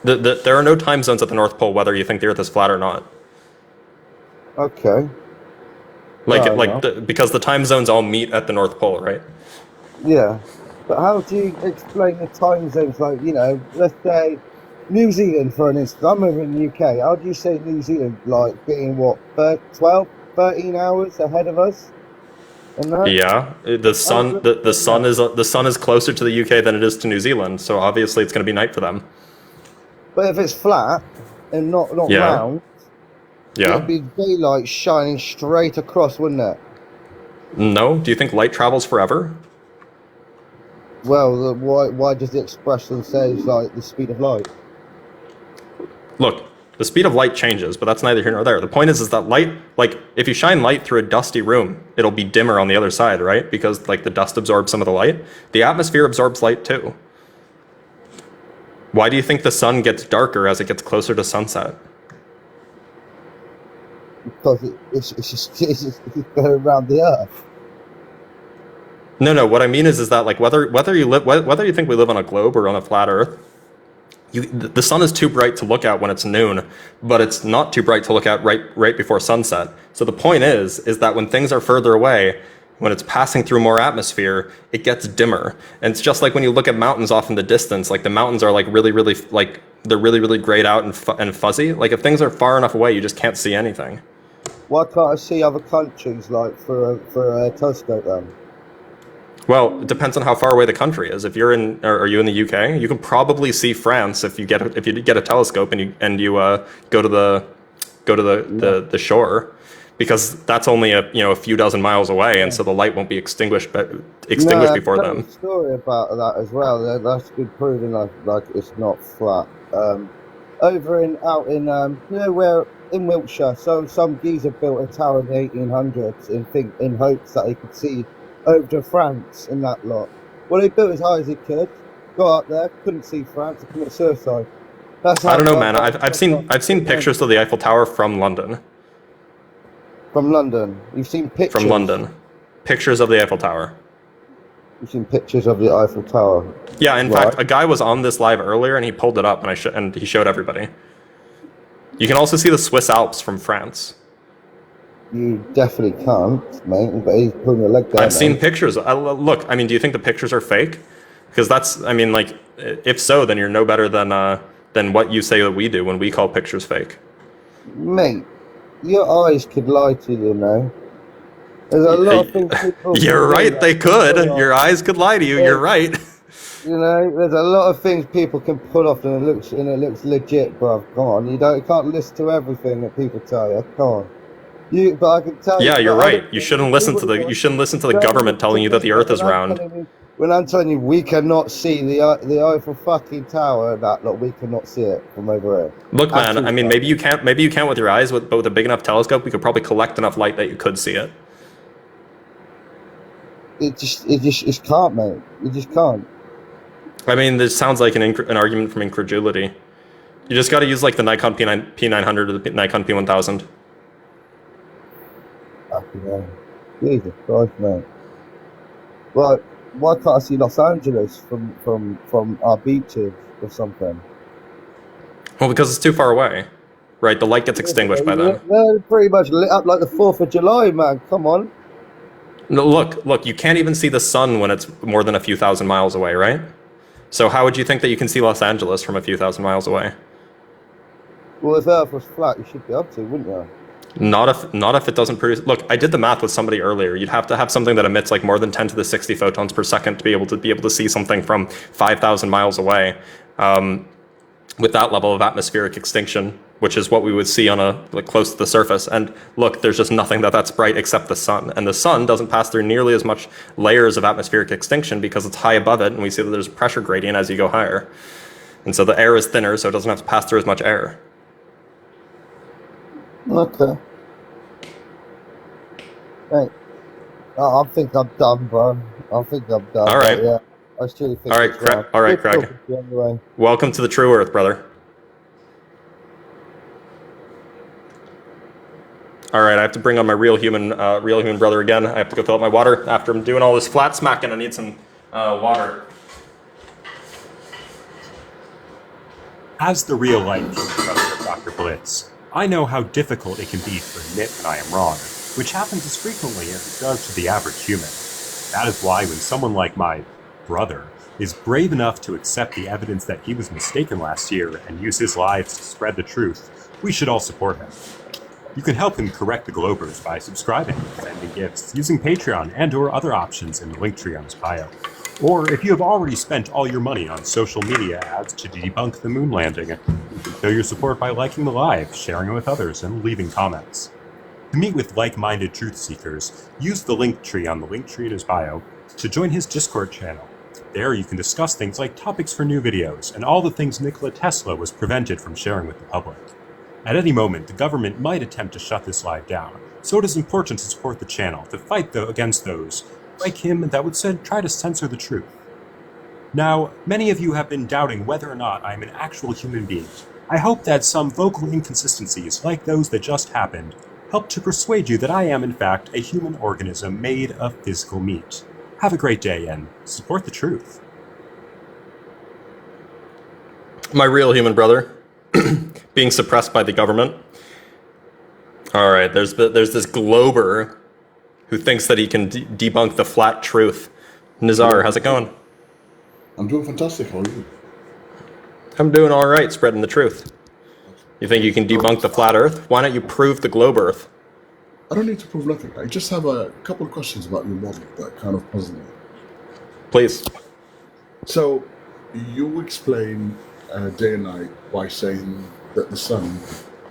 There are no time zones at the North Pole, whether you think the Earth is flat or not. Okay. Because the time zones all meet at the North Pole, right? Yeah. But how do you explain the time zones? Like, you know, let's say New Zealand, for an instance. I'm over in the UK. How do you say New Zealand, like, being, 12, 13 hours ahead of us? Yeah, the sun is closer to the UK than it is to New Zealand, so obviously it's going to be night for them. But if it's flat and not round, it'd be daylight shining straight across, wouldn't it? No? Do you think light travels forever? Well, why does the expression say it's like the speed of light? Look, the speed of light changes, but that's neither here nor there. The point is that light, like, if you shine light through a dusty room, it'll be dimmer on the other side, right? Because, like, the dust absorbs some of the light. The atmosphere absorbs light, too. Why do you think the sun gets darker as it gets closer to sunset? Because it's just going around the Earth. No. What I mean is that, like, whether you think we live on a globe or on a flat Earth, the sun is too bright to look at when it's noon, but it's not too bright to look at right before sunset. So the point is that when things are further away, when it's passing through more atmosphere, it gets dimmer. And it's just like when you look at mountains off in the distance, like the mountains are like really, like they're really grayed out and fuzzy. Like if things are far enough away, you just can't see anything. Why can't I see other countries like for a telescope then? Well, it depends on how far away the country is. If you're in, are you in the UK? You can probably see France if you get a telescope and you go to the shore, because that's only a few dozen miles away, and so the light won't be extinguished before them. There's a story about that as well. That's been proven like it's not flat. Over out in where in Wiltshire, so some geezer built a tower in the 1800s in hopes that he could see over to France in that lot. Well, he built as high as he could, got up there, couldn't see France, and committed suicide. I don't know, man. I've seen pictures of the Eiffel Tower from London. From London, you've seen pictures. From London, pictures of the Eiffel Tower. You've seen pictures of the Eiffel Tower. Yeah, in fact, a guy was on this live earlier, and he pulled it up, and he showed everybody. You can also see the Swiss Alps from France. You definitely can't, mate. But he's pulling your leg down. I've seen pictures. Look, I mean, do you think the pictures are fake? Because that's, I mean, like, if so, then you're no better than what you say that we do when we call pictures fake. Mate, your eyes could lie to you, know. There's a lot of things people. You're right. They could. Your eyes could lie to you. You're right. You know, there's a lot of things people can pull off, and it looks legit, bruv. Come on, you can't listen to everything that people tell you. Come on. But I can tell you. Yeah, you're right. You shouldn't listen to the government telling you that the Earth is round. When I'm telling you, we cannot see the Eiffel fucking Tower. We cannot see it from over here. Look, man. I mean, maybe you can't with your eyes, but with a big enough telescope, we could probably collect enough light that you could see it. It just can't, mate. It just can't. I mean, this sounds like an argument from incredulity. You just got to use like the Nikon P900 or the Nikon P1000. Jesus Christ, mate. Well, why can't I see Los Angeles from our beaches or something? Well, because it's too far away, right? The light gets extinguished by then. They're pretty much lit up like the 4th of July, man. Come on. No, look, you can't even see the sun when it's more than a few thousand miles away, right? So how would you think that you can see Los Angeles from a few thousand miles away? Well, if Earth was flat, you should be able to, wouldn't you? Not if it doesn't produce. Look, I did the math with somebody earlier. You'd have to have something that emits like more than 10 to the 60 photons per second to be able to see something from 5,000 miles away, with that level of atmospheric extinction, which is what we would see on close to the surface. And look, there's just nothing that's bright except the sun, and the sun doesn't pass through nearly as much layers of atmospheric extinction because it's high above it, and we see that there's a pressure gradient as you go higher, and so the air is thinner, so it doesn't have to pass through as much air. Okay. Hey, I think I'm done, bro. I think I'm done. All right. Yeah, I still think. All right, Craig. All right, Craig. Anyway. Welcome to the true Earth, brother. All right, I have to bring on my real human brother again. I have to go fill up my water after I'm doing all this flat smacking. I need some water. As the real-life human brother of Dr. Blitz, I know how difficult it can be to admit when I am wrong, which happens as frequently as it does to the average human. That is why when someone like my brother is brave enough to accept the evidence that he was mistaken last year and use his lives to spread the truth, we should all support him. You can help him correct the Globers by subscribing, sending gifts, using Patreon and/or other options in the link tree on his bio. Or if you have already spent all your money on social media ads to debunk the moon landing, you can show your support by liking the live, sharing it with others, and leaving comments. To meet with like-minded truth seekers, use the link tree on the link tree in his bio to join his Discord channel. There you can discuss things like topics for new videos and all the things Nikola Tesla was prevented from sharing with the public. At any moment, the government might attempt to shut this live down, so it is important to support the channel to fight against those, like him, that would try to censor the truth. Now, many of you have been doubting whether or not I am an actual human being. I hope that some vocal inconsistencies, like those that just happened, help to persuade you that I am in fact a human organism made of physical meat. Have a great day and support the truth. My real human brother, being suppressed by the government. All right, there's this glober who thinks that he can debunk the flat truth. Nizar, how's it going? I'm doing fantastic. How are you? I'm doing all right, spreading the truth. You think you can debunk the flat Earth? Why don't you prove the globe Earth? I don't need to prove nothing. I just have a couple of questions about your model that kind of puzzle me. Please. So, you explain day and night by saying that the sun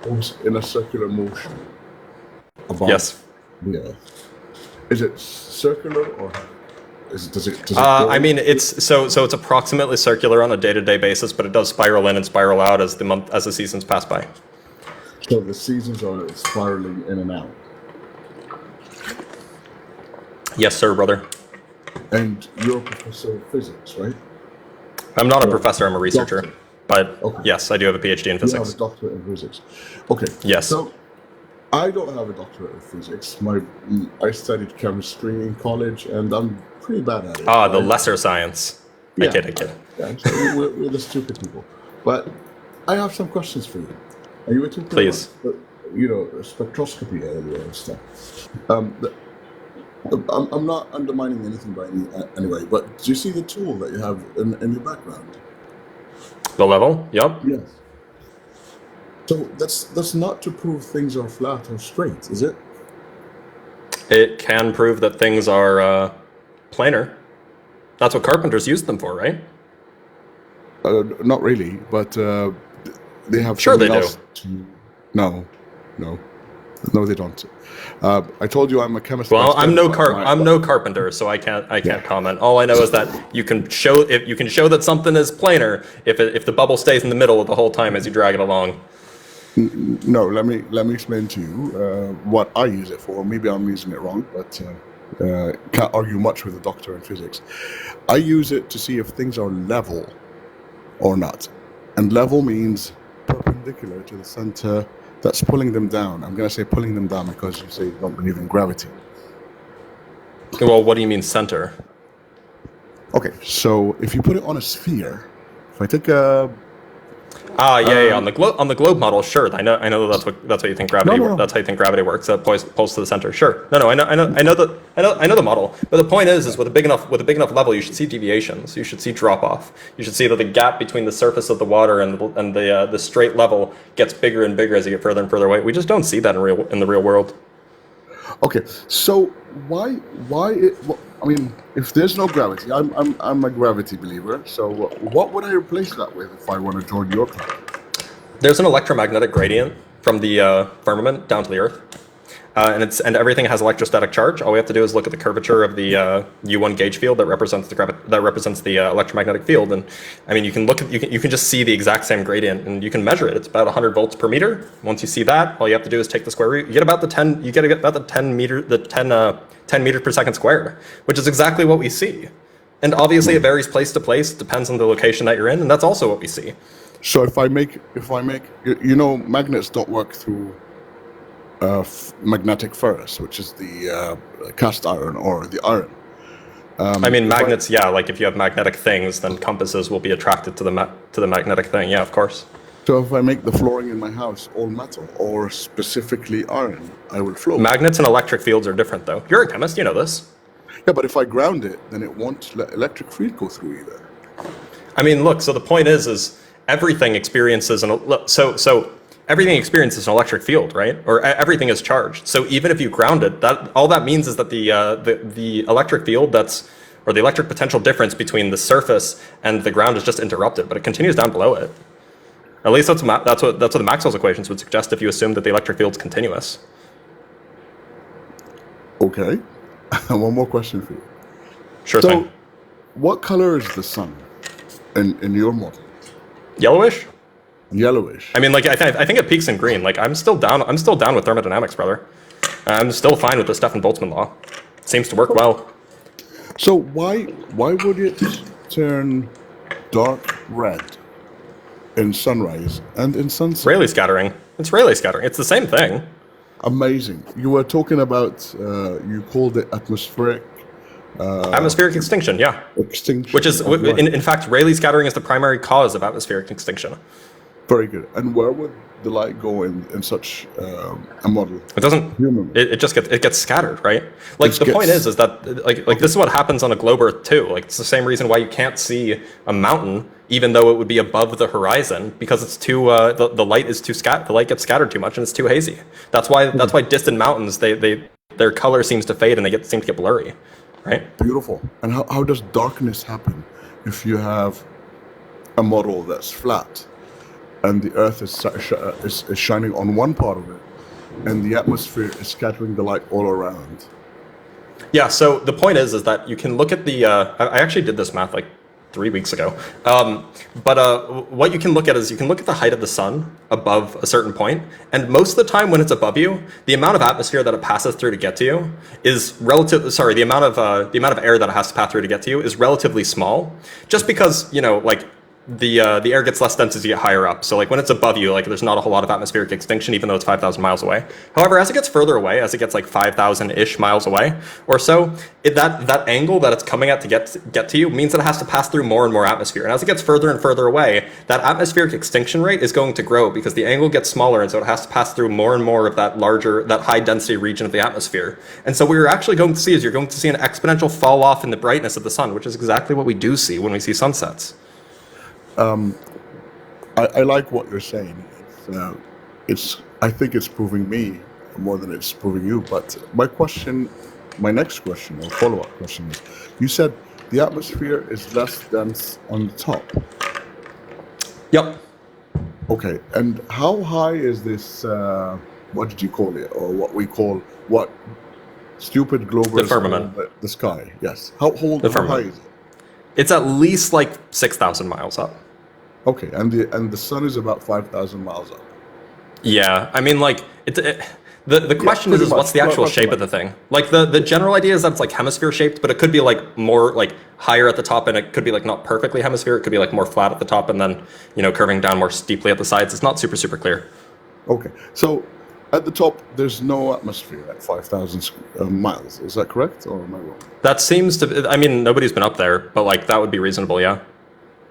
was in a circular motion about the Earth. Is it circular or does it I mean, it's approximately circular on a day-to-day basis, but it does spiral in and spiral out as the seasons pass by. So the seasons are spiraling in and out. Yes, sir, brother. And you're a professor of physics, right? I'm not a professor, I'm a researcher. But yes, I do have a PhD in physics. You have a doctorate in physics. Okay. Yes. So I don't have a doctorate in physics. I studied chemistry in college, and I'm pretty bad at it. Ah, the lesser science. I kid. Yeah, so we're the stupid people. But I have some questions for you. Are you talking Please. about, spectroscopy earlier and stuff? I'm not undermining anything by anyway, but do you see the tool that you have in your background? The level? Yep. Yes. So that's not to prove things are flat or straight, is it? It can prove that things are planar. That's what carpenters use them for, right? Not really, but they have. Sure, they do. No, they don't. I told you I'm a chemist. Well, I'm no carpenter, so I can't comment. All I know is that you can show that something is planar if the bubble stays in the middle the whole time as you drag it along. No, let me explain to you what I use it for. Maybe I'm using it wrong, but can't argue much with a doctor in physics. I use it to see if things are level or not, and level means perpendicular to the center that's pulling them down. I'm going to say pulling them down because you say you don't believe in gravity. Well, what do you mean center? Okay, so if you put it on a sphere, if I take a on the globe model, sure. I know that's what you think gravity. No. That's how you think gravity works. That pulls to the center. Sure. No. I know the model. But the point is with a big enough level, you should see deviations. You should see drop off. You should see that the gap between the surface of the water and the straight level gets bigger and bigger as you get further and further away. We just don't see that in the real world. Okay, so why? I mean, if there's no gravity, I'm a gravity believer. So what would I replace that with if I want to join your club? There's an electromagnetic gradient from the firmament down to the Earth, and everything has electrostatic charge. All we have to do is look at the curvature of the U1 gauge field that represents the electromagnetic field, and I mean you can just see the exact same gradient, and you can measure it. It's about 100 volts per meter. Once you see that, all you have to do is take the square root. You get about the 10 meters per second squared, which is exactly what we see. And obviously it varies place to place, depends on the location that you're in, and that's also what we see. So if I make, magnets don't work through magnetic ferrous, which is the cast iron or the iron. I mean, magnets, like if you have magnetic things, then compasses will be attracted to the magnetic thing. Yeah, of course. So if I make the flooring in my house all metal or specifically iron, I will float. Magnets and electric fields are different, though. You're a chemist, you know this. Yeah, but if I ground it, then it won't let electric field go through either. I mean, look. So the point is everything experiences everything experiences an electric field, right? Or everything is charged. So even if you ground it, all that means is that the electric field or the electric potential difference between the surface and the ground is just interrupted, but it continues down below it. At least that's what the Maxwell's equations would suggest if you assume that the electric field's continuous. Okay. One more question for you. Sure so, thing. What color is the sun in your model? Yellowish. Yellowish. I mean, like I think it peaks in green. Like I'm still down with thermodynamics, brother. I'm still fine with the Stefan-Boltzmann law. Seems to work well. So why would it turn dark red in sunrise and in sunset? Rayleigh scattering. It's Rayleigh scattering. It's the same thing. Amazing. You were talking about you called it atmospheric. Atmospheric extinction, yeah. Extinction. Which is, in fact, Rayleigh scattering is the primary cause of atmospheric extinction. Very good. And where would the light go in such a model? It doesn't. It just gets scattered, right? Like the point is that like this is what happens on a globe Earth too. Like it's the same reason why you can't see a mountain, even though it would be above the horizon, because it's too the light is too the light gets scattered too much and it's too hazy. That's why distant mountains their color seems to fade and they seem to get blurry. Right. Beautiful. And how does darkness happen if you have a model that's flat and the Earth is shining on one part of it and the atmosphere is scattering the light all around? Yeah. So the point is that you can look at the. I actually did this math like 3 weeks ago. But what you can look at is you can look at the height of the sun above a certain point, and most of the time when it's above you, the amount of atmosphere that it passes through to get to you is relative. Sorry, the amount of air that it has to pass through to get to you is relatively small, just because like the air gets less dense as you get higher up. So like when it's above you, like there's not a whole lot of atmospheric extinction, even though it's 5,000 miles away. However, as it gets further away, as it gets like 5,000-ish miles away or so, that angle that it's coming at to get to you means that it has to pass through more and more atmosphere. And as it gets further and further away, that atmospheric extinction rate is going to grow because the angle gets smaller, and so it has to pass through more and more of that high density region of the atmosphere. And so what you're actually going to see is you're going to see an exponential fall off in the brightness of the sun, which is exactly what we do see when we see sunsets. I like what you're saying. I think it's proving me more than it's proving you. But my next question or follow-up question is: you said the atmosphere is less dense on the top. Yep. Okay, and how high is this? What did you call it, or what stupid globers? The firmament. The sky. Yes. How high is it? It's at least like 6,000 miles up. Okay, and the sun is about 5,000 miles up. Yeah, I mean, like the question is what's the actual shape of the thing? Like the general idea is that it's like hemisphere shaped, but it could be like more like higher at the top, and it could be like not perfectly hemisphere. It could be like more flat at the top, and then curving down more steeply at the sides. It's not super clear. Okay, so at the top there's no atmosphere at 5,000 miles. Is that correct, or am I wrong? That seems to. I mean, nobody's been up there, but like that would be reasonable, yeah.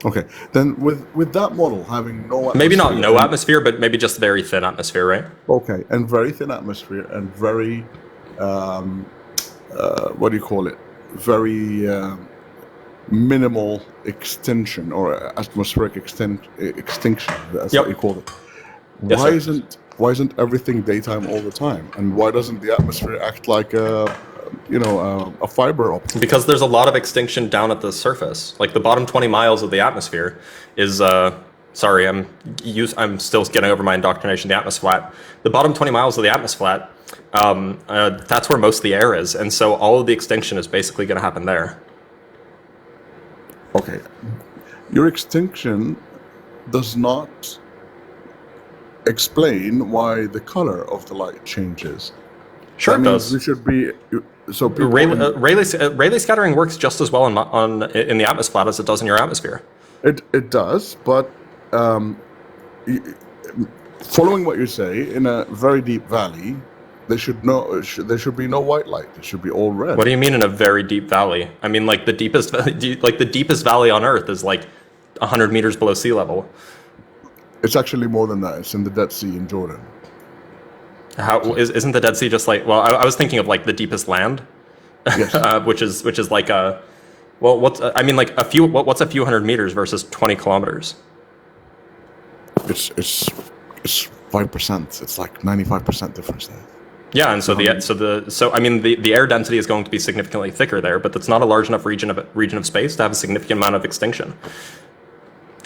Okay, then with that model having no atmosphere, maybe not no atmosphere, but maybe just very thin atmosphere, right? Okay, and very thin atmosphere and very, what do you call it? Very minimal extinction or atmospheric extinction. That's what you call it. Yes, why isn't everything daytime all the time? And why doesn't the atmosphere act like a fiber optic? Because there's a lot of extinction down at the surface. Like the bottom 20 miles of the atmosphere is sorry, I'm still getting over my indoctrination. The atmosphere flat. The bottom 20 miles of the atmosphere flat. That's where most of the air is, and so all of the extinction is basically going to happen there. Okay, your extinction does not explain why the color of the light changes. Sure, it does. We should be so. Rayleigh scattering works just as well in the atmosphere flat as it does in your atmosphere. It does, but following what you say, in a very deep valley, there should be no white light. It should be all red. What do you mean in a very deep valley? I mean like the deepest valley on Earth is like 100 meters below sea level. It's actually more than that. It's in the Dead Sea in Jordan. Isn't the Dead Sea just like? Well, I was thinking of like the deepest land, yes. which is like a. Well, what's a few hundred meters versus 20 kilometers? It's 5%. It's like 95% difference there. Yeah, and so the air density is going to be significantly thicker there, but that's not a large enough region of space to have a significant amount of extinction.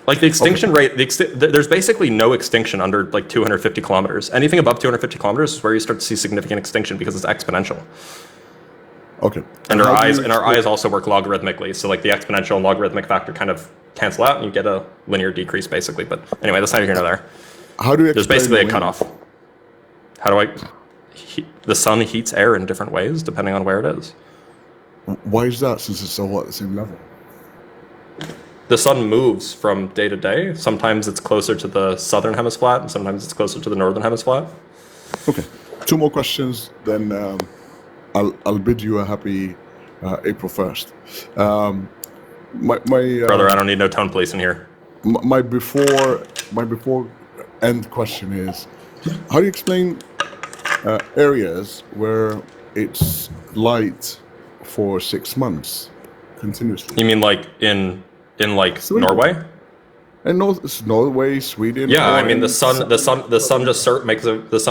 Like the extinction rate, there's basically no extinction under like 250 kilometers. Anything above 250 kilometers is where you start to see significant extinction because it's exponential. Okay. And our eyes also work logarithmically. So like the exponential and logarithmic factor kind of cancel out, and you get a linear decrease basically. But anyway, that's neither here nor there. How do you? There's basically a cutoff. How do I? The sun heats air in different ways depending on where it is. Why is that? Since it's all at the same level. The sun moves from day to day. Sometimes it's closer to the southern hemisphere, and sometimes it's closer to the northern hemisphere. Okay. 2 more questions, then I'll bid you a happy April 1st. Brother, I don't need no tone police in here. My before end question is, how do you explain areas where it's light for 6 months continuously? You mean like in like Sweden. Norway? And Norway, Sweden. Yeah, I mean the sun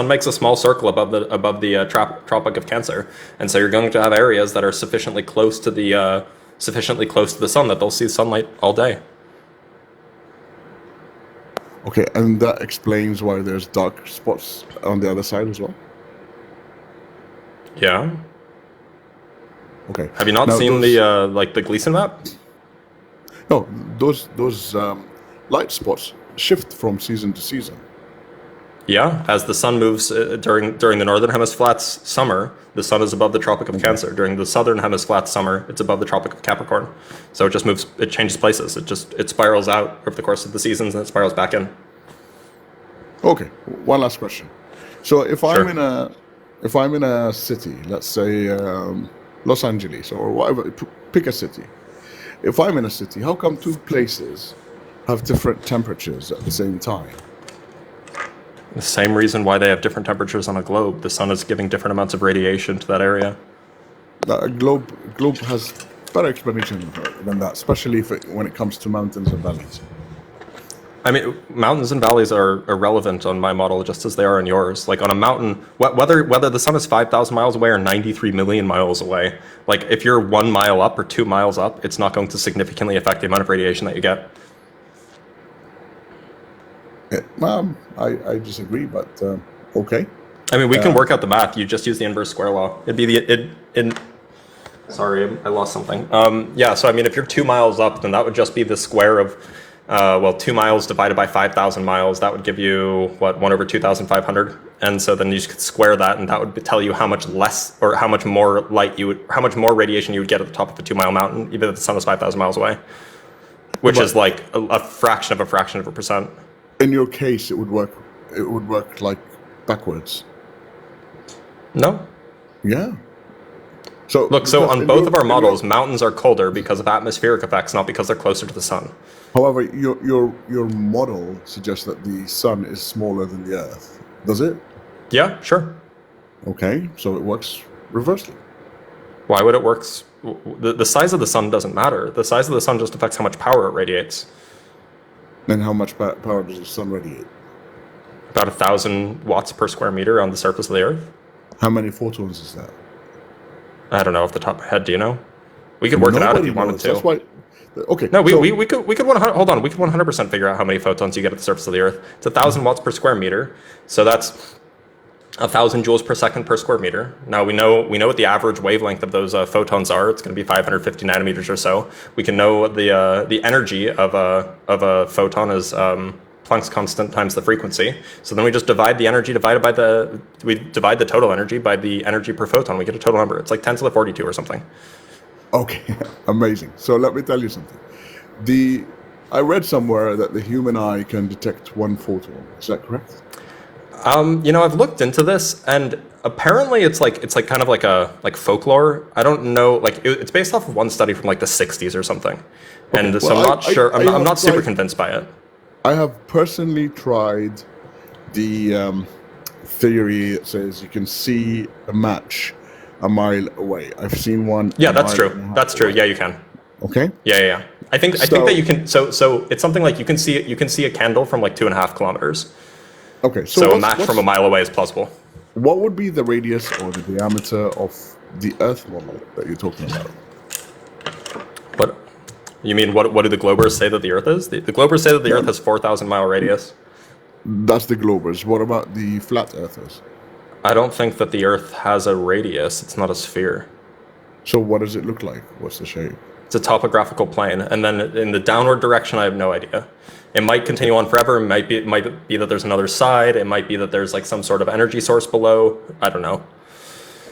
makes a small circle above the Tropic of Cancer, and so you're going to have areas that are sufficiently close to the sun that they'll see sunlight all day. Okay, and that explains why there's dark spots on the other side as well. Yeah. Okay. Have you not seen the Gleason map? No, those light spots shift from season to season. Yeah, as the sun moves during the northern hemisphere's summer, the sun is above the Tropic of Cancer. During the southern hemisphere's summer, it's above the Tropic of Capricorn. So it just moves, it changes places. It spirals out over the course of the seasons and it spirals back in. Okay, one last question. So if I'm in a city, let's say Los Angeles or whatever, pick a city. If I'm in a city, how come 2 places have different temperatures at the same time? The same reason why they have different temperatures on a globe. The sun is giving different amounts of radiation to that area. A globe has better explanation than that, especially when it comes to mountains and valleys. I mean, mountains and valleys are irrelevant on my model, just as they are on yours. Like on a mountain, whether the sun is 5,000 miles away or 93 million miles away, like if you're 1 mile up or 2 miles up, it's not going to significantly affect the amount of radiation that you get. I disagree, but okay. I mean, we can work out the math. You just use the inverse square law. It'd be sorry, I lost something. Yeah, so I mean, if you're 2 miles up, then that would just be the square of 2 miles divided by 5,000 miles. That would give you, 1 over 2,500. And so then you could square that, and that would tell you how much less or how much more how much more radiation you would get at the top of a 2 mile mountain, even if the sun is 5,000 miles away, which is like a fraction of a percent. In your case, it would work like backwards. No. Yeah. So on both of our models, mountains are colder because of atmospheric effects, not because they're closer to the sun. However, your model suggests that the sun is smaller than the Earth. Does it? Yeah, sure. Okay, so it works reversely. Why would it work? The size of the sun doesn't matter. The size of the sun just affects how much power it radiates. And how much power does the sun radiate? About 1,000 watts per square meter on the surface of the Earth. How many photons is that? I don't know off the top of my head. Do you know? We could work it out if you wanted to. That's why. Okay. No, we could 100% figure out how many photons you get at the surface of the Earth. It's 1,000 watts per square meter, so that's 1,000 joules per second per square meter. Now we know what the average wavelength of those photons are. It's going to be 550 nanometers or so. We can know the energy of a photon is Planck's constant times the frequency. So then we just divide the energy divide the total energy by the energy per photon. We get a total number. It's like 10 to the 42 or something. Okay, amazing. So let me tell you something. I read somewhere that the human eye can detect 1 photon. Is that correct? I've looked into this, and apparently it's kind of like folklore. I don't know, it's based off of one study from like the 60s or something. Okay, and so I'm not sure. I'm not super convinced by it. I have personally tried the theory that says you can see a match a mile away. I've seen one. Yeah, that's true. That's true. Yeah, you can. Okay. Yeah. I think that you can. So it's something like you can see a candle from like 2.5 kilometers. Okay. So a match from a mile away is plausible. What would be the radius or the diameter of the Earth model that you're talking about? What? You mean what do the globers say that the Earth is? The globers say that the Earth has 4,000 mile radius. That's the globers. What about the flat earthers? I don't think that the Earth has a radius. It's not a sphere. So what does it look like? What's the shape? It's a topographical plane, and then in the downward direction, I have no idea. It might continue on forever. It might be that there's another side. It might be that there's like some sort of energy source below. I don't know.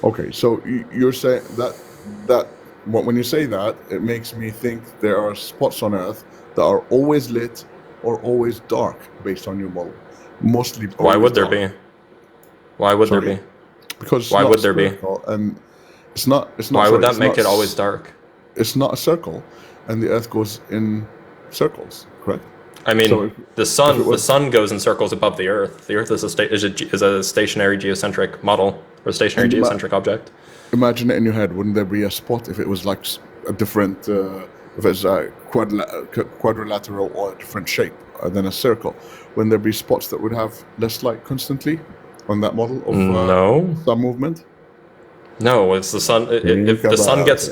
Okay, so you're saying that when you say that, it makes me think there are spots on Earth that are always lit or always dark based on your model. Mostly. Why would there be? Why would there be? Because why would there be? And it's not. Why would that make it always dark? It's not a circle, and the Earth goes in circles, correct? I mean, the sun goes in circles above the Earth. The Earth is a stationary geocentric model or stationary geocentric object. Imagine it in your head. Wouldn't there be a spot if it was like a different, if it's a quadrilateral or a different shape than a circle? Wouldn't there be spots that would have less light constantly on that model of sun movement? No, it's the sun. If the sun gets,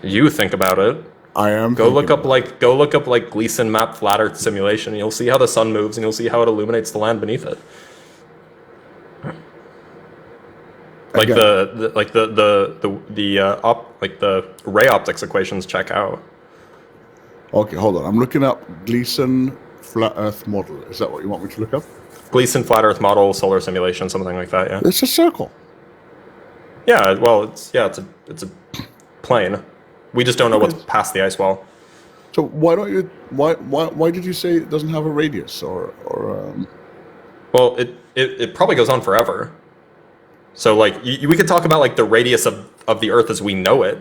You think about it. I am. Go look up like Gleason map flat Earth simulation. You'll see how the sun moves, and you'll see how it illuminates the land beneath it. Like the ray optics equations check out. Okay, hold on. I'm looking up Gleason flat Earth model. Is that what you want me to look up? Gleason flat Earth model, solar simulation, something like that. Yeah. It's a circle. Yeah. Well, it's a plane. We just don't know what's past the ice wall. So why don't you? Why did you say it doesn't have a radius or? Well, it probably goes on forever. So like we could talk about like the radius of the Earth as we know it,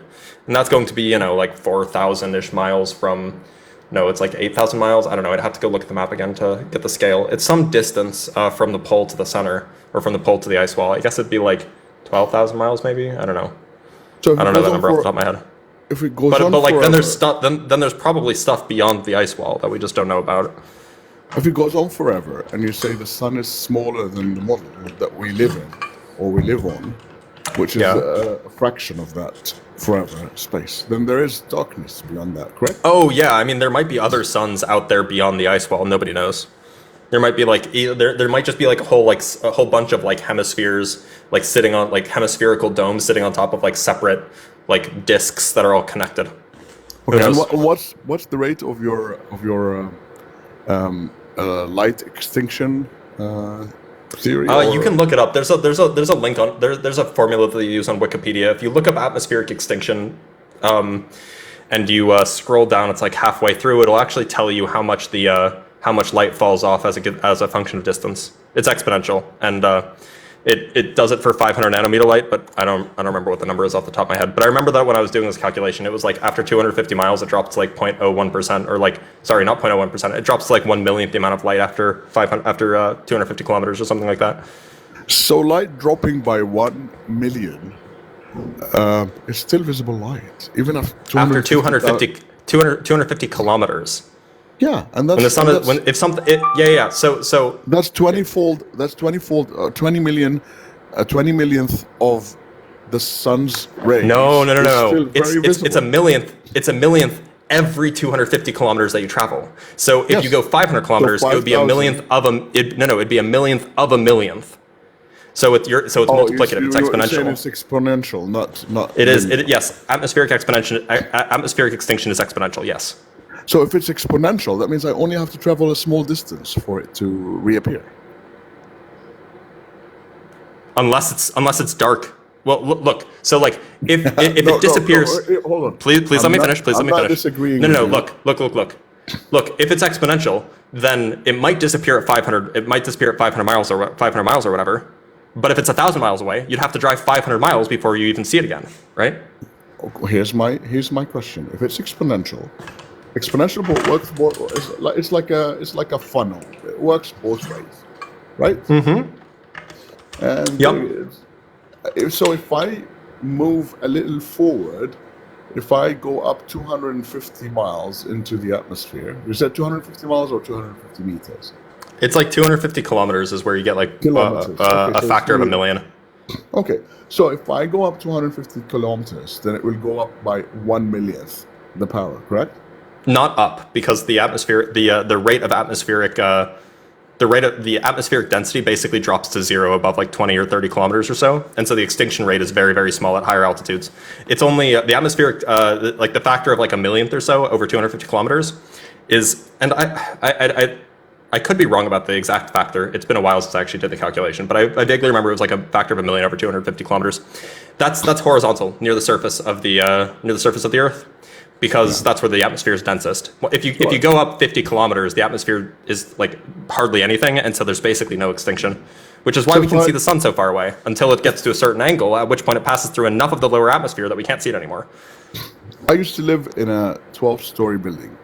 and that's going to be like 4,000-ish miles from. No, it's like 8,000 miles. I don't know. I'd have to go look at the map again to get the scale. It's some distance from the pole to the center, or from the pole to the ice wall. I guess it'd be like 12,000 miles, maybe. I don't know. So I don't know that number off the top of my head. If it goes but on like forever, then there's stuff. Then there's probably stuff beyond the ice wall that we just don't know about. If it goes on forever, and you say the sun is smaller than the model that we live in, or we live on, which is a fraction of that forever space, then there is darkness beyond that, correct? Oh yeah, I mean there might be other suns out there beyond the ice wall. Nobody knows. There might be like there might just be like a whole bunch of like hemispheres like sitting on like hemispherical domes sitting on top of like separate like disks that are all connected. Okay, and what's the rate of your light extinction theory? You can look it up. There's a link on there's a formula that you use on Wikipedia. If you look up atmospheric extinction, and you scroll down, it's like halfway through. It'll actually tell you how much light falls off as a function of distance. It's exponential, and it does it for 500 nanometer light, but I don't remember what the number is off the top of my head. But I remember that when I was doing this calculation, it was like after 250 miles, it drops to like 0.01%, or like sorry, not 0.01%. It drops to like 1/1,000,000th the amount of light after 250 kilometers or something like that. So light dropping by 1 million is still visible light, even after 250 kilometers. Yeah, and that's when the sun is, when if something so that's 20-fold. That's 20-fold. 20 million, 20 millionth of the sun's rays. No. It's a millionth. It's a millionth every 250 kilometers that you travel. So if you go 500 kilometers, it would be a millionth of a. It'd be a millionth of a millionth. So it's multiplicative. It's exponential. It's exponential, not. It is. Yes. Atmospheric extinction is exponential. Yes. So if it's exponential, that means I only have to travel a small distance for it to reappear. Unless it's dark. Well, look. So like if it disappears. Hold on. Please let me finish. Please let me finish. Disagreeing. No. Look. Look. If it's exponential, then it might disappear at 500. It might disappear at 500 miles or whatever. But if it's 1,000 miles away, you'd have to drive 500 miles before you even see it again, right? Here's my question. If it's exponential works both. It's like a funnel. It works both ways, right? Mm-hmm. And so if I move a little forward, if I go up 250 miles into the atmosphere, you said 250 miles or 250 meters? It's like 250 kilometers is where you get like a factor of a million. Okay, so if I go up 250 kilometers, then it will go up by 1/1,000,000th the power, correct? Not up, because the atmosphere, the rate of atmospheric the atmospheric density basically drops to zero above like 20 or 30 kilometers or so, and so the extinction rate is very, very small at higher altitudes. It's only the atmospheric, like the factor of like a millionth or so over 250 kilometers is, and I could be wrong about the exact factor. It's been a while since I actually did the calculation, but I vaguely remember it was like a factor of a million over 250 kilometers. That's horizontal, near the surface of the Earth, because that's where the atmosphere is densest. If you go up 50 kilometers, the atmosphere is like hardly anything, and so there's basically no extinction, which is why we can see the sun so far away until it gets to a certain angle, at which point it passes through enough of the lower atmosphere that we can't see it anymore. I used to live in a 12-story building.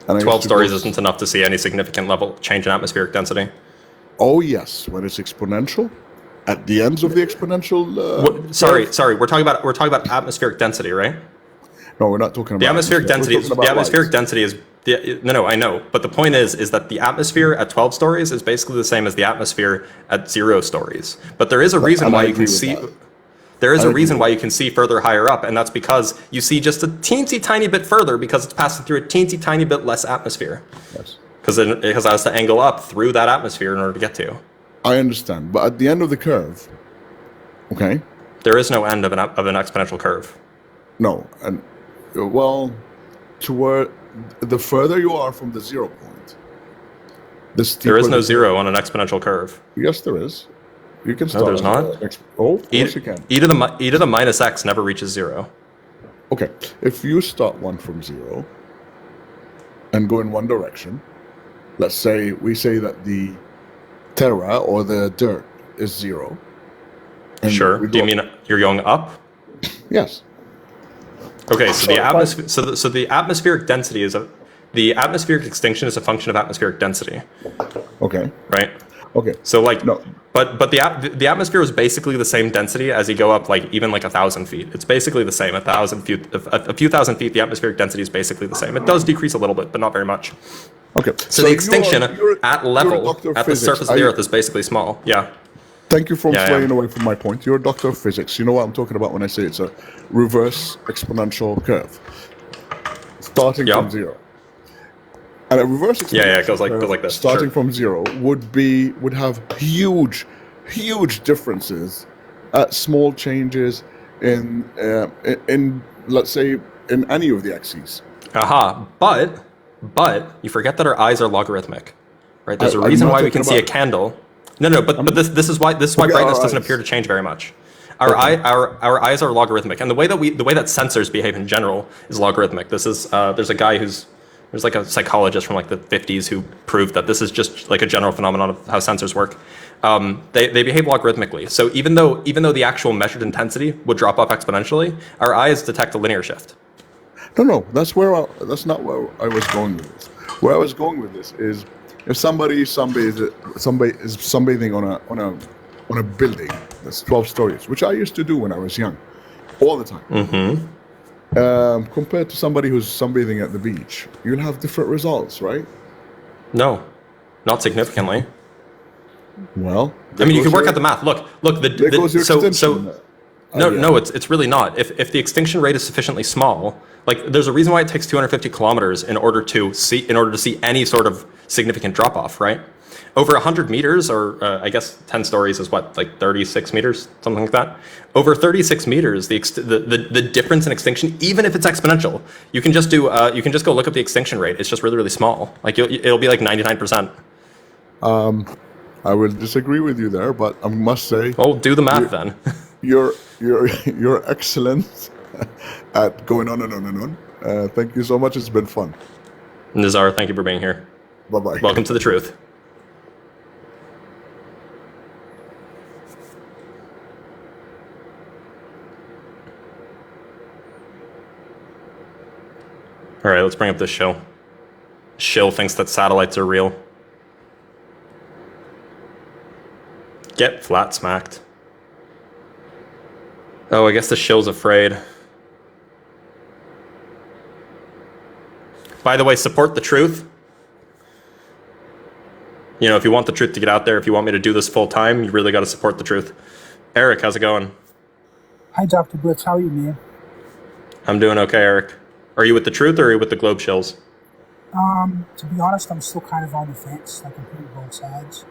12 stories isn't enough to see any significant level change in atmospheric density. Oh yes, when it's exponential, at the ends of the exponential. Sorry. We're talking about atmospheric density, right? No, we're not talking about the atmospheric density. The atmospheric density is no, I know, but the point is that the atmosphere at 12 stories is basically the same as the atmosphere at 0 stories. But there is a reason why you can see. There is a reason why you can see further higher up, and that's because you see just a teensy tiny bit further because it's passing through a teensy tiny bit less atmosphere. Yes. Because it has to angle up through that atmosphere in order to get to you. I understand, but at the end of the curve, okay? There is no end of an exponential curve. No, and well, toward the further you are from the 0 point, the steeper. There is no zero on an exponential curve. Yes, there is. You can start. No, there's not. Of course you can. E to the minus x never reaches 0. Okay, if you start one from 0 and go in one direction, let's say we say that the terra or the dirt is 0. Sure. Do you mean you're going up? Yes. Okay, so the atmosphere. So the atmospheric density is the atmospheric extinction is a function of atmospheric density. Okay. Right. Okay. So like no. But the atmosphere is basically the same density as you go up like even like 1,000 feet. It's basically the same. A few thousand feet, the atmospheric density is basically the same. It does decrease a little bit, but not very much. Okay. So the extinction at level at the surface of the Earth is basically small. Yeah. Thank you for swaying away from my point. You're a doctor of physics. You know what I'm talking about when I say it's a reverse exponential curve, starting from 0. And a reverse exponential it goes like this. Starting from 0 would have huge differences at small changes in let's say in any of the axes. But you forget that our eyes are logarithmic, right? There's a reason why we can see a candle. No, but this is why brightness doesn't appear to change very much. Our eyes are logarithmic, and the way that sensors behave in general is logarithmic. This is there's like a psychologist from like the 50s who proved that this is just like a general phenomenon of how sensors work. They behave logarithmically. So even though the actual measured intensity would drop off exponentially, our eyes detect a linear shift. No, that's not where I was going with this. Where I was going with this is if somebody is sunbathing on a building that's 12 stories, which I used to do when I was young, all the time. Mm-hmm. Compared to somebody who's sunbathing at the beach, you'll have different results, right? No, not significantly. Well, I mean, you can work out the math. Look. It's really not. If the extinction rate is sufficiently small, like there's a reason why it takes 250 kilometers in order to see any sort of significant drop off, right? Over 100 meters, or I guess 10 stories is what, like 36 meters, something like that. Over 36 meters, the difference in extinction, even if it's exponential, you can just go look up the extinction rate. It's just really, really small. Like it'll be like 99%. I will disagree with you there, but I must say. Well, do the math then. You're excellent at going on and on and on. Thank you so much. It's been fun. Nizar, thank you for being here. Bye-bye. Welcome to the truth. All right, let's bring up this shill. Shill thinks that satellites are real. Get flat smacked. Oh, I guess the shill's afraid. By the way, support the truth. You know, if you want the truth to get out there, if you want me to do this full time, you really got to support the truth. Eric, how's it going? Hi, Dr. Blitz. How are you, man? I'm doing okay, Eric. Are you with the truth or are you with the globe shills? To be honest, I'm still kind of on the fence. Like I'm putting both sides.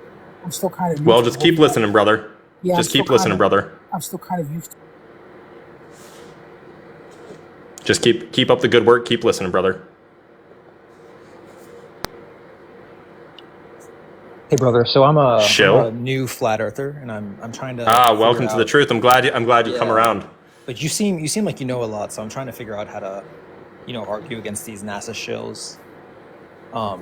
I'm still kind of. Well, just keep listening, brother. Yeah, just keep listening, brother. I'm still kind of used to. Just keep up the good work. Keep listening, brother. Hey, brother. So I'm a new flat earther, and I'm trying to. Welcome to the truth. I'm glad you come around. But you seem like you know a lot, so I'm trying to figure out how to, argue against these NASA shills.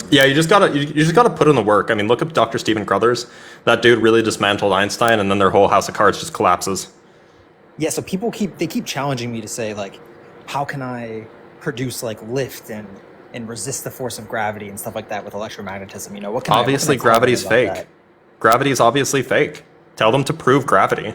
Yeah, you just gotta put in the work. I mean, look up Dr. Stephen Crothers. That dude really dismantled Einstein, and then their whole house of cards just collapses. Yeah, so people keep challenging me to say, like, how can I produce like lift and resist the force of gravity and stuff like that with electromagnetism? What can obviously I gravity's fake. That? Gravity is obviously fake. Tell them to prove gravity.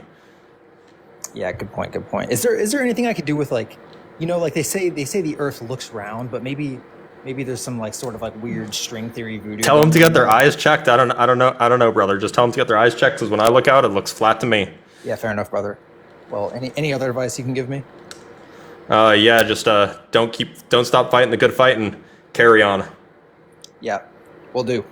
Yeah, good point. Is there anything I could do with like they say the Earth looks round, but maybe there's some like sort of like weird string theory voodoo. Tell them to get their eyes checked. I don't know, brother. Just tell them to get their eyes checked, because when I look out, it looks flat to me. Yeah, fair enough, brother. Well, any other advice you can give me? Yeah, just don't stop fighting the good fight and carry on. Yeah, will do.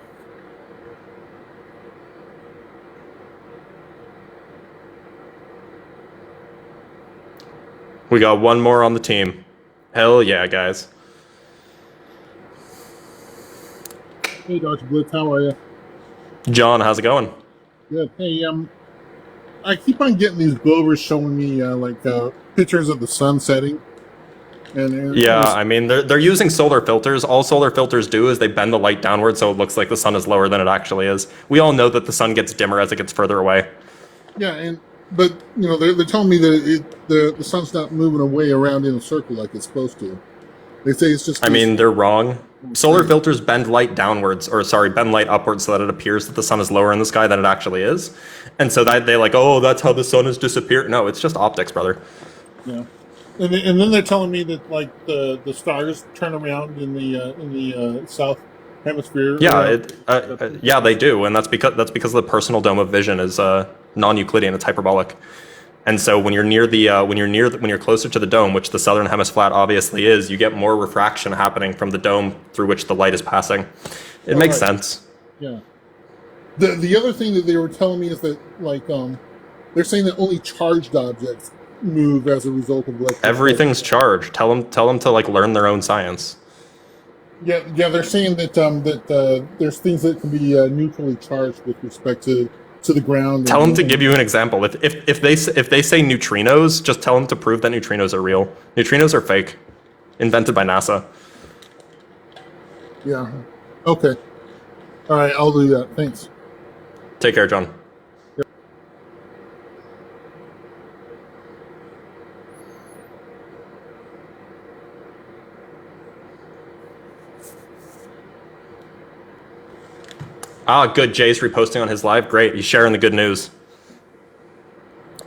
We got one more on the team. Hell yeah, guys. Hey, Dr. Blitz, how are you? John, how's it going? Good. Hey, I keep on getting these Glovers showing me pictures of the sun setting. And yeah, I mean they're using solar filters. All solar filters do is they bend the light downward so it looks like the sun is lower than it actually is. We all know that the sun gets dimmer as it gets further away. Yeah, but they're telling me that the sun's not moving away around in a circle like it's supposed to. They say it's just. I mean, they're wrong. Solar filters bend light upwards so that it appears that the sun is lower in the sky than it actually is. And so that they like, oh, that's how the sun has disappeared. No, it's just optics, brother. Yeah. And then they're telling me that like the stars turn around in the south hemisphere. Yeah, yeah, they do, and that's because the personal dome of vision is non-Euclidean. It's hyperbolic. And so when you're closer to the dome, which the southern hemisphere flat obviously is, you get more refraction happening from the dome through which the light is passing. It makes sense. Yeah. The other thing that they were telling me is that they're saying that only charged objects move as a result of electric. Everything's charged. Tell them to learn their own science. Yeah. They're saying that there's things that can be neutrally charged with respect to the ground. Tell them to give you an example. If they say neutrinos, just tell them to prove that neutrinos are real. Neutrinos are fake, invented by NASA. Yeah. Okay. All right. I'll do that. Thanks. Take care, John. Good. Jay's reposting on his live. Great. He's sharing the good news.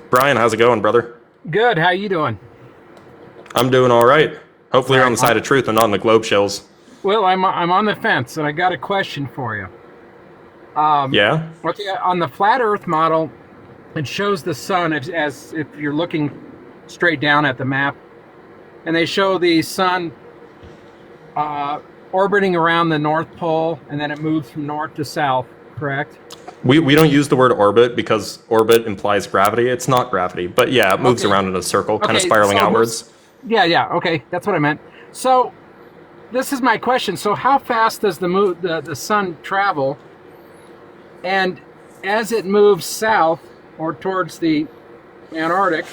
Brian, how's it going, brother? Good. How you doing? I'm doing all right. Hopefully you're on the side of truth and not on the globe shills. Well, I'm on the fence, and I got a question for you. Yeah? Okay, on the flat Earth model, it shows the sun as if you're looking straight down at the map, and they show the sun orbiting around the North Pole, and then it moves from north to south, correct? We don't use the word orbit because orbit implies gravity. It's not gravity, but yeah, it moves around in a circle, kind of spiraling outwards. Yeah, okay, that's what I meant. So, this is my question. So, how fast does the sun travel? And as it moves south or towards the Antarctic,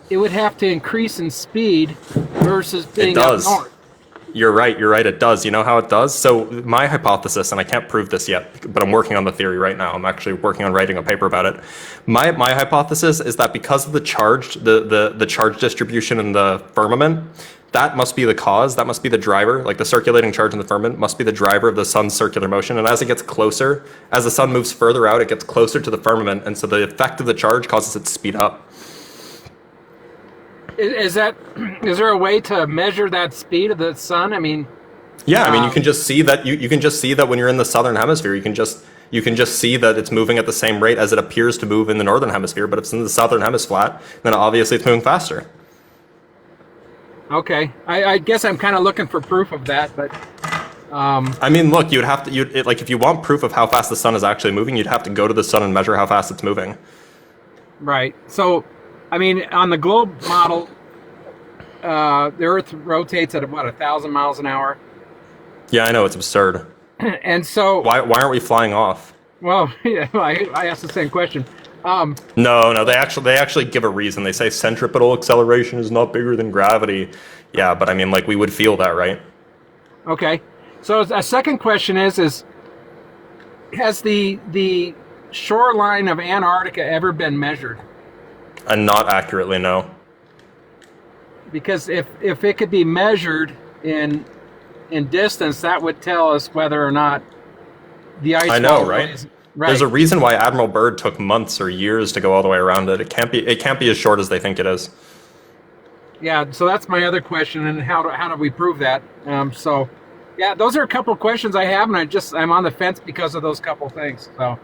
it would have to increase in speed versus being up north. You're right, it does. You know how it does? So my hypothesis, and I can't prove this yet, but I'm working on the theory right now. I'm actually working on writing a paper about it. My hypothesis is that because of the charge, the charge distribution in the firmament, that must be the cause, that must be the driver, like the circulating charge in the firmament must be the driver of the sun's circular motion. And as it gets closer, as the sun moves further out, it gets closer to the firmament, and so the effect of the charge causes it to speed up. Is there a way to measure that speed of the sun? I mean, yeah, I mean, you can just see that you can just see that when you're in the southern hemisphere, you can just see that it's moving at the same rate as it appears to move in the northern hemisphere. But if it's in the southern hemisphere flat, then obviously it's moving faster. Okay, I guess I'm kind of looking for proof of that, but. I mean, look, you'd have to, like, if you want proof of how fast the sun is actually moving, you'd have to go to the sun and measure how fast it's moving. Right. So, I mean, on the globe model, the Earth rotates at about 1,000 miles an hour. Yeah, I know, it's absurd. And so, why aren't we flying off? Well, yeah, I asked the same question. No, they actually give a reason. They say centripetal acceleration is not bigger than gravity. Yeah, but I mean, like, we would feel that, right? Okay. So a second question is has the shoreline of Antarctica ever been measured? And not accurately, no. Because if it could be measured in distance, that would tell us whether or not the ice. I know, wall right? is, right? There's a reason why Admiral Byrd took months or years to go all the way around it. It can't be as short as they think it is. Yeah. So that's my other question, and how do we prove that? So. Yeah, those are a couple of questions I have, and I'm on the fence because of those couple things. So.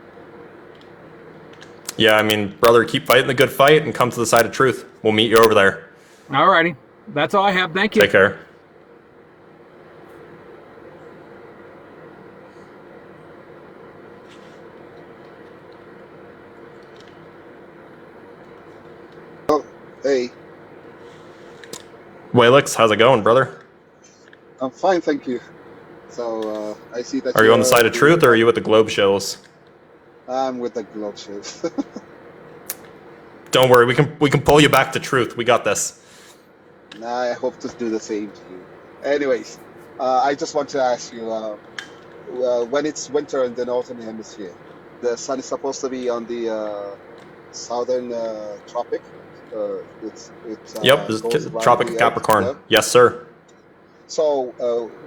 Yeah, I mean, brother, keep fighting the good fight and come to the side of truth. We'll meet you over there. All righty. That's all I have. Thank you. Take care. Oh, hey. Waylix, how's it going, brother? I'm fine, thank you. So, I see that Are you on the side of truth, or are you with the globe shills? I'm with the globe shills. Don't worry, we can pull you back to truth. We got this. Nah, I hope to do the same to you. Anyways, I just want to ask you, when it's winter in the northern hemisphere, the sun is supposed to be on the southern tropic. Yep, Tropic of Capricorn. Yeah. Yes, sir. So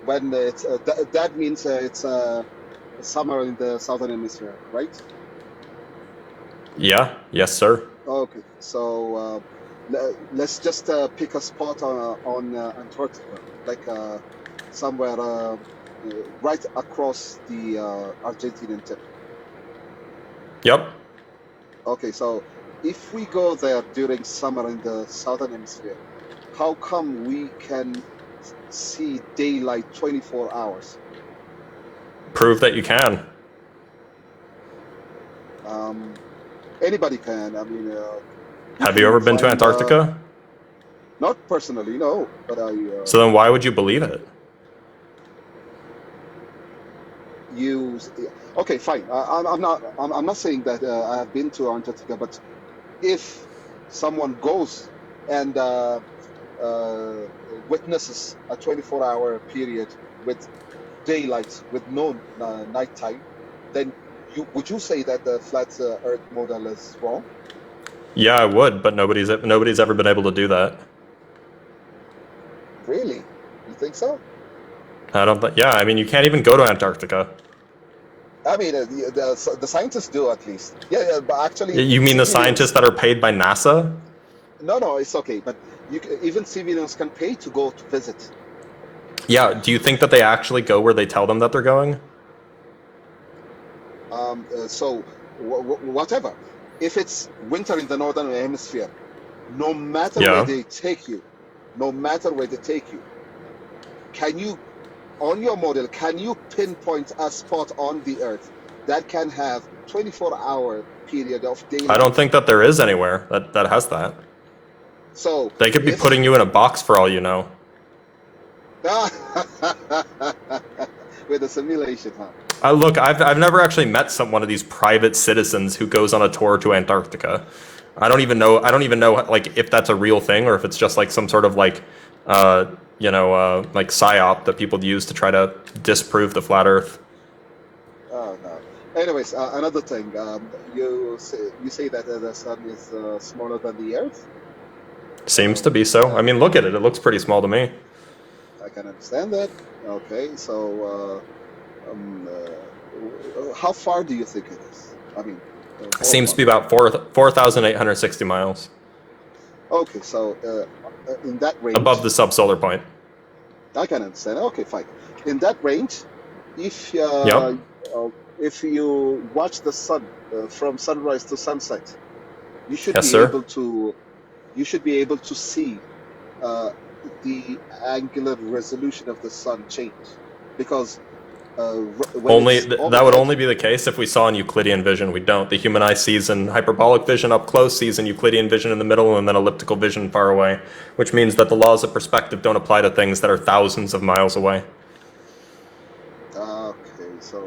when it's that means it's summer in the southern hemisphere, right? Yeah. Yes, sir. Okay. So let's just pick a spot on Antarctica, like somewhere right across the Argentinian tip. Yep. Okay. So if we go there during summer in the southern hemisphere, how come we can see daylight 24 hours? Prove that you can. Anybody can. I mean, have you ever been to Antarctica? Not personally, no. But I. So then, why would you believe it? Okay, fine. I'm not saying that I have been to Antarctica, but if someone goes and witnesses a 24-hour period with daylight, with no nighttime, then would you say that the flat Earth model is wrong? Yeah, I would, but nobody's ever been able to do that. Really? You think so? I don't think. Yeah, I mean, you can't even go to Antarctica. I mean, the scientists do at least. Yeah, but actually. You mean the scientists that are paid by NASA? No, it's okay. But even civilians can pay to go to visit. Yeah. Do you think that they actually go where they tell them that they're going? So, whatever. If it's winter in the northern hemisphere, no matter where they take you, can you, on your model, can you pinpoint a spot on the Earth that can have 24-hour period of daylight? I don't think that there is anywhere that has that. So they could be putting you in a box for all you know. With a simulation, huh? Look, I've never actually met one of these private citizens who goes on a tour to Antarctica. I don't even know like if that's a real thing or if it's just like some sort of like like psyop that people use to try to disprove the flat Earth. Oh no. Anyways, another thing. You say that the sun is smaller than the Earth. Seems to be so. I mean, look at it. It looks pretty small to me. I can understand that. Okay, so how far do you think it is? I mean, seems to be about 4,860 miles. Okay, so in that range, above the subsolar point. I can understand. Okay, fine. In that range, if you watch the sun from sunrise to sunset, you should be able to see the angular resolution of the sun change? Because when Only it's that would overhead, only be the case if we saw in Euclidean vision. We don't. The human eye sees in hyperbolic vision up close, sees in Euclidean vision in the middle, and then elliptical vision far away, which means that the laws of perspective don't apply to things that are thousands of miles away. okay, so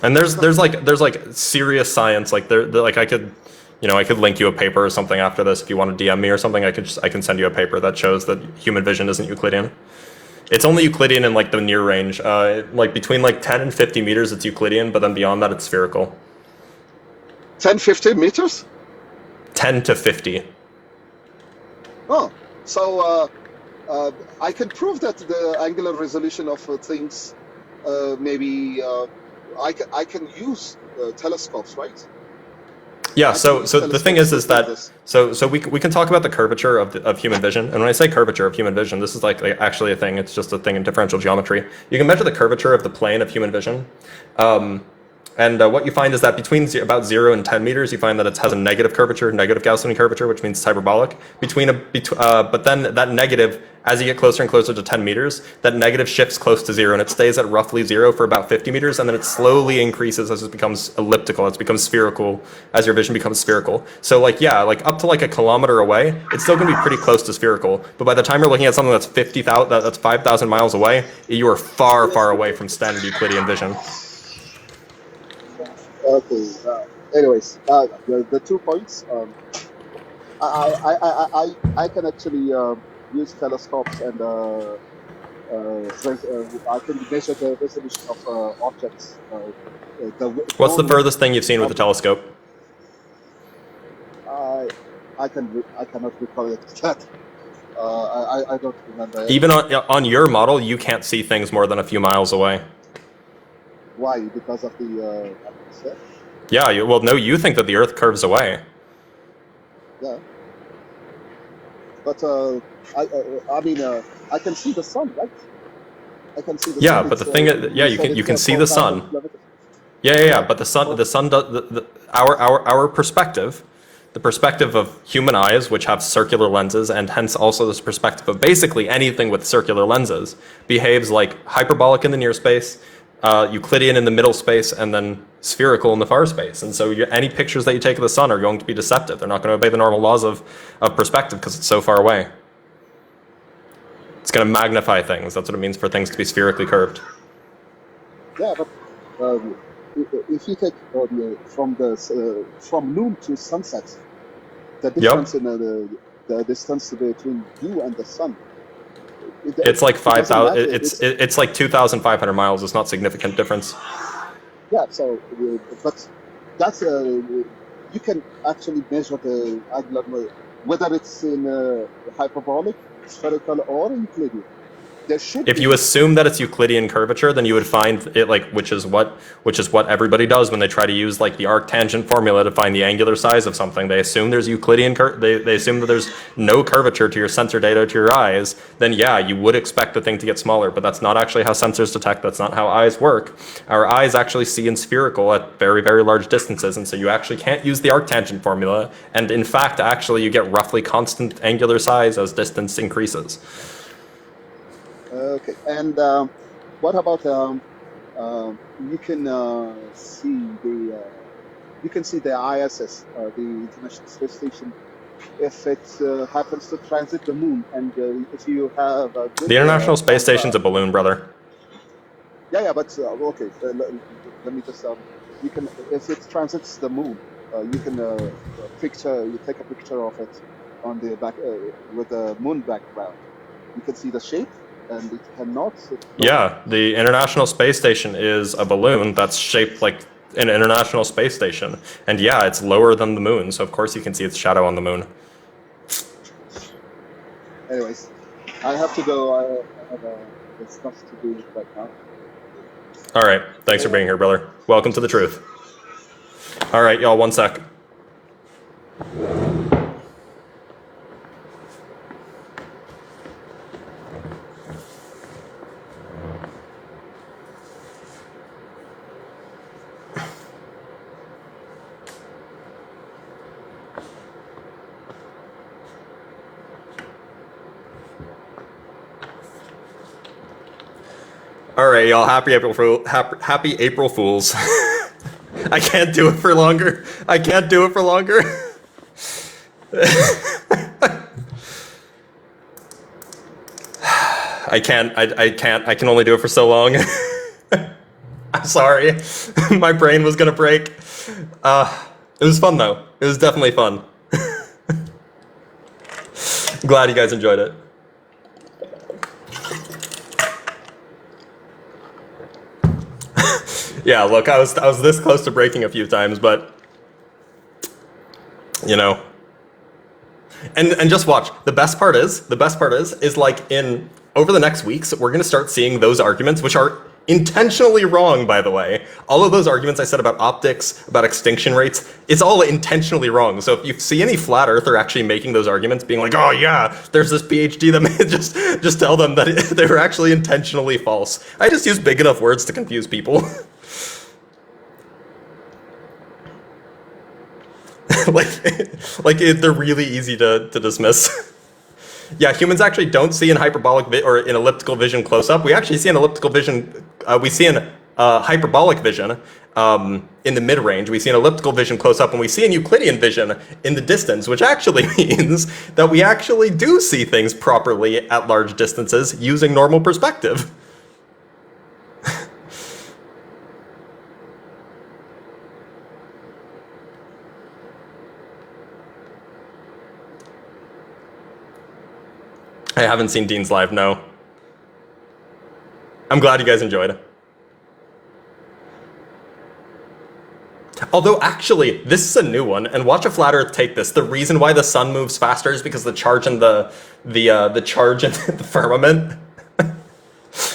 And there's like serious science, like like I could, I could link you a paper or something after this if you want to DM me or something. I can send you a paper that shows that human vision isn't Euclidean. It's only Euclidean in like the near range, like between like 10 and 50 meters it's Euclidean, but then beyond that it's spherical. 10, 50 meters? 10 to 50. Oh, so I can prove that the angular resolution of things, maybe I can use telescopes, right? Yeah. So the thing is that so we can talk about the curvature of human vision, and when I say curvature of human vision, this is like actually a thing. It's just a thing in differential geometry. You can measure the curvature of the plane of human vision. And what you find is that between about 0 and 10 meters, you find that it has a negative curvature, negative Gaussian curvature, which means it's hyperbolic. But then that negative, as you get closer and closer to 10 meters, that negative shifts close to 0, and it stays at roughly 0 for about 50 meters, and then it slowly increases as it becomes elliptical, as it becomes spherical, as your vision becomes spherical. So like up to like a kilometer away, it's still going to be pretty close to spherical. But by the time you're looking at something that's 5,000 miles away, you are far, far away from standard Euclidean vision. Okay. Anyways, the 2 points. I can actually use telescopes and I can measure the resolution of objects. What's the furthest thing you've seen with a telescope? I cannot recall it. That I don't remember. Even on your model, you can't see things more than a few miles away. Why? Because of the atmosphere? Yeah, you think that the Earth curves away. Yeah. But I mean, I can see the sun, right? I can see the sun. Yeah, but the thing is, you can see the sun. Yeah. But the sun does our perspective, the perspective of human eyes, which have circular lenses, and hence also this perspective of basically anything with circular lenses, behaves like hyperbolic in the near space, Euclidean in the middle space, and then spherical in the far space. And so any pictures that you take of the sun are going to be deceptive. They're not going to obey the normal laws of perspective because it's so far away. It's going to magnify things. That's what it means for things to be spherically curved. Yeah, but if you take from noon to sunset, the difference in the distance between you and the sun. It's like 5,000. It's like 2,500 miles. It's not significant difference. Yeah. So, but that's you can actually measure the angular, whether it's in hyperbolic, spherical, or Euclidean. If you assume that it's Euclidean curvature, then you would find it which is what everybody does when they try to use like the arctangent formula to find the angular size of something. They assume there's Euclidean they assume that there's no curvature to your sensor data to your eyes. Then yeah, you would expect the thing to get smaller, but that's not actually how sensors detect. That's not how eyes work. Our eyes actually see in spherical at very, very large distances, and so you actually can't use the arctangent formula. And in fact, actually, you get roughly constant angular size as distance increases. Okay, and what about you can see the ISS, the International Space Station, if it happens to transit the moon, and if you have the International Space Station's a balloon, brother. Yeah, but okay. Let me just you can, if it transits the moon, you can you take a picture of it on the back with the moon background. You can see the shape. And it cannot. Yeah, the International Space Station is a balloon that's shaped like an International Space Station. And yeah, it's lower than the moon, so of course you can see its shadow on the moon. Anyways, I have to go. I have stuff to do right now. All right, thanks for being here, brother. Welcome to the truth. All right, y'all, 1 sec. All right, y'all. Happy April Fool. Happy April Fools. I can't do it for longer. I can't do it for longer. I can't. I can't. I can only do it for so long. I'm sorry. My brain was gonna break. It was fun though. It was definitely fun. Glad you guys enjoyed it. Yeah, look, I was this close to breaking a few times, but you know. And just watch. The best part is like in over the next weeks, we're gonna start seeing those arguments, which are intentionally wrong, by the way. All of those arguments I said about optics, about extinction rates, it's all intentionally wrong. So if you see any flat earther actually making those arguments, being like, oh yeah, there's this PhD that made, just tell them that they were actually intentionally false. I just use big enough words to confuse people. They're really easy to dismiss. Yeah, humans actually don't see in hyperbolic or in elliptical vision close up. We actually see an elliptical vision. We see an hyperbolic vision in the mid range. We see an elliptical vision close up, and we see an Euclidean vision in the distance, which actually means that we actually do see things properly at large distances using normal perspective. I haven't seen Dean's live, no. I'm glad you guys enjoyed. Although, actually, this is a new one, and watch a flat Earth take this. The reason why the sun moves faster is because the charge in the charge in the firmament.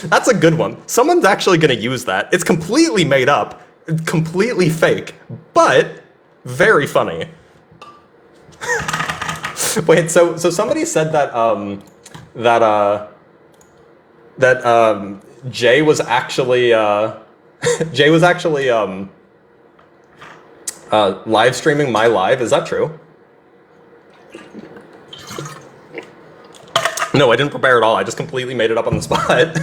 That's a good one. Someone's actually going to use that. It's completely made up, completely fake, but very funny. Wait, so somebody said that Jay was actually live streaming my live. Is that true? No, I didn't prepare at all. I just completely made it up on the spot.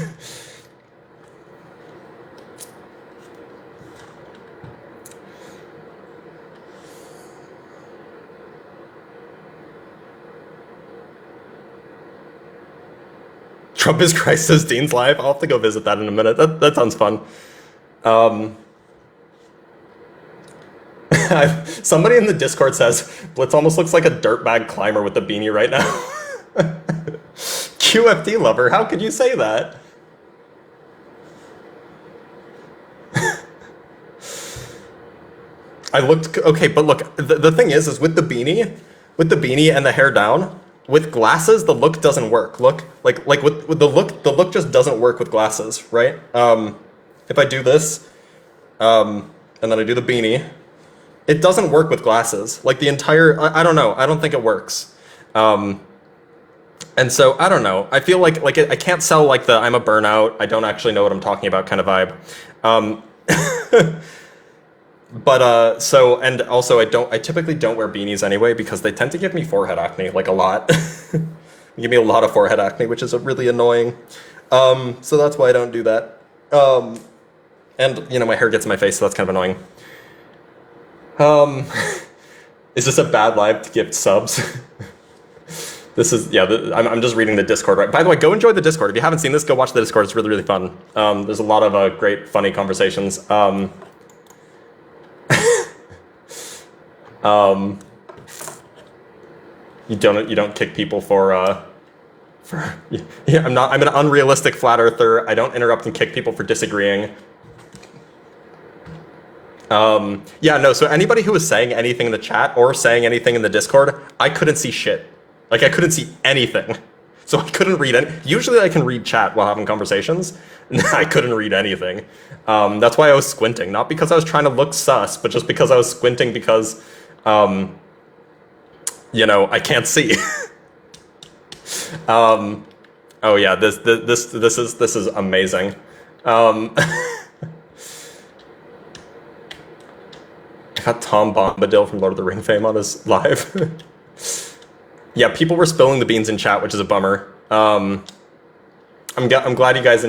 Trump is Christ, says Dean's live. I'll have to go visit that in a minute. That sounds fun. Somebody in the Discord says, Blitz almost looks like a dirtbag climber with a beanie right now. QFD lover, how could you say that? I looked, okay, but look, the thing is with the beanie and the hair down, with glasses, the look doesn't work. Look, like with the look just doesn't work with glasses, right? If I do this, and then I do the beanie, it doesn't work with glasses. Like the entire, I don't know, I don't think it works. And so, I don't know, I feel like I can't sell like the I'm a burnout, I don't actually know what I'm talking about kind of vibe. But so, and also I typically don't wear beanies anyway because they tend to give me forehead acne, like a lot. Give me a lot of forehead acne, which is really annoying. So that's why I don't do that. And you know, my hair gets in my face, so that's kind of annoying. Is this a bad live to gift subs? This is, yeah, I'm just reading the Discord, right? By the way, go enjoy the Discord. If you haven't seen this, go watch the Discord. It's really, really fun. There's a lot of great, funny conversations. You don't kick people for yeah, I'm an unrealistic flat earther. I don't interrupt and kick people for disagreeing. Yeah, no, so anybody who was saying anything in the chat or saying anything in the Discord, I couldn't see shit. Like, I couldn't see anything. So I couldn't read it. Usually I can read chat while having conversations. I couldn't read anything. That's why I was squinting. Not because I was trying to look sus, but just because I was squinting because, you know, I can't see. Oh yeah, this is amazing. I got Tom Bombadil from Lord of the Ring fame on his live. Yeah, people were spilling the beans in chat, which is a bummer. I'm glad you guys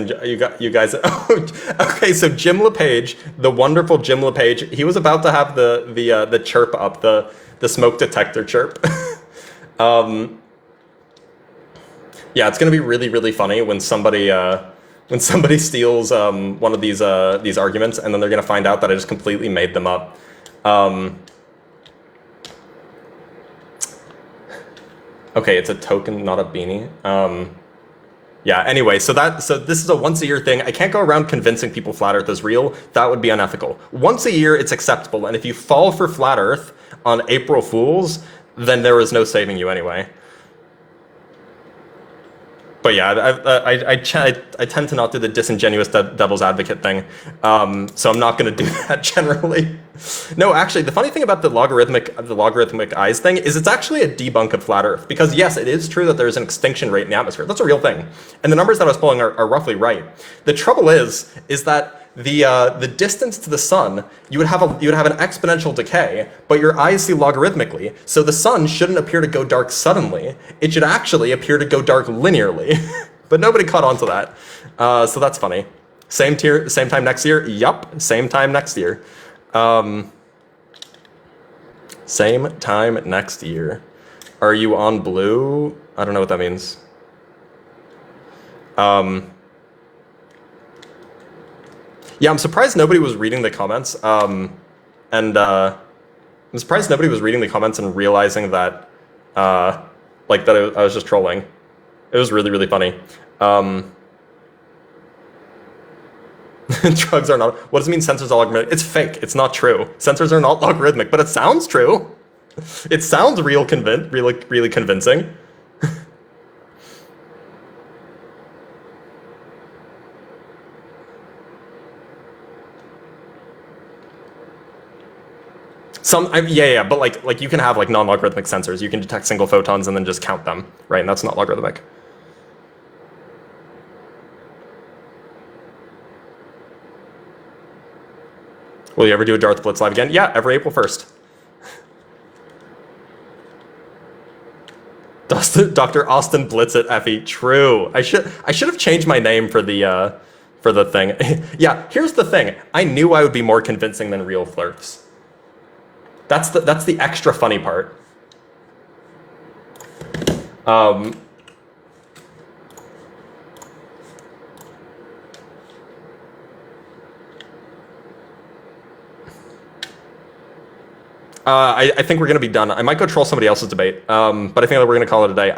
you guys. Okay, so Jim LePage, the wonderful Jim LePage, he was about to have the chirp up, the smoke detector chirp. Yeah, it's gonna be really funny when somebody steals one of these arguments, and then they're gonna find out that I just completely made them up. Okay, it's a token, not a beanie. Yeah, anyway, so this is a once a year thing. I can't go around convincing people flat Earth is real. That would be unethical. Once a year, it's acceptable, and if you fall for flat Earth on April Fools, then there is no saving you anyway. But yeah, I tend to not do the disingenuous devil's advocate thing, so I'm not going to do that generally. No, actually, the funny thing about the logarithmic eyes thing is it's actually a debunk of flat Earth, because yes, it is true that there's an extinction rate in the atmosphere. That's a real thing, and the numbers that I was pulling are roughly right. The trouble is that the distance to the sun, you would have an exponential decay, but your eyes see logarithmically, so the sun shouldn't appear to go dark suddenly. It should actually appear to go dark linearly. But nobody caught on to that, so that's funny. Same time next year? Yup, same time next year. Same time next year. Are you on blue? I don't know what that means. Yeah, I'm surprised nobody was reading the comments, I'm surprised nobody was reading the comments and realizing that, I was just trolling. It was really funny. Drugs are not. What does it mean? Sensors are logarithmic? It's fake. It's not true. Sensors are not logarithmic, but it sounds true. It sounds really convincing. Yeah, but like you can have like non-logarithmic sensors. You can detect single photons and then just count them, right? And that's not logarithmic. Will you ever do a Darth Blitz live again? Yeah, every April 1st. Dr. Austin Blitz at Effie. True. I should have changed my name for the thing. Yeah, here's the thing. I knew I would be more convincing than real flirts. That's the extra funny part. I think we're gonna be done. I might go troll somebody else's debate, but I think that we're gonna call it a day.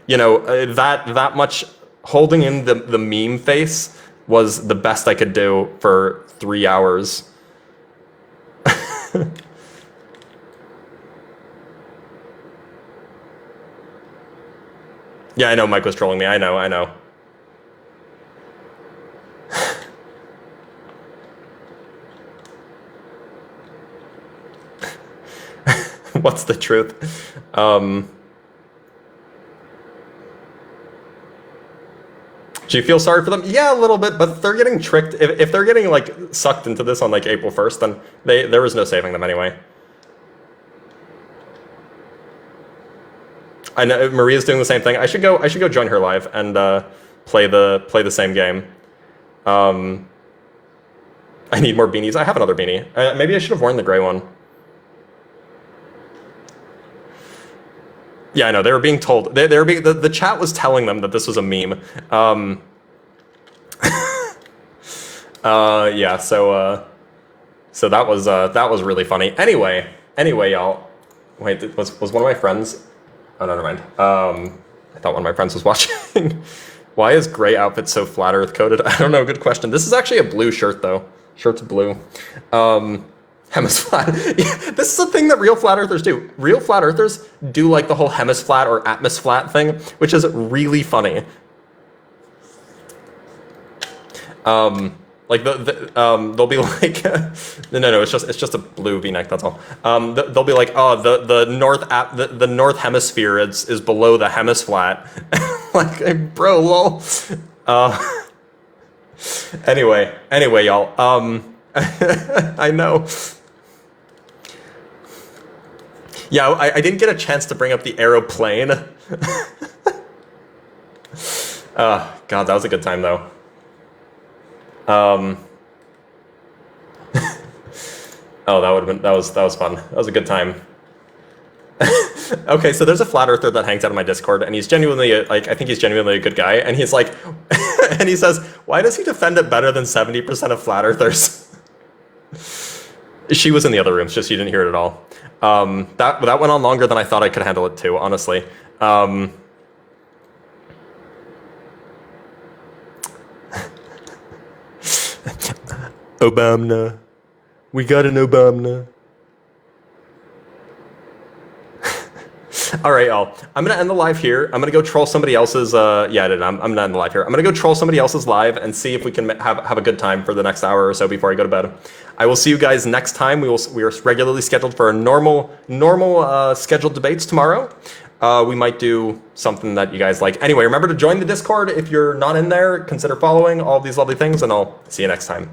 That much holding in the meme face was the best I could do for 3 hours. Yeah, I know Mike was trolling me. I know. What's the truth? Do you feel sorry for them? Yeah, a little bit, but they're getting tricked. If they're getting like sucked into this on like April 1st, then there was no saving them anyway. I know Maria's doing the same thing. I should go join her live and play the same game. I need more beanies. I have another beanie. Maybe I should have worn the gray one. Yeah, I know. They were being told. The chat was telling them that this was a meme. Yeah. So that was really funny. Anyway, y'all. Wait, was one of my friends? Oh no, never mind. I thought one of my friends was watching. Why is gray outfit so flat Earth coded? I don't know. Good question. This is actually a blue shirt though. Shirt's blue. Hemisflat. Yeah, this is a thing that real flat earthers do. Real flat earthers do like the whole hemisflat or atmosflat thing, which is really funny. Like they'll be like, no, it's just a blue V-neck. That's all. They'll be like, oh, the north hemisphere is below the hemisflat. Like, hey, bro, lol. Anyway, y'all. I know. Yeah, I didn't get a chance to bring up the aeroplane. God, that was a good time though. Oh, that was fun. That was a good time. Okay, so there's a flat earther that hangs out in my Discord, and he's genuinely like, I think he's genuinely a good guy, and he's like, and he says, why does he defend it better than 70% of flat earthers? She was in the other rooms, just you didn't hear it at all. That went on longer than I thought I could handle it too, honestly. Obama. We got an Obama. All right, y'all. I'm going to end the live here. I'm going to go troll somebody else's... yeah, I did. I'm going to end the live here. I'm going to go troll somebody else's live and see if we can have a good time for the next hour or so before I go to bed. I will see you guys next time. We are regularly scheduled for a normal scheduled debates tomorrow. We might do something that you guys like. Anyway, remember to join the Discord. If you're not in there, consider following all these lovely things, and I'll see you next time.